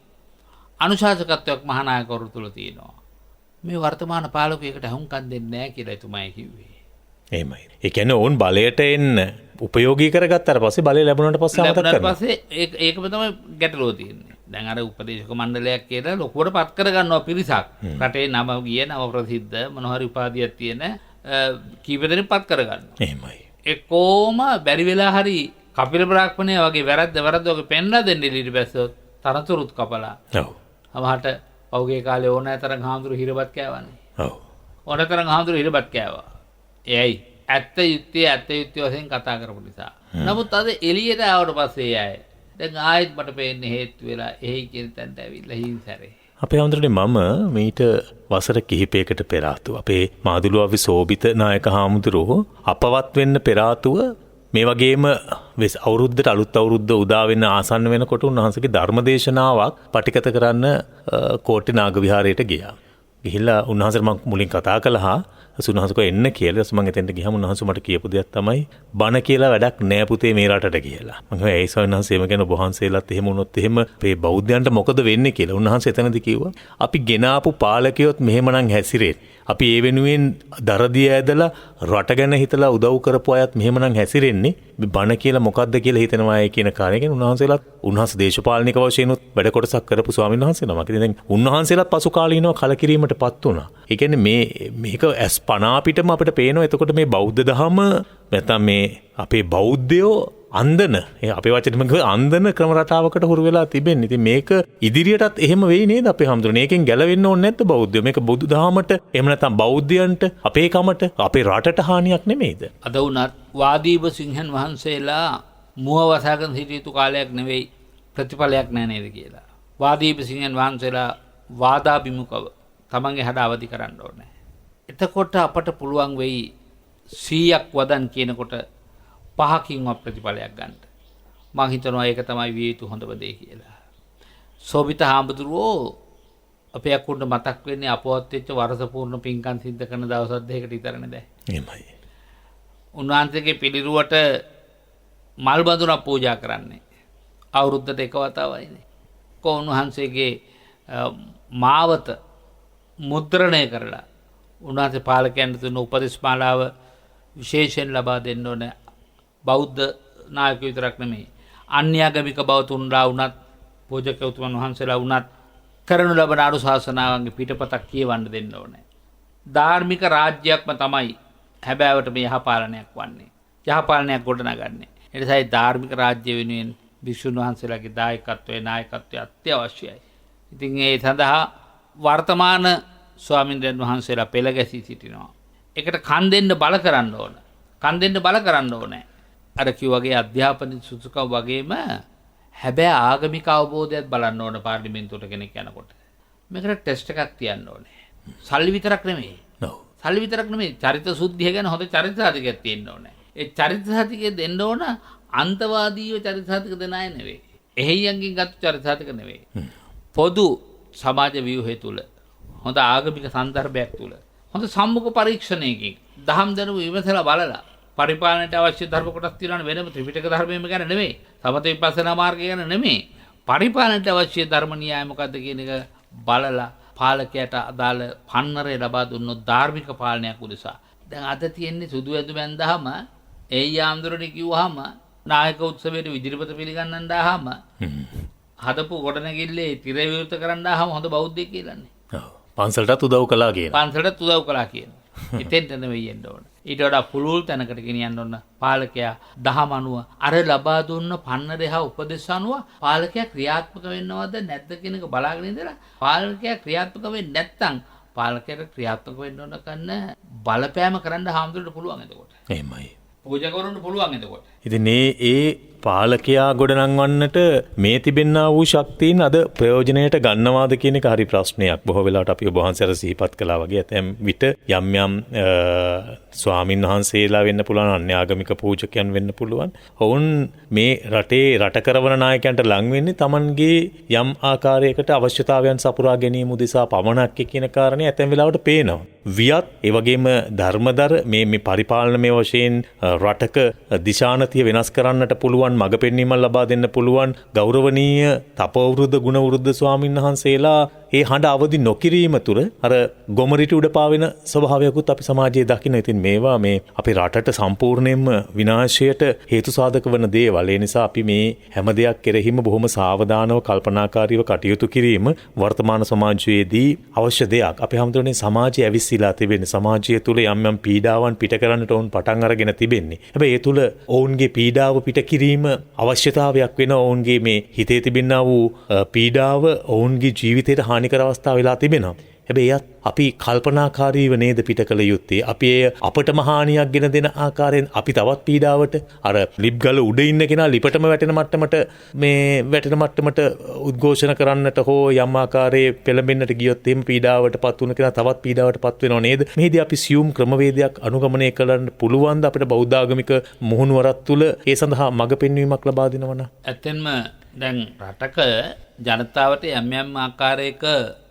අනුශාසකත්වයක් මහානායකවරු තුළ තියෙනවා. මේ වර්තමාන පාලකයෙකුට හුම්කම් දෙන්නේ නැහැ කියලා එතුමායි කිව්වේ. එහෙමයි. ඒ කියන්නේ ඕන් බලයට එන්න උපයෝගී කරගත්තාට පස්සේ බලය ලැබුණාට පස්සේ අමතක කරනවා. පස්සේ ඒකම තමයි ගැටලුව තියෙන්නේ. දැන් අර උපදේශක මණ්ඩලයක් කියලා ලොකුවට පත් කරගන්නවා පිරිසක්. රටේ නම ගිය නව ප්‍රසිද්ධ මොන හරි උපාධියක් තියෙන කීප දෙනෙක් පත් කරගන්නවා. එහෙමයි. ඒ කොහොම බැරි වෙලා හරි කපිල බ්‍රාහ්මණය වගේ වැරද්ද වගේ පෙන්ලා දෙන්න ඊට පස්සෙ තරතුරුත් කපලා. ඔව්. අමහට පෞගේ කාලේ ඕනෑතරම් හාමුදුරු හිරබත් කෑවනේ. ඔව්. ඕනෑතරම් හාමුදුරු හිරබත් කෑවා. එයයි ඇත්ත යුක්තිය වශයෙන් කතා කරපු නිසා. නමුත් අද එළියට ආවට පස්සේ අය දැන් ආයෙත් මට පේන්නේ හේතු වෙලා එහි කියන තැනට ඇවිල්ලා හිංසරේ. අපේ හාමුදුරනේ මම මීට වසර කිහිපයකට පෙර ආතුව අපේ මාදුළුවාවේ සෝබිත නායක හාමුදුරුවෝ අපවත් වෙන්න පෙර ආතුව මේ වගේම අවුරුද්දට අලුත් අවුරුද්ද උදා වෙන ආසන්න වෙනකොට උන්වහන්සේගේ ධර්මදේශනාවක් පටිගත කරන්න කෝට්ටේ නාග විහාරයට ගියා. ගිහිල්ලා උන්වහන්සේට මම මුලින් කතා කළා. උන්වහන්සේ කෝ එන්න කියලා. ඊට පස්සේ මම එතෙන්ට ගියාම උන්වහන්සේ මට කියපු දෙයක් තමයි බණ කියලා වැඩක් නෑ පුතේ මේ රටට කියලා. මම කිව්වා ඒයි ස්වාමීන් වහන්සේ එම ගැන ඔබ වහන්සේලාත් එහෙම වුණොත් එහෙම මේ බෞද්ධයන්ට මොකද වෙන්නේ කියලා. උන්වහන්සේ එතනදී කිව්වා අපි ගෙනාපු පාලකයොත් මෙහෙමනම් හැසිරෙන්නේ. අපි ඒ වෙනුවෙන් දරදිය ඇදලා රට ගැන හිතලා උදව් කරපු අයත් මෙහෙමනම් හැසිරෙන්නේ. මේ බණ කියලා මොකද්ද කියලා හිතනවා අය කියන කාරණේ ගැන උන්වහන්සේ දේශපාලනික වශයෙන් උත් වැඩ කොටසක් කරපු ස්වාමීන් වහන්සේ නමක්. ඉතින් දැන් උන්වහන්සේලාත් පසු කාලීනව කලකිරීමටපත් වුණා. ඒ කියන්නේ මේක ඇස් පනා පිටම අපිට පේනවා. එතකොට මේ බෞද්ධ දහම නැත්නම් මේ අපේ බෞද්ධයෝ අන්දන අපේ වචනෙම අන්දන ක්‍රම රටාවකට හුරු වෙලා තිබෙන්නේ. ඉතින් මේක ඉදිරියටත් එහෙම වෙයි නේද අපේ හැමදෙරේ? මේකෙන් ගැලවෙන්න ඕනේ නැද්ද බෞද්ධයෝ? මේක බුදු දහමට එහෙම නැත්නම් බෞද්ධයන්ට, අපේ කමට, අපේ රටට හානියක් නෙමෙයිද? අද වුණත් වාදීප සිංහන් වහන්සේලා මුව වසාගෙන සිටිය යුතු කාලයක් නෙවෙයි, ප්‍රතිඵලයක් නැහැ නේද කියලා. වාදීප සිංහන් වහන්සේලා වාදාභිමුඛව තමන්ගේ හද අවදි කරන්න ඕනේ. එතකොට අපට පුළුවන් වෙයි 100ක් වදන් කියනකොට 5කින්ව ප්‍රතිඵලයක් ගන්න. මම හිතනවා ඒක තමයි විය යුතු හොඳම දේ කියලා. සෝබිත හාමුදුරුවෝ අපේ අකුණ්ඩ මතක් වෙන්නේ අපවත් වෙච්ච වර්ෂ පූර්ණ පින්කම් සිද්ධ කරන දවස් දෙකකට විතරනේ දැන්. එහෙමයි. උන්වහන්සේගේ පිළිරුවට මල් බඳුනක් පූජා කරන්නේ අවුරුද්දට එක වතාවයිනේ. උන්වහන්සේගේ මාවත මුද්‍රණය කරලා උන්වහන්සේ පාලකයන්ට දුන්න උපදෙස් මාලාව විශේෂයෙන් ලබා දෙන්න ඕනේ. බෞද්ධ නායකයෝ විතරක් නෙමෙයි, අන්‍යාගමික බෞතුන්ලා වුණත්, පූජක උතුමන් වහන්සේලා වුණත් කරනු ලබන අනුශාසනාවන්ගේ පිටපතක් කියවන්න දෙන්න ඕනේ. ධාර්මික රාජ්‍යයක්ම තමයි හැබෑවට මේ යහපාලනයක් වන්නේ. යහපාලනයක් ගොඩනගන්නේ. ඒ නිසායි ධාර්මික රාජ්‍ය වෙනුවෙන් භික්ෂුන් වහන්සේලාගේ දායකත්වයේ නායකත්වය අත්‍යවශ්‍යයි. ඉතින් ඒ සඳහා වර්තමාන ස්වාමීන් වහන්සේලා පෙළ ගැසී සිටිනවා. ඒකට කන් දෙන්න බල කරන්න ඕන. කන් දෙන්න බල කරන්න ඕනේ. අර කිව්වාගේ අධ්‍යාපන සුසුකම් වගේම හැබැයි ආගමික අවබෝධයත් බලන්න ඕන පාර්ලිමේන්තුවට කෙනෙක් යනකොට. මේකට ටෙස්ට් එකක් තියන්න ඕනේ. සල්ලි විතරක් නෙමෙයි. සල්ලි විතරක් නෙමෙයි චරිත සුද්ධිය ගැන හොඳ චරිත සාධකයක් තියෙන්න ඕනේ. ඒ චරිත සාධකය දෙන්න ඕන අන්තවාදීව චරිත සාධක දෙන අය නෙවෙයි. එහෙයියන්ගෙන් ගත්ත චරිත සාධක නෙවෙයි. පොදු සමාජ ව්‍යුහය තුල හොඳ ආගමික සන්දර්භයක් තුල හොඳ සම්මුඛ පරීක්ෂණයකින් දහම් දැනුම විමසලා බලලා පරිපාලනයට අවශ්‍ය ධර්ම කොටස් තියෙනවනේ වෙනම ත්‍රිපිටක ධර්මයේම ගැන නෙමෙයි. සමත විපස්සනා මාර්ගය ගැන නෙමෙයි. පරිපාලනයට අවශ්‍ය ධර්ම න්‍යාය මොකද්ද කියන එක බලලා පාලකයට අදාළ පන්නරේ ලබා දුන්නොත් ධාර්මික පාලනයක් උදෙසා. දැන් අද තියෙන්නේ සුදු ඇඳුම ඇඳහම එයි ආම්දුරණි කිව්වහම නායක උත්සවයේ විජිතපත පිළිගන්නන්න ආවම හදපු ගොඩනැගිල්ලේ තිර විවෘත කරන්න ආවම හොඳ බෞද්ධයෙක් කියලානේ. ඔව්. පන්සලටත් උදව් කළා කියන. පන්සලටත් උදව් කළා කියන. එතෙන්ට නෙවෙයි යන්න ඕන. ඊට වඩා පුළුල් තැනකට ගෙනියන්න ඕන පාලකයා දහම අනුව අර ලබා දුන්න පන්නරේ හා උපදෙස් අනුව පාලකයා ක්‍රියාත්මක වෙන්නවද නැද්ද කියන එක බලාගෙන ඉඳලා පාලකයා ක්‍රියාත්මක වෙන්නේ නැත්නම් පාලකයාට ක්‍රියාත්මක වෙන්න ඕන කන්න බලපෑම කරන්න හාමුදුරට පුළුවන් එතකොට. එහෙමයි. පූජා කරන්න පුළුවන් එතකොට. ඉතින් ඒ පාලකයා ගොඩනංවන්නට මේ තිබෙන්නා වූ ශක්තියින් අද ප්‍රයෝජනයට ගන්නවාද කියන එක හරි ප්‍රශ්නයක්. බොහෝ වෙලාවට අපි ඔබ වහන්සේට සිහිපත් කළා වගේ ඇතැම් විට යම් ස්වාමින් වහන්සේලා වෙන්න පුළුවන්, අන්‍ය ආගමික පූජකයන් වෙන්න පුළුවන්. ඔවුන් මේ රටේ රට කරවන නායකයන්ට ලං වෙන්නේ Tamanගේ යම් ආකාරයකට අවශ්‍යතාවයන් සපුරා ගැනීම උදෙසා පමණක් කියන කාරණේ ඇතැම් වෙලාවට පේනවා. වියත් ඒ වගේම ධර්මදර මේ පරිපාලනමය වශයෙන් රටක දිශානතිය වෙනස් කරන්නට පුළුවන් මඟ පෙන්වීමක් ලබා දෙන්න පුළුවන් ගෞරවනීය තපවෘද්ධ ගුණවෘද්ධ ස්වාමීන් වහන්සේලා ඒ හඬ අවදි නොකිරීම තුර අර ගොමරිට උඩ පාවෙන ස්වභාවයකුත් අපි සමාජයේ දකින්න. ඉතින් මේවා මේ අපේ රටට සම්පූර්ණයෙන්ම විනාශයට හේතු සාධක වන දේවල්. ඒ නිසා අපි මේ හැම දෙයක් කෙරෙහිම බොහොම සාවධානව කල්පනාකාරීව කටයුතු කිරීම වර්තමාන සමාජයේදී අවශ්‍ය දෙයක්. අපි හැමෝටම සමාජය ඇවිස්සීලා තිබෙන්නේ. සමාජය තුල යම් පීඩාවන් පිට කරන්නට ඕන් පටන් අරගෙන තිබෙන්නේ. හැබැයි ඒ තුල ඔවුන්ගේ පීඩාව පිට කිරීම අවශ්‍යතාවයක් වෙන ඔවුන්ගේ මේ හිතේ තිබෙනා වූ පීඩාව ඔවුන්ගේ ජීවිතයට හානිකර අවස්ථා වෙලා තිබෙනවා. හැබැයි එයත් අපි කල්පනාකාරීව නේද පිට කළ යුත්තේ. අපි එය අපටම හානියක් ගෙන දෙන ආකාරයෙන් අපි තවත් පීඩාවට අර ලිප් ගල උඩ ඉන්න කෙනා ලිපටම වැටෙන මට්ටමට උද්ඝෝෂණ කරන්නට හෝ යම් ආකාරයේ පෙළඹෙන්නට ගියොත් එහෙම පීඩාවට පත් වුණ කෙනා තවත් පීඩාවට පත් වෙනව නේද? මෙහිදී අපි සියුම් ක්‍රමවේදයක් අනුගමනය කරන්න පුළුවන් ද අපිට බෞද්ධ ආගමික මුහුණුවරක් තුල ඒ සඳහා මඟ පෙන්වීමක් ලබා දෙනවන? ඇත්තෙන්ම දැන් රටක ජනතාවට යම් ආකාරයක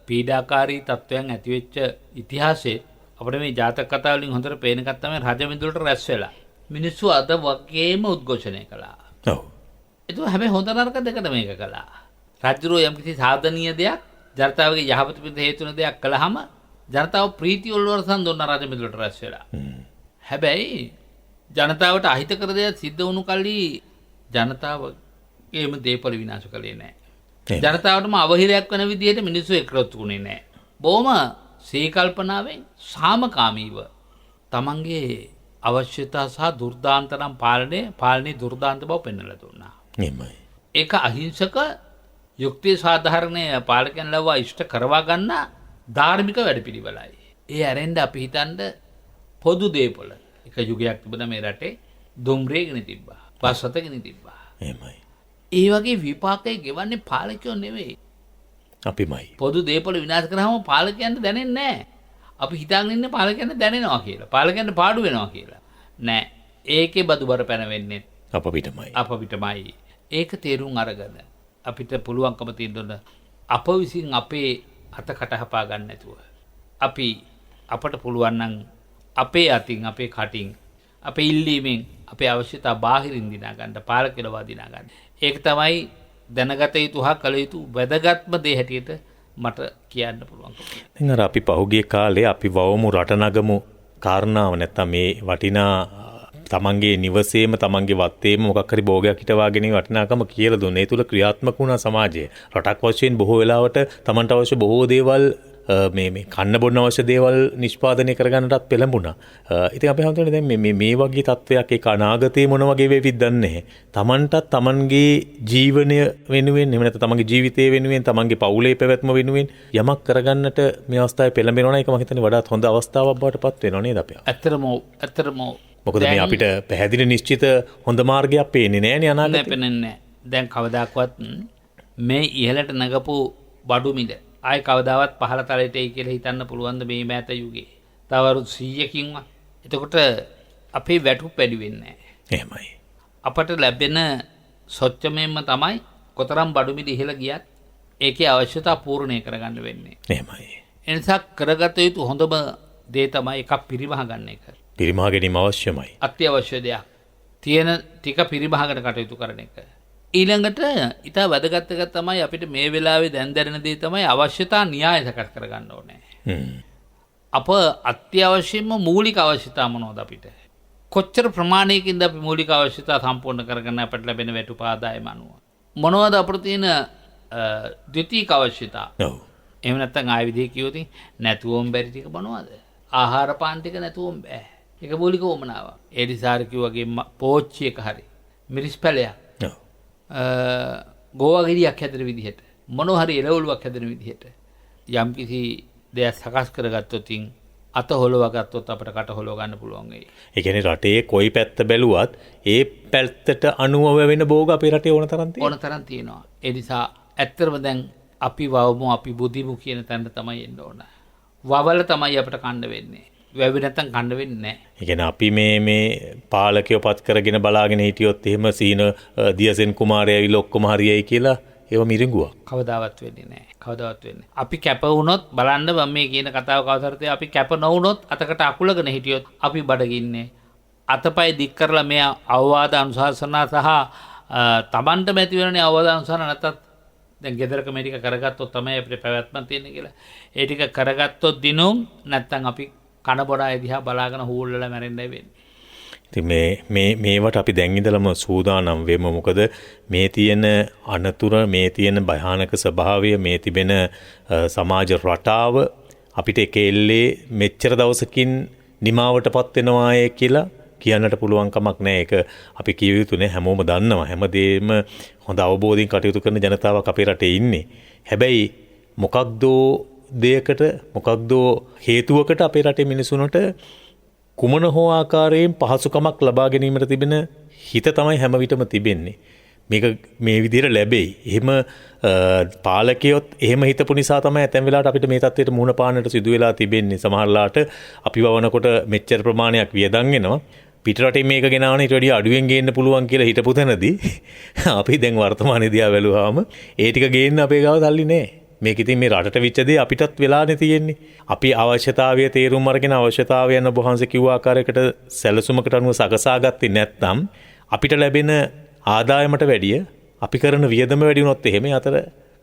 පීඩාකාරී තත්ත්වයන් ඇතිවෙච්ච ඉතිහාසයේ අපිට මේ ජාතක කතා වලින් හොඳට පේන එකක් තමයි රජමිදුලට රැස් වෙලා මිනිස්සු අද වගේම උද්ඝෝෂණය කළා. ඔව්. ඒක හැබැයි හොඳ නරක දෙකට මේක කළා. රජුරෝ යම්කිසි සාධනීය දෙයක් ජනතාවගේ යහපත පිණිස හේතු වෙන දෙයක් කළාම ජනතාව ප්‍රීතිය වලවරසන් දුන්න රජමිදුලට රැස් වෙලා. හැබැයි ජනතාවට අහිතකර දෙයක් සිද්ධ වුණු කල්ලි ජනතාවගේම දේපල විනාශ කළේ නැහැ. ජනතාවටම අවහිරයක් වන විදිහට මිනිස්සු එක්රොත් වුණේ නැහැ. බොහොම සීකල්පනාවෙන් සාමකාමීව තමන්ගේ අවශ්‍යතා සහ දුර්දාන්ත නම් පාලනයේ දුර්දාන්ත බව පෙන්වලා දුන්නා. එහෙමයි. ඒක අහිංසක යුක්තිය සාධාරණය පාලකයන් ලව්වා ඉෂ්ට කරවා ගන්න ධාර්මික වැඩපිළිවෙලයි. ඒ ඇරෙන්න අපි හිතන්න පොදු දේපොළ එක යුගයක් තිබුණා මේ රටේ දුම්රියගෙන තිබ්බා. බස්වතගෙන තිබ්බා. එහෙමයි. ඒ වගේ විපාකය ගෙවන්නේ පාලකයෝ නෙවෙයි. අපිමයි. පොදු දේපොළ විනාශ කරාම පාලකයන්ට දැනෙන්නේ නැහැ. අපි හිතාගෙන ඉන්නේ පාලකයන්ට දැනෙනවා කියලා. පාලකයන්ට පාඩු වෙනවා කියලා. නෑ. ඒකේ බදුබර පැන වෙන්නේ අපිටමයි. ඒක තේරුම් අරගෙන අපිට පුළුවන්කම තියෙන්න අප විසින් අපේ අත කටහපා ගන්න නැතුව අපට පුළුවන් නම් අපේ අතින් අපේ කටින් අපේ ඉල්ලීමෙන් අපේ අවශ්‍යතා බාහිරින් දිනා ගන්න පාලකයලවා දිනා ගන්න. ඒක තමයි දැනගත යුතු හා කළ යුතු වැදගත්ම දේ හැටියට මට කියන්න පුළුවන්. දැන් අර අපි පහුගිය කාලේ අපි වවමු රටනගමු කාරණාව නැත්තම් මේ වටිනා තමන්ගේ නිවසේම තමන්ගේ වත්තේම මොකක් හරි භෝගයක් හිටවාගෙන වටිනාකම කියලා දුන්නේ. ඒ තුල ක්‍රියාත්මක වුණා සමාජය. රටක් වශයෙන් බොහෝ වෙලාවට තමන්ට අවශ්‍ය බොහෝ දේවල් මේ කන්න බොන්න අවශ්‍ය දේවල් නිෂ්පාදනය කරගන්නටත් පෙළඹුණා. ඉතින් අපි හඳුනන්නේ දැන් මේ වගේ තත්වයක් ඒක අනාගතේ මොන වගේ වෙවිද දන්නේ නැහැ. Tamanටත් Tamanගේ ජීවනය වෙනුවෙන් එහෙම නැත්නම් Tamanගේ ජීවිතය වෙනුවෙන් Tamanගේ පවුලේ පැවැත්ම වෙනුවෙන් යමක් කරගන්නට මේ අවස්ථාවේ පෙළඹෙනවා නම් ඒක මම හිතන්නේ වඩාත් හොඳ අවස්ථාවක් බවට පත් වෙනවා නේද අපි? ඇත්තටම මොකද මේ අපිට පැහැදිලි නිශ්චිත හොඳ මාර්ගයක් පේන්නේ නැහැ නේ අනාගතේ. පේන්නේ නැහැ. දැන් කවදාකවත් මේ ඉහළට නගපු බඩු මිල ආයි කවදාවත් පහළ තලයට එයි කියලා හිතන්න පුළුවන්ද මේ මෑත යුගයේ? තව අවුරුදු 100කින්වත්. එතකොට අපේ වැටුප් වැඩි වෙන්නේ නැහැ. එහෙමයි. අපට ලැබෙන සොච්චමෙන්ම තමයි කොතරම් බඩු මිල ඉහළ ගියත් ඒකේ අවශ්‍යතා පූර්ණය කරගන්න වෙන්නේ. එහෙමයි. එනිසා කරගත යුතු හොඳම දේ තමයි එකක් පිරිමහ ගන්න එක. පිරිමහ ගැනීම අවශ්‍යමයි. අත්‍යවශ්‍ය දෙයක්. තියෙන ටික පිරිමහකට කටයුතු කරන එක. ඊළඟට ඉතා වැදගත් එක තමයි අපිට මේ වෙලාවේ දැන් දැනෙන දේ තමයි අවශ්‍යතා න්‍යාය සකස් කරගන්න ඕනේ. අප අත්‍යවශ්‍යම මූලික අවශ්‍යතා මොනවද අපිට? කොච්චර ප්‍රමාණයකින්ද අපි මූලික අවශ්‍යතා සම්පූර්ණ කරගන්න අපිට ලැබෙන වැටුප ආදායම අනුව? මොනවද අපිට තියෙන ද්විතීයික අවශ්‍යතා? ඔව්. එහෙම නැත්නම් ආයෙ විදිහ කිව්වොත් නැතුවම බැරි ටික මොනවද? ආහාර පාන ටික නැතුවම බෑ. ඒක මූලික වමනාවක්. ඒ දිසාර කිව්වගේ පෝච්චි එක හරි මිරිස් පැලයක්. ඔව්. ගෝවාගිරියක් හැදෙන විදිහට මොනවා හරි එළවලුවක් හැදෙන විදිහට යම්කිසි දෙයක් සකස් කරගත්තොත් අත හොලව ගත්තොත් අපිට කට හොලව ගන්න පුළුවන් වෙයි. ඒ කියන්නේ රටේ කොයි පැත්ත බැලුවත් ඒ පැත්තට අනුව වෙන භෝග අපේ රටේ ඕන තරම් තියෙනවා. ඕන තරම් තියෙනවා. ඒ නිසා ඇත්තටම දැන් අපි වවමු අපි බුදිමු කියන තැනට තමයි එන්න ඕන. වවල තමයි අපිට කන්න වෙන්නේ. වැවි නැත්තම් කන්න වෙන්නේ නැහැ. ඒ කියන්නේ අපි මේ පාලකයෝ පත් කරගෙන බලාගෙන හිටියොත් එහෙම සීන දියසෙන් කුමාරය ඇවිල්ලා ඔක්කොම හරියයි කියලා ඒව මිරිඟුවක්. කවදාවත් වෙන්නේ නැහැ. කවදාවත් වෙන්නේ. අපි කැප වුණොත් බලන්න මම මේ කියන කතාව කවදාවත් අපි කැප නොවුනොත් අතකට අකුලගෙන හිටියොත් අපි බඩගින්නේ. අතපය දික් කරලා මේ අවවාද අනුශාසනා සහ තමන්ට මැති වෙනනේ අවවාද අනුශාසනා නැත්තත් දැන් ගෙදරක මේ ටික කරගත්තොත් තමයි අපිට පැවැත්මක් තියෙන්නේ කියලා. ඒ ටික කරගත්තොත් දිනුම් නැත්තම් අපි කන බොන අය දිහා බලාගෙන හූල්ලලා මැරෙන්නයි වෙන්නේ. ඉතින් මේවට අපි දැන් ඉඳලම සූදානම් වෙමු. මොකද මේ තියෙන අනතුර, මේ තියෙන භයානක ස්වභාවය, මේ තිබෙන සමාජ රටාව අපිට එකෙල්ලේ මෙච්චර දවසකින් නිමාවටපත් වෙනවායේ කියලා කියන්නට පුළුවන් කමක් නැහැ. ඒක අපි කිය යුතු නෑ. හැමෝම දන්නවා. හැමදේම හොඳ අවබෝධයෙන් කටයුතු කරන ජනතාවක් අපේ රටේ ඉන්නේ. හැබැයි මොකක්දෝ දෙයකට මොකක්දෝ හේතුවකට අපේ රටේ මිනිසුන්ට කුමන හෝ ආකාරයෙන් පහසුකමක් ලබා ගැනීමට තිබෙන හිත තමයි හැම විටම තිබෙන්නේ. මේක මේ විදිහට ලැබෙයි. එහෙම පාලකයොත් එහෙම හිතපු නිසා තමයි ඇතැම් වෙලාවට අපිට මේ තත්ත්වයට මුහුණ පාන්නට සිදු වෙලා තිබෙන්නේ. සමහරලාට අපි වවනකොට මෙච්චර ප්‍රමාණයක් වියදම් වෙනවා. පිටරටින් මේක ගෙනාවන ඊට වැඩිය අඩුවෙන් ගේන්න පුළුවන් කියලා හිතපු තැනදී අපි දැන් වර්තමානයේදී ආ බැලුවාම ඒ ටික ගේන්න අපේ ගාව සල්ලි නැහැ. මේක ඉතින් මේ රටට විච්ච දේ අපිටත් වෙලානේ තියෙන්නේ. අපි අවශ්‍යතාවය තේරුම් අරගෙන අවශ්‍යතාවය යන බොහන්සේ කිව්ව ආකාරයකට සැලසුමකට අනුව සකසා ගත්තේ නැත්නම් අපිට ලැබෙන ආදායමට වැඩිය අපි කරන වියදම වැඩි වුණොත් එහෙම අතර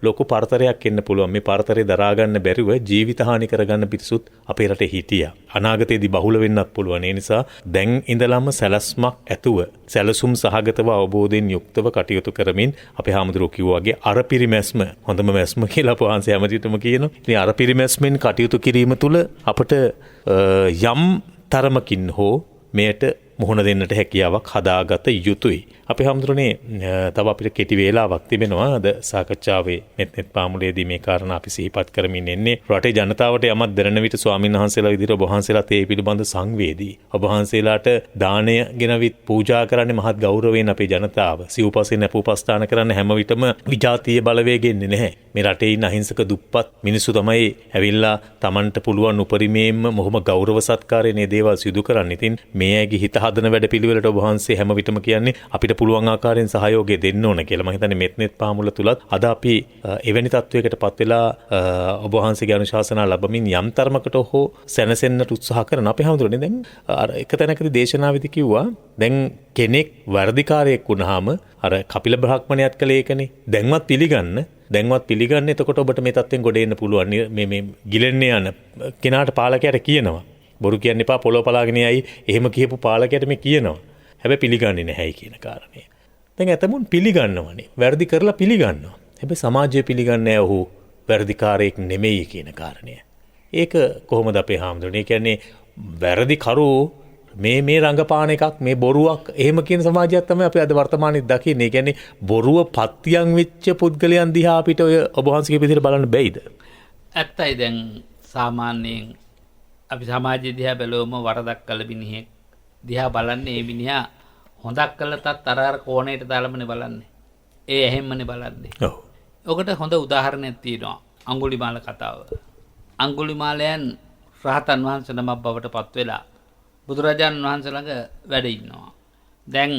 ලොකු පරතරයක් එන්න පුළුවන්. මේ පරතරේ දරා ගන්න බැරිව ජීවිත හානි කරගන්න පිරිසුත් අපේ රටේ හිටියා. අනාගතයේදී බහුල වෙන්නත් පුළුවන්. ඒ නිසා දැන් ඉඳලම සැලැස්මක් ඇතුව සැලසුම් සහගතව අවබෝධයෙන් යුක්තව කටයුතු කරමින් අපේ හාමුදුරුවෝ කිව්වා වගේ අර පිරිමැස්ම හොඳම මැස්ම කියලා පොහන්සේ හැමතිටම කියනවා. ඉතින් අර පිරිමැස්මෙන් කටයුතු කිරීම තුළ අපට යම් තරමකින් හෝ මෙයට මුහුණ දෙන්නට හැකියාවක් හදාගත යුතුයි. අපි හමුදුරනේ තව අපිට කෙටි වේලාවක් තිබෙනවා. අද සාකච්ඡාවේ මෙත් පාමුලේදී මේ කාරණා අපි සිහිපත් කරමින් එන්නේ. රටේ ජනතාවට යමක් දැනෙන විට ස්වාමීන් වහන්සේලා විදිහට ඔබ වහන්සේලාත් ඒ පිළිබඳ සංවේදී. ඔබ වහන්සේලාට දානය ගෙනවිත් පූජා කරන්නේ මහත් ගෞරවයෙන් අපේ ජනතාව. සිව්පසෙන් අපෝපස්ථාන කරන්න හැම විටම විජාතීය බලවේගෙන්නේ නැහැ. මේ රටේ ඉන්න අහිංසක දුප්පත් මිනිස්සු තමයි ඇවිල්ලා Tamanට පුළුවන් උපරිමයෙන්ම මොහොම ගෞරව සත්කාරයෙන් මේ දේවල් සිදු කරන්නේ. ඉතින් මේ ඇගේ හිත හදන වැඩ පිළිවෙලට ඔබ වහන්සේ හැම විටම කියන්නේ අපිට පුළුවන් ආකාරයෙන් සහයෝගය දෙන්න ඕන කියලා. මම හිතන්නේ මෙත්නෙත් පාමුල තුලත් අද අපි එවැනි තත්වයකටපත් වෙලා ඔබ වහන්සේගේ අනුශාසනා ලැබමින් යම් තරමකට හෝ සැනසෙන්නට උත්සාහ කරන අපේ හැමෝටම දැන් අර එක තැනකදී දේශනාවේදී කිව්වා දැන් කෙනෙක් වර්ධිකාරයෙක් වුණාම අර කපිල බ්‍රහ්මණයත් කළේ ඒකනේ. දැන්වත් පිළිගන්න එතකොට ඔබට මේ තත්ත්වෙන් ගොඩ එන්න පුළුවන්. මේ ගිලෙන්න යන කෙනාට පාලකයාට කියනවා බොරු කියන්න එපා පොළොව පලාගෙන යයි එහෙම කියපු පාලකයාට මේ කියනවා. හැබැයි පිළිගන්නේ නැහැයි කියන කාරණය. දැන් ඇතමුන් පිළිගන්නවනේ. වැරදි කරලා පිළිගන්නවා. හැබැයි සමාජය පිළිගන්නේ නැහැ ඔහු වැරදිකාරයෙක් නෙමෙයි කියන කාරණය. ඒක කොහොමද අපේ හාමුදුරනේ? කියන්නේ වැරදි කරු මේ රංගපාන එකක් මේ බොරුවක් එහෙම කියන සමාජයක් තමයි අපි අද වර්තමානයේ දකින්නේ. ඒ කියන්නේ බොරුව පත්‍යං වෙච්ච පුද්ගලයන් දිහා අපිට ඔය ඔබ වහන්සේගේ විදිහට බලන්න බැයිද? ඇත්තයි. දැන් සාමාන්‍යයෙන් අපි සමාජය දිහා බැලුවම වරදක් කළ මිනිහෙක් දිහා බලන්නේ ඒ මිනිහා හොඳක් කළතත් අර කෝණයට දාලමනේ බලන්නේ. ඒ එහෙම්මනේ බලන්නේ. ඔව්. ඔකට හොඳ උදාහරණයක් තියෙනවා. අඟුලිමාල කතාව. අඟුලිමාලයන් රහතන් වහන්සේ නමක් බවට පත් වෙලා බුදුරජාණන් වහන්සේ ළඟ වැඩ ඉන්නවා. දැන්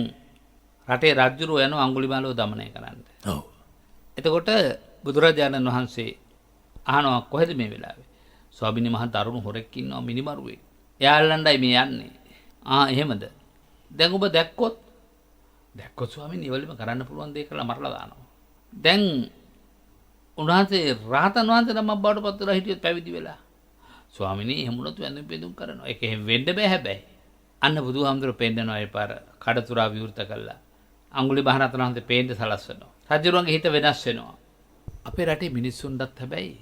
රටේ රජුරෝ යනවා අඟුලිමාලව දමනය කරන්න. ඔව්. එතකොට බුදුරජාණන් වහන්සේ අහනවා කොහෙද මේ වෙලාවේ? ස්වාමීනි මහා දරුණු හොරෙක් ඉන්නවා මිනිමරුවේ. එයාලණ්ඩයි මේ යන්නේ. එහෙමද? දැන් ඔබ දැක්කොත් ස්වාමීනි ඉවලෙම කරන්න පුළුවන් දේ කරලා මරලා දානවා. දැන් උන්වහන්සේ රහතන් වහන්සේ නමක් බවට පත් වෙලා හිටියොත් පැවිදි වෙලා ස්වාමීනි එහෙම වුණොත් වැඳුම් පිදුම් කරනවා. ඒක එහෙම වෙන්න බෑ හැබැයි. අන්න බුදුහාමුදුරුවෝ පෙන්නනවා ඒ පාර කඩතුරා විවෘත කළා. අඟුලි මහරහතන් වහන්සේ පේන්න සලස්වනවා. රජුරුවන්ගේ හිත වෙනස් වෙනවා. අපේ රටේ මිනිස්සුන්ටත් හැබැයි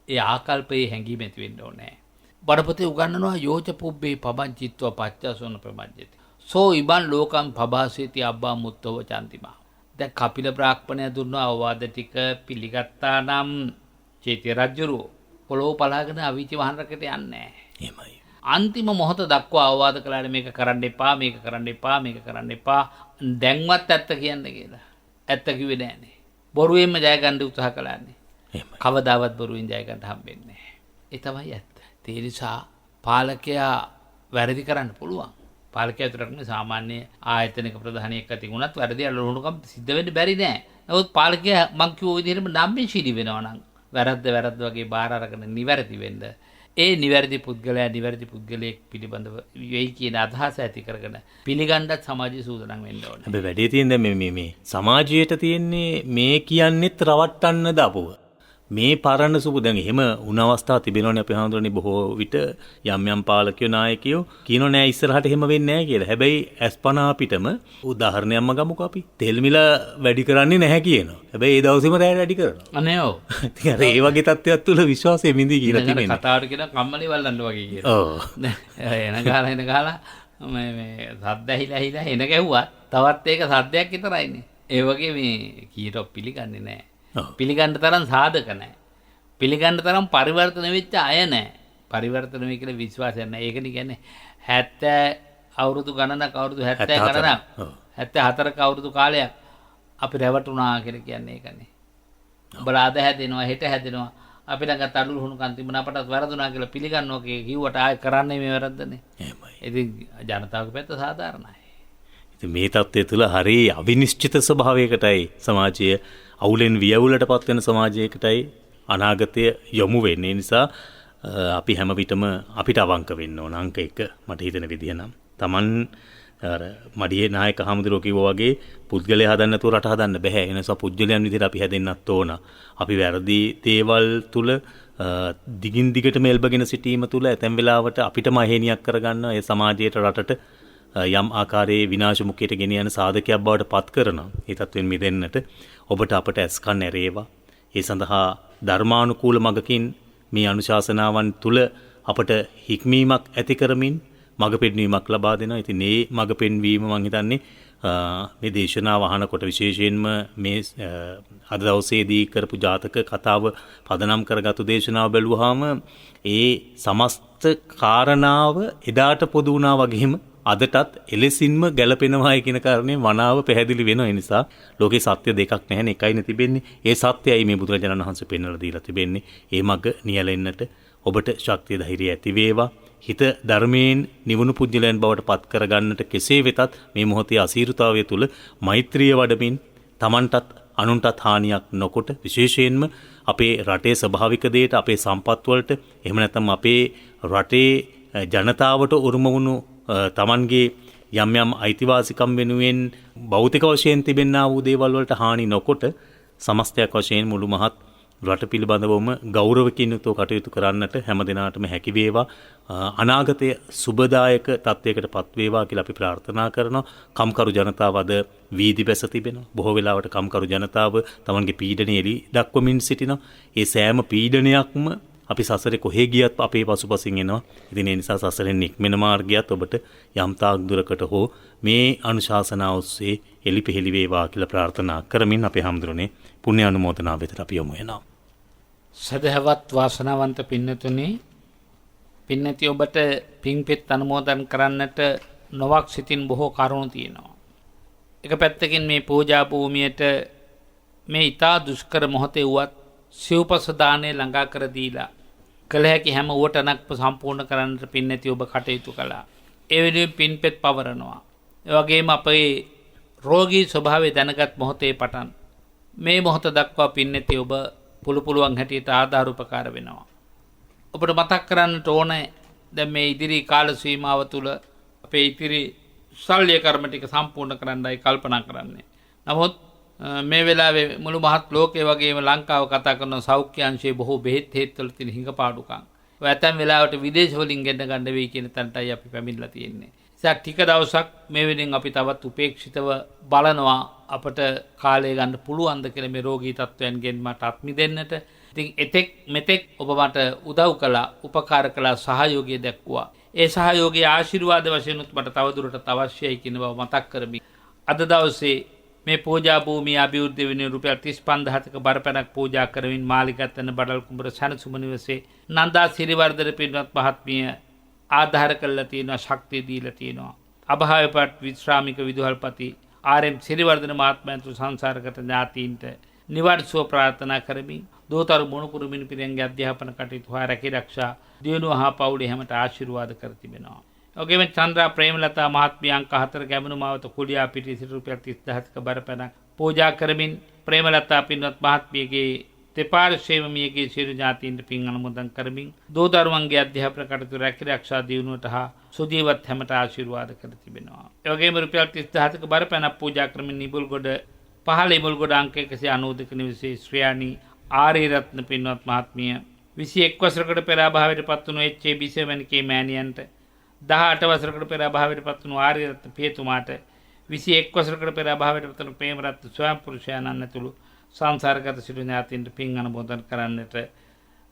ඒ ආකල්පයේ හැඟීම ඇති වෙන්න ඕනේ. බරපතේ උගන්වනවා යෝච පුබ්බේ පබංචිත්ව පච්චසෝන ප්‍රමජ්ජති. සෝ ඉබන් ලෝකම් පබාසේති අබ්බා මුත්තව චන්තිමා. දැන් කපිල බ්‍රාහ්මණය දුන්න අවවාද ටික පිළිගත්තා නම් චේතිය රජුරුවෝ පොළොව පලාගෙන අවීචි වහන්රකට යන්නේ. එහෙමයි. අන්තිම මොහොත දක්වා අවවාද කළාට මේක කරන්න එපා, මේක කරන්න එපා, මේක කරන්න එපා. දැන්වත් ඇත්ත කියන්න කියලා. ඇත්ත කිව්වේ නෑනේ. බොරුවෙන්ම ජය ගන්න උත්සාහ කළානේ. එහෙමයි. කවදාවත් බොරුවෙන් ජය ගන්න හම්බෙන්නේ නැහැ. ඒ තමයි ඇත්ත. ඒ නිසා පාලකයා වැරදි කරන්න පුළුවන්. පාලකයා විතරක් සාමාන්‍ය ආයතනික ප්‍රධානියෙක් අතින් උනත් වැරදි අලුණුකම් සිද්ධ වෙන්න බැරි නෑ. නමුත් පාලකයා මං කිව්ව විදිහටම නම්බෙන්ශීලී වෙනවා නම් වැරද්ද වගේ බාර අරගෙන නිවැරදි වෙන්න ඒ නිවැරදි පුද්ගලයා නිවැරදි පුද්ගලයෙක් පිළිබඳව වෙයි කියන අදහස ඇති කරගෙන පිළිගන්නත් සමාජය සූදානම් වෙන්න ඕනේ. හැබැයි වැඩේ තියෙන්නේ මේ සමාජයට තියෙන්නේ මේ කියන්නෙත් රවට්ටන්න දාපුව. මේ පරණ සුබ දැන් එහෙම වුණ අවස්ථා තිබෙනවනේ අපි හඳුනන්නේ බොහෝ විට යම් පාලකයෝ නායකයෝ කියනෝ නෑ ඉස්සරහට එහෙම වෙන්නේ නෑ කියලා. හැබැයි ඇස්පනා පිටම උදාහරණයක්ම ගමුකෝ අපි. තෙල් මිල වැඩි කරන්නේ නැහැ කියනවා. හැබැයි ඒ දවසේම රැය වැඩි කරනවා. අනේ ඔව්. ඉතින් අර ඒ වගේ තත්ත්වයක් තුළ විශ්වාසය මිදි කියලා තිබෙනවා. කතාවට කියන කම්මලේ වල්ලන්න වගේ කියලා. ඔව්. එන ගාලා මේ සද්ද ඇහිලා එන ගැහුවා. තවත් ඒක සද්දයක් විතරයිනේ. ඒ වගේ මේ කීරොක් පිළිගන්නේ නැහැ. පිළිගන්න තරම් සාධක නැහැ. පිළිගන්න තරම් පරිවර්තන වෙච්ච අය නැහැ. පරිවර්තන වෙයි කියලා විශ්වාසයක් නැහැ. ඒකනේ කියන්නේ 70 අවුරුදු ගණනක් අවුරුදු 70 ගණනක් 74ක අවුරුදු කාලයක් අපි රැවටුණා කියලා කියන්නේ ඒකනේ. උඹලා අද හැදෙනවා හෙට හැදෙනවා අපි ළඟ තඩුළු හුණු කන් තිබුණා අපටත් වැරදුනා කියලා පිළිගන්නවා කිව්වට ආයෙ කරන්නේ මේ වැරද්දනේ. එහෙමයි. ඉතින් ජනතාවගේ පැත්ත සාධාරණයි. ඉතින් මේ තත්ත්වය තුළ හරි අවිනිශ්චිත ස්වභාවයකටයි සමාජය අවුලෙන් වියවුලට පත් වෙන සමාජයකටයි අනාගතය යොමු වෙන්නේ. නිසා අපි හැම විටම අපිට අවංක වෙන්න ඕන. අංක 1 මට හිතෙන විදිහ නම් Taman අර මඩියේ නායක හමුදුරෝ කිව්වා වගේ පුද්ගලයා හදන්න නැතුව රට හදන්න බෑ. ඒ නිසා පුද්ගලයන් විදිහට අපි හැදෙන්නත් ඕන. අපි වැරදි දේවල් තුල දිගින් දිගටම එල්බගෙන සිටීම තුල ඇතැම් වෙලාවට අපිටම අහේනියක් කරගන්න ඒ සමාජයට රටට යම් ආකාරයේ විනාශ මුඛයට ගෙන යන සාධකයක් බවට පත් කරනවා. ඒ තත්වෙන් මිදෙන්නට ඔබට අපට ඇස්කන් ඇරේවා. ඒ සඳහා ධර්මානුකූල මගකින් මේ අනුශාසනාවන් තුල අපට හික්මීමක් ඇති කරමින් මඟ පෙන්වීමක් ලබා දෙනවා. ඉතින් මේ මඟ පෙන්වීම මම හිතන්නේ මේ දේශනාව අහනකොට විශේෂයෙන්ම මේ අද දවසේදී කරපු ජාතක කතාව පදනම් කරගත්තු දේශනාව බැලුවාම ඒ සමස්ත කාරණාව එදාට පොදු වුණා වගේම අදටත් එලෙසින්ම ගැලපෙනවායි කියන කාරණේ මනාව පැහැදිලි වෙනවා. ඒ නිසා ලෝකේ සත්‍ය දෙකක් නැහැ නේ එකයිනේ තිබෙන්නේ. ඒ සත්‍යයයි මේ බුදුරජාණන් වහන්සේ පෙන්වලා දීලා තිබෙන්නේ. ඒ මඟ නියැලෙන්නට ඔබට ශක්තිය ධෛර්යය ඇති වේවා. හිත ධර්මයෙන් නිවුණු පුජ්‍යලයන් බවට පත් කරගන්නට කෙසේ වෙතත් මේ මොහොතේ අසීරුතාවය තුල මෛත්‍රිය වඩමින් Tamanටත් අනුන්ටත් හානියක් නොකොට විශේෂයෙන්ම අපේ රටේ ස්වභාවික දේට අපේ සම්පත් වලට එහෙම නැත්නම් අපේ රටේ ජනතාවට උරුම වුණු Tamanගේ යම් අයිතිවාසිකම් වෙනුවෙන් භෞතික වශයෙන් තිබෙනා වූ දේවල් වලට හානි නොකොට සමස්තයක් වශයෙන් මුළු මහත් රට පිළිබඳවම ගෞරවකින් යුතුව කටයුතු කරන්නට හැම දිනාටම හැකි වේවා. අනාගතය සුබදායක තත්වයකට පත් වේවා කියලා අපි ප්‍රාර්ථනා කරනවා. කම්කරු ජනතාව අද වීදි බැස තිබෙනවා. බොහෝ වෙලාවට කම්කරු ජනතාව තමන්ගේ පීඩනය එලි දක්වමින් සිටිනවා. ඒ සෑම පීඩනයක්ම අපි සසරේ කොහේ ගියත් අපේ පසුපසින් එනවා. ඉතින් ඒ නිසා සසරෙන් නික්මෙන මාර්ගයත් ඔබට යම් තාක් දුරකට හෝ මේ අනුශාසනාව ඔස්සේ එලිපෙහෙලි වේවා කියලා ප්‍රාර්ථනා කරමින් අපේ හැමදෙරෝනේ පුණ්‍ය අනුමෝදනාව වෙතට අපි යමු වෙනවා. සදහවත් වාසනාවන්ත පින්නතුනි, පින්නති ඔබට පින්පෙත් අනුමෝදන් කරන්නට නොවක් සිතින් බොහෝ කරුණු තියෙනවා. එක පැත්තකින් මේ පූජා භූමියට මේ ඊතා දුෂ්කර මොහොතේ වුවත් සිව්පස දාණය ළඟා කර දීලා කළ හැකි හැම උවටනක්ම සම්පූර්ණ කරන්නට පින්නති ඔබ කටයුතු කළා. ඒ වෙනුවෙන් පින්පෙත් පවරනවා. ඒ වගේම අපේ රෝගී ස්වභාවය දැනගත් මොහොතේ පටන් මේ මොහොත දක්වා පින්නති ඔබ පුළුවන් හැටියට ආධාර උපකාර වෙනවා. ඔබට මතක් කරන්නට ඕනේ දැන් මේ ඉදිරි කාල සීමාව තුළ අපේ ඉතිරි ශල්‍ය කර්ම ටික සම්පූර්ණ කරන්නයි කල්පනා කරන්නේ. නමුත් මේ වෙලාවේ මුළු මහත් ලෝකයේ වගේම ලංකාව කතා කරන සෞඛ්‍ය අංශයේ බොහෝ බෙහෙත් හේත්වල තියෙන හිඟපාඩුකම්. ඔය ඇතැම් වෙලාවට විදේශ වලින් ගෙන්න ගන්න වෙයි කියන තැනටයි අපි පැමිණලා තියෙන්නේ. ඉතින් ටික දවසක් මේ වෙනින් අපි තවත් උපේක්ෂිතව බලනවා අපට කාලය ගන්න පුළුවන්ද කියලා මේ රෝගී තත්වයන්ගෙන් මට අත්මි දෙන්නට. ඉතින් එතෙක් මෙතෙක් ඔබ මට උදව් කළා, උපකාර කළා, සහයෝගය දැක්වුවා. ඒ සහයෝගයේ ආශිර්වාද වශයෙන් මට තවදුරටත් අවශ්‍යයි කියන බව මතක් කරමි. අද දවසේ මේ පූජා භූමිය අභිවෘද්ධි වෙනුවෙන් රුපියල් 35000ක බරපැනක් පූජා කරමින් මාලිගත්තන බඩල් කුඹර සනසුම නිවසේ නන්දා සිරිවර්ධන පින්වත් මහත්මිය ආධාර කළා තියෙනවා, ශක්තිය දීලා තියෙනවා. අභාවපත් විශ්‍රාමික විදුහල්පති ආර්.එම්. සිරිවර්ධන මහත්මයාට සංසාරගත ඥාතීන්ට නිවන් සුව ප්‍රාර්ථනා කරමි. දෝතරු මොණුපුර මිනිපිරියන්ගේ අධ්‍යාපන කටයුතු හා රැකීරක්ෂා දියුණුව හා පවුලේ හැමට ආශිර්වාද කර තිබෙනවා. ඔගේම චන්ද්‍රා ප්‍රේමලතා මහත්මිය අංක 4 ගැමුණු මාවත කුඩියා පිටිය සිට රුපියල් 30000ක බරපැනක් පූජා කරමින් ප්‍රේමලතා පින්වත් මහත්මියගේ දෙපාර්ශ්වයේම මියගේ සියලු ඥාතීන්ට පින් අනුමෝදන් කරමින් දෝ දරුවන්ගේ අධ්‍යාපන කටයුතු රැකීරක්ෂා දියුණුවට හා සුජීවත් හැමට ආශිර්වාද කර තිබෙනවා. ඒ වගේම රුපියල් 30000ක බරපැනක් පූජා කරමින් නිබුල්ගොඩ පහළ ඉමුල්ගොඩ අංක 192 නිවසේ ශ්‍රියානි ආර්යරත්න පින්වත් මහත්මිය 21 වසරකට පෙර අභාවයට පත් වුණු එච්.ඒ. බිසවණකේ මෑණියන්ට 18 වසරකට පෙර අභාවයට පත් වුණු ආර්යරත්න පියතුමාට 21 වසරකට පෙර අභාවයට පත් වුණු ප්‍රේමරත්න ස්වයං පුරුෂයාණන් ඇතුළු සංසාරගත සිටු ඥාතීන්ට පින් අනුමෝදන් කරන්නට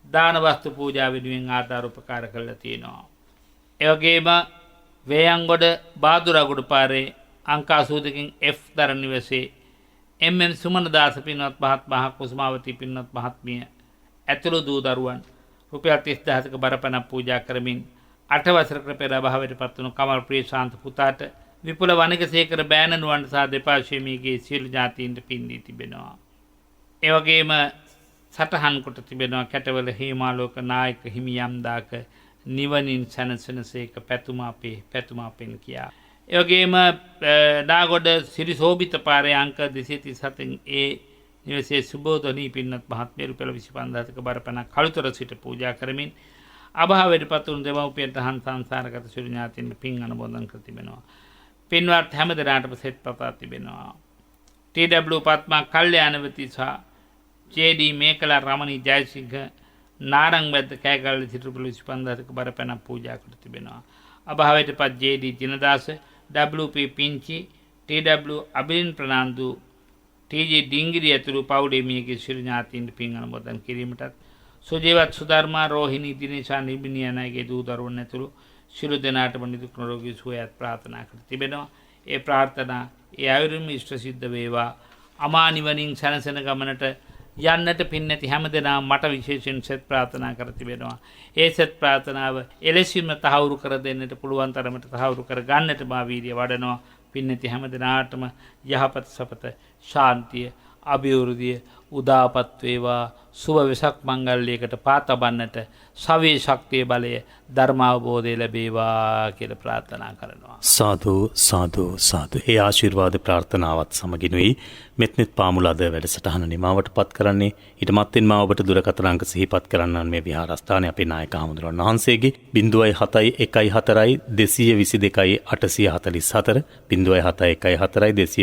දාන වස්තු පූජා වෙනුවෙන් ආධාර උපකාර කළා තියෙනවා. ඒ වගේම වේයන්ගොඩ බාදුරගොඩ පාරේ අංක 82කින් F දරණ නිවසේ එම්.එම්. සුමනදාස පින්වත් මහත්මයා කුසුමාවති පින්වත් මහත්මිය ඇතුළු දූ දරුවන් රුපියල් 30000ක බරපැනක් පූජා කරමින් 8 වසරකට පෙර අභාවයට පත් වුණු කමල් ප්‍රියශාන්ත පුතාට විපුල වනිකසේකර බෑනනුවන් සහ දෙපාර්ශ්වයේමගේ සියලු ඥාතීන්ට පින් දී තිබෙනවා. ඒ වගේම සටහන් කොට තිබෙනවා කැටවල හේමාලෝක නායක හිමියම් දාක නිවනින් සැනසෙනසේක පැතුමාපෙන් කියා. ඒ වගේම නාගොඩ සිරිසෝබිත පාරේ අංක 237 ඒ නිවසේ සුබෝධනී පින්වත් මහත්මිය රුපියල් 25000ක බරපැනක් කළුතර සිට පූජා කරමින් අභාවයට පත් වුණු දෙමව්පියන්ට හන් සංසාරගත සියලු ඥාතීන්ට පින් අනුමෝදන් කර තිබෙනවා. පින්වත් හැම දෙනාටම සෙත් පතා තිබෙනවා. ටී.ඩබ්ලිව්. පත්මා කල්යාණවති සහ ජේ.ඩී. මේකලා රමණී ජයසිංහ නාරංවැද්ද කෑගල්ල සිට රුපියල් 25000ක බරපැනක් පූජා කර තිබෙනවා. අභාවයට පත් ජේ.ඩී. දිනදාස, ඩබ්ලිව්.පී. පිංචි, ටී.ඩබ්ලිව්. අබිලින් ප්‍රනාන්දු, ටී.ජී. ඩිංගිරි ඇතුළු පවුලේ මියගේ සියලු ඥාතීන්ට පින් අනුමෝදන් කිරීමටත් සුජීවත් සුධර්මා රෝහිණී දිනේශා නිබිනිය අනගේ දූ දරුවන් ඇතුළු සියලු දෙනාටම නිදුක් නිරෝගී සුවයත් ප්‍රාර්ථනා කර තිබෙනවා. ඒ ප්‍රාර්ථනා ඒ අයුරින්ම ඉෂ්ට සිද්ධ වේවා. අමා නිවනින් සැනසෙන ගමනට යන්නට පින් නැති හැම දෙනාම මට විශේෂයෙන් සෙත් ප්‍රාර්ථනා කර තිබෙනවා. ඒ සෙත් ප්‍රාර්ථනාව එලෙසින්ම තහවුරු කර දෙන්නට පුළුවන් තරමට තහවුරු කර ගන්නට මා වීර්ය වඩනවා. පින් නැති හැම දෙනාටම යහපත සපත ශාන්තිය අභිවෘද්ධිය උදාපත් වේවා. සුබ වෙසක් මංගල්‍යයකට පාතබන්නට සවේ ශක්තිය බලය ධර්මාවබෝධය ලැබේවා කියලා ප්‍රාර්ථනා කරනවා. සාදු සාදු සාදු. ඒ ආශිර්වාද ප්‍රාර්ථනාවත් සමගිනුයි මෙත්නෙත් පාමුලද වැඩසටහන නිමාවට පත් කරන්නේ. ඊට මත්තෙන් මා ඔබට දුරකථන අංක සිහිපත් කරන්නන් මේ විහාරස්ථානයේ අපේ නායක හමුදුරන් වහන්සේගේ 07114 222 844 07114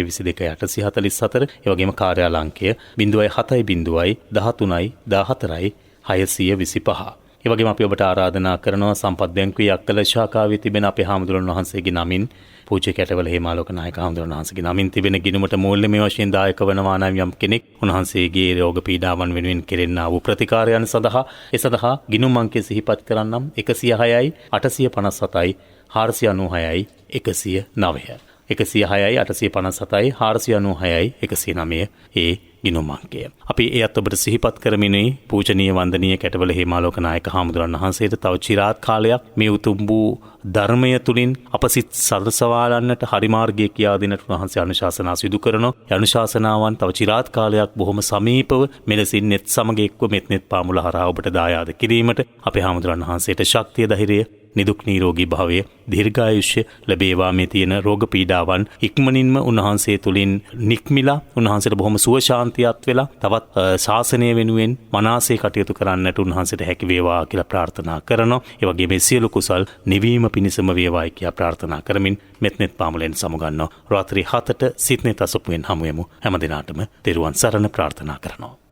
222 844 ඒ වගේම කාර්යාල අංකය 070 13 14 625 ඒ වගේම අපි ඔබට ආරාධනා කරනවා සම්පත් බැංකුවේ අක්කල ශාඛාවේ තිබෙන අපේ හාමුදුරන් වහන්සේගේ නමින් පූජ්‍ය කැටවල හේමාලෝක නායක හාමුදුරන් වහන්සේගේ නමින් තිබෙන ගිණුමට මූල්‍යමය වශයෙන් දායක වනවා නම් යම් කෙනෙක් උන්වහන්සේගේ රෝග පීඩාවන් වෙනුවෙන් කෙරෙන්නා වූ ප්‍රතිකාරයන් සඳහා ඒ සඳහා ගිණුම් අංකය සිහිපත් කරන්නම් 106යි 857යි 496යි 109 106යි 857යි 496යි 109 ඒ ගිණුම් අංකය. අපි එයත් ඔබට සිහිපත් කරමිනුයි පූජනීය වන්දනීය කැටවල හේමාලෝක නායක හාමුදුරන් වහන්සේට තව চিරාත් කාලයක් මේ උතුම් වූ ධර්මය තුලින් අප සිත් සරසවාලන්නට හරි මාර්ගයේ කියා දෙන්නට උන්වහන්සේ අනුශාසනා සිදු කරනවා. ඒ අනුශාසනාවන් තව চিරාත් කාලයක් බොහොම සමීපව මෙලෙසින් net සමග එක්ව මෙත්නෙත් පාමුල හරහා ඔබට දායාද කිරීමට අපේ හාමුදුරන් වහන්සේට ශක්තිය ධෛර්යය නිදුක් නිරෝගී භාවය දීර්ඝායුෂ්‍ය ලැබේවා. මේ තියෙන රෝග පීඩාවන් ඉක්මනින්ම උන්වහන්සේ තුලින් නික්මිලා උන්වහන්සේට බොහොම සුව ශාන්තියත් වෙලා තවත් ශාසනය වෙනුවෙන් මනාසේ කටයුතු කරන්නට උන්වහන්සේට හැකි වේවා කියලා ප්‍රාර්ථනා කරනවා. ඒ වගේම මේ සියලු කුසල් නිවීම පිණිසම වේවායි කියලා ප්‍රාර්ථනා කරමින් මෙත්නෙත් පාමුලෙන් සමුගන්නවා. රාත්‍රී 7ට සිත්නෙත් අසපුවෙන් හමු වෙමු. හැම දිනාටම තෙරුවන් සරණ ප්‍රාර්ථනා කරනවා.